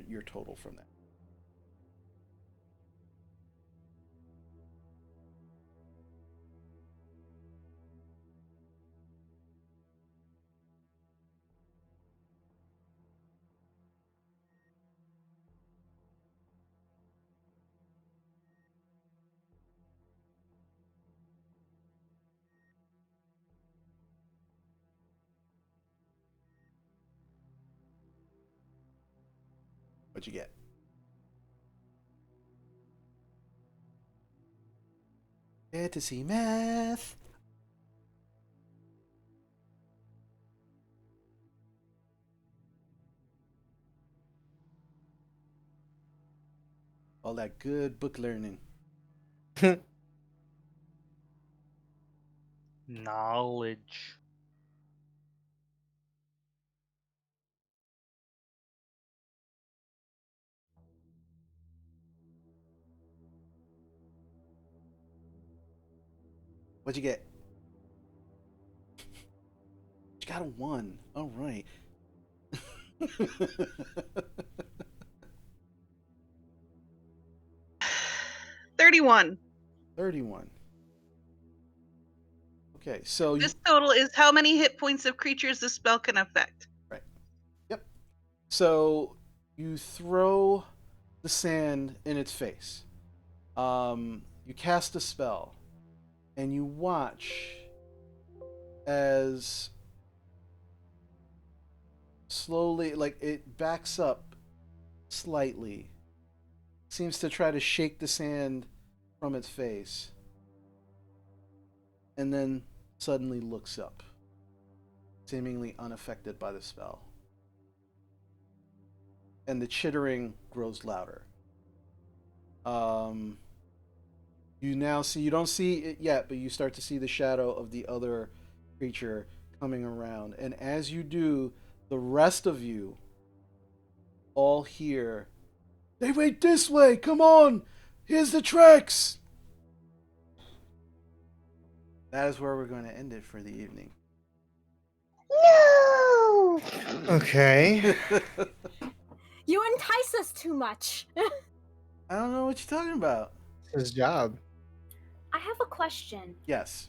Your total from that. What you get? Fantasy math. All that good book learning. Knowledge. What'd you get? You got a 1. All right. 31. 31. Okay, so you. This total is how many hit points of creatures the spell can affect. Right. Yep. So you throw the sand in its face. You cast a spell, and you watch as slowly, like it backs up slightly, seems to try to shake the sand from its face, and then suddenly looks up, seemingly unaffected by the spell. And the chittering grows louder. You now see, you don't see it yet, but you start to see the shadow of the other creature coming around. And as you do, the rest of you all hear, "They went this way, come on! Here's the tracks!" That is where we're going to end it for the evening. No! Okay. You entice us too much. I don't know what you're talking about. It's his job. I have a question. Yes.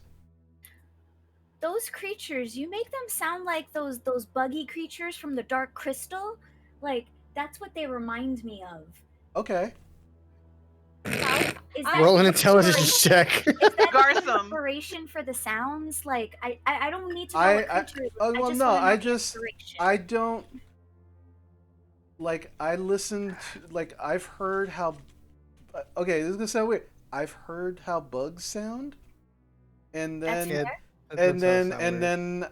Those creatures, you make them sound like those buggy creatures from the Dark Crystal? Like, that's what they remind me of. Okay. Is that Roll an the intelligence check. Is that the Gartham. inspiration for the sounds? Like, I don't need to know I what creature it is. oh, well, I just no, wanna know I the just, inspiration. I don't, like, I listened to, like, I've heard how, okay, this is gonna sound weird. I've heard how bugs sound, and That's then, fair. and then,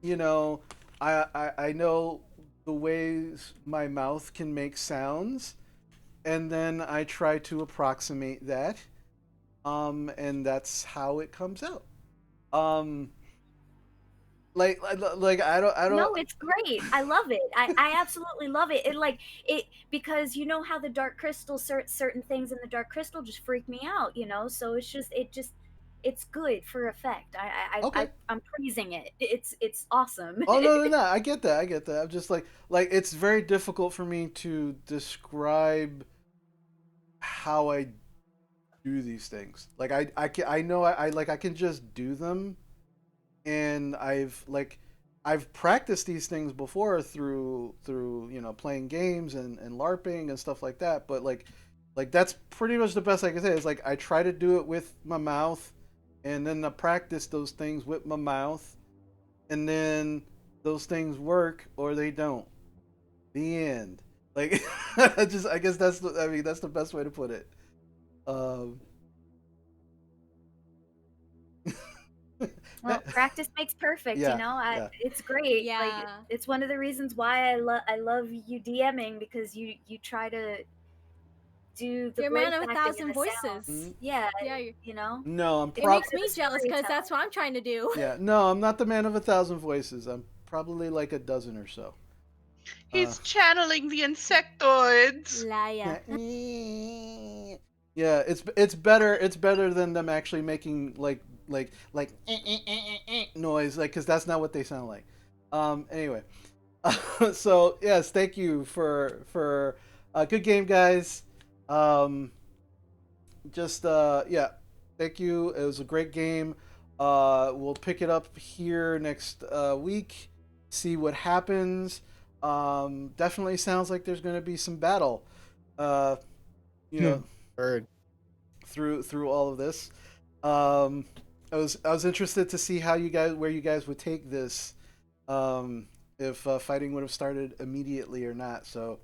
you know, I know the ways my mouth can make sounds, and then I try to approximate that, and that's how it comes out. Um, like I don't. No, it's great. I love it. I absolutely love it. It like it because you know how the dark crystal certain things in the dark crystal just freak me out, you know. So it's good for effect. Okay. I'm praising it. It's awesome. Oh no, no, no! I get that. I get that. I'm just like it's very difficult for me to describe how I do these things. Like I know I like I can just do them, and I've practiced these things before through playing games and LARPing and stuff like that. But like that's pretty much the best I can say. It's like I try to do it with my mouth, and then I practice those things with my mouth, and then those things work or they don't. The end. Like I guess that's the best way to put it. Um, Well, practice makes perfect, you yeah, know. yeah. It's great. Like Yeah. it's one of the reasons why I love you DMing because you try to do the You're a voice man of a acting and thousand the sounds. voices. Mm, Yeah, Yeah, you know. no, I'm it It's prob makes part of me the jealous because that's storytelling. what I'm trying to do. Yeah, no, I'm not the man of a thousand voices. I'm probably like a dozen or so. Uh, He's channeling the insectoids. Liar. yeah, it's better than them actually making like noise, like because that's not what they sound like. Anyway, so yes, thank you for good game, guys. Um, just yeah, thank you. It was a great game. We'll pick it up here next week. See what happens. Definitely sounds like there's going to be some battle. Uh, you know, Heard. through all of this. Um, I was interested to see how you guys where you guys would take this. If fighting would have started immediately or not. So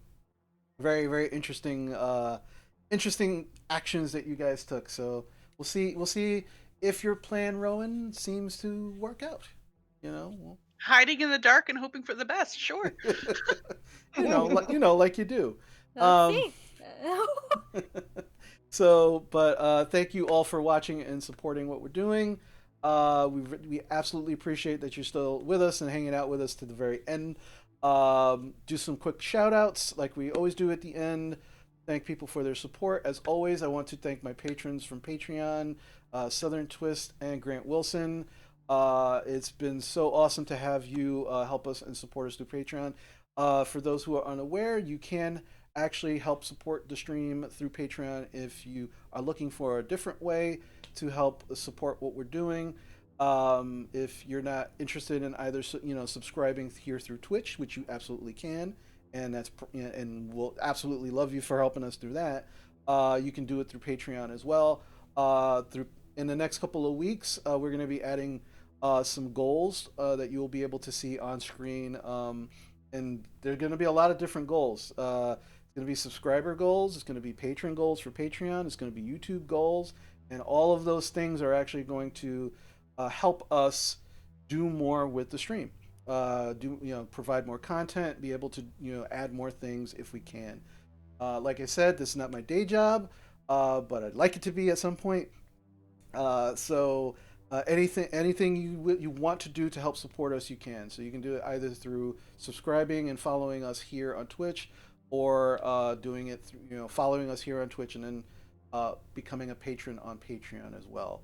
very interesting interesting actions that you guys took. So we'll see if your plan, Rowan, seems to work out. You know, Hiding in the dark and hoping for the best. Sure. like you do. Let's Um, see. so, but thank you all for watching and supporting what we're doing. We absolutely appreciate that you're still with us and hanging out with us to the very end. Do some quick shout outs like we always do at the end. Thank people for their support. As always, I want to thank my patrons from Patreon, Southern Twist and Grant Wilson. It's been so awesome to have you help us and support us through Patreon. For those who are unaware, you can actually help support the stream through Patreon if you are looking for a different way to help support what we're doing. If you're not interested in either subscribing here through Twitch, which you absolutely can, and we'll absolutely love you for helping us through that. You can do it through Patreon as well. Through in the next couple of weeks, we're going to be adding some goals that you will be able to see on screen, and there's going to be a lot of different goals. It's going to be subscriber goals. It's going to be patron goals for Patreon. It's going to be YouTube goals, and all of those things are actually going to help us do more with the stream. Provide more content, be able to add more things if we can. Like I said, this is not my day job, but I'd like it to be at some point. Anything you want to do to help support us, you can. So you can do it either through subscribing and following us here on Twitch, or doing it through following us here on Twitch and then becoming a patron on Patreon as well.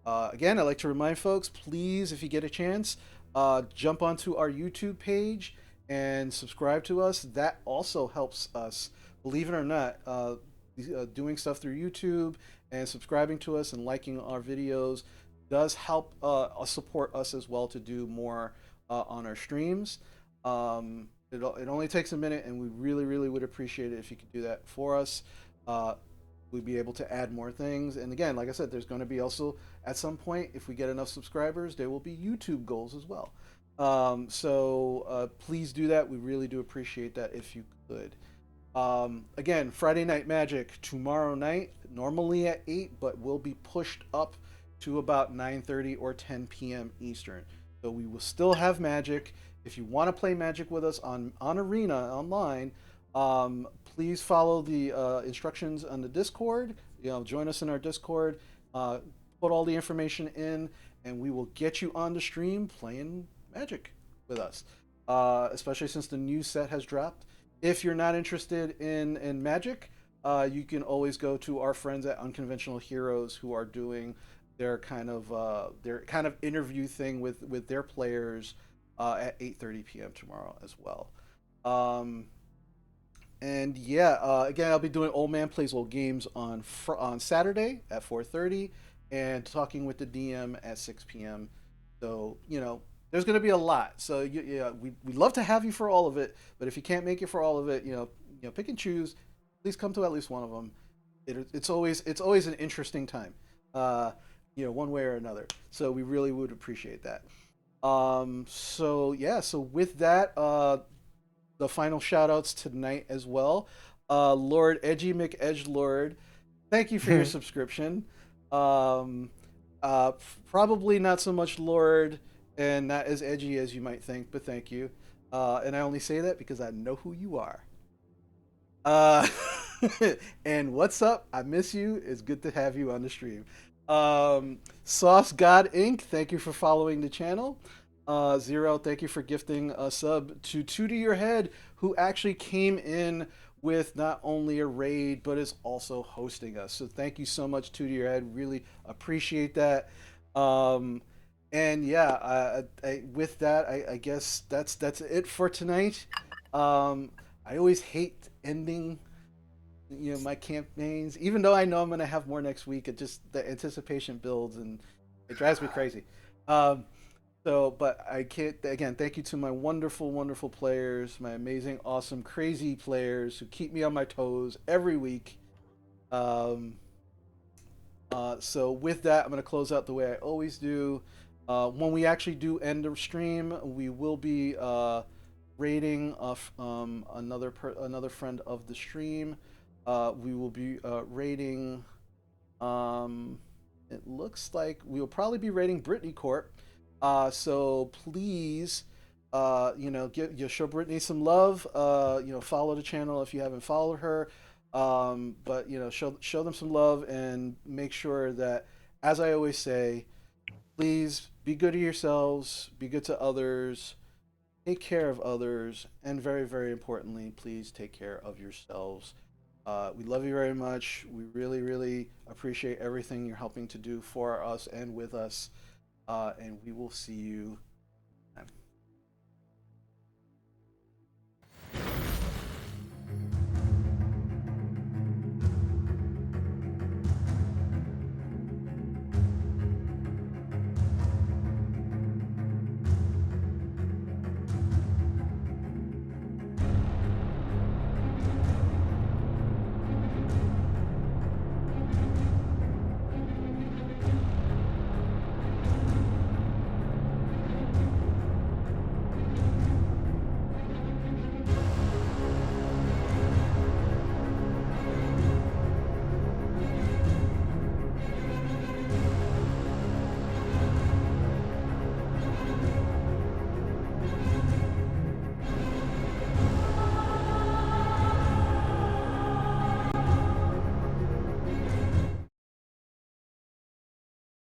Again, I'd like to remind folks, please, if you get a chance, jump onto our YouTube page and subscribe to us. That also helps us, believe it or not, doing stuff through YouTube and subscribing to us and liking our videos does help support us as well to do more on our streams. It only takes a minute, and we really would appreciate it if you could do that for us. We'd be able to add more things. And again, like I said, there's going to be also, at some point, if we get enough subscribers, there will be YouTube goals as well. So please do that. We really do appreciate that if you could. Again, Friday Night Magic tomorrow night, normally at 8, but will be pushed up to about 9:30 or 10 p.m. Eastern. So we will still have Magic. If you want to play Magic with us on Arena online, Please follow the instructions on the Discord. Join us in our Discord. Uh, put all the information in, and we will get you on the stream playing Magic with us. Especially since the new set has dropped. If you're not interested in Magic, you can always go to our friends at Unconventional Heroes who are doing their kind of interview thing with their players at 8:30 p.m. tomorrow as well. Um, and yeah, again, I'll be doing Old Man Plays Old Games on Saturday at 4:30, and talking with the DM at 6 p.m. So there's going to be a lot. So yeah, we love to have you for all of it, but if you can't make it for all of it, pick and choose. Please come to at least one of them. It's always an interesting time, uh, one way or another. So we really would appreciate that. So yeah, so with that, the final shout outs tonight as well. Lord Edgy McEdgelord, thank you for your subscription. Um, Probably not so much Lord and not as edgy as you might think, but thank you. And I only say that because I know who you are. Uh, and what's up? I miss you. It's good to have you on the stream. Sauce God Inc., thank you for following the channel. Zero, thank you for gifting a sub to Your Head, who actually came in with not only a raid, but is also hosting us. So thank you so much, To Your Head. Really appreciate that. Um, and yeah, with that, I guess that's it for tonight. I always hate ending my campaigns, even though I know I'm gonna have more next week. It just the anticipation builds and it drives me crazy. Um, but I can't. Again, thank you to my wonderful, wonderful players, my amazing, awesome, crazy players who keep me on my toes every week. Um, so with that, I'm gonna close out the way I always do. When we actually do end the stream, we will be rating another friend of the stream. We will be rating. Um, it looks like we will probably be rating Brittany Corp. So please, show Brittany some love. Follow the channel if you haven't followed her. But show them some love and make sure that, as I always say, please be good to yourselves, be good to others, take care of others, and very, very importantly, please take care of yourselves. We love you very much. We really, really appreciate everything you're helping to do for us and with us. And we will see you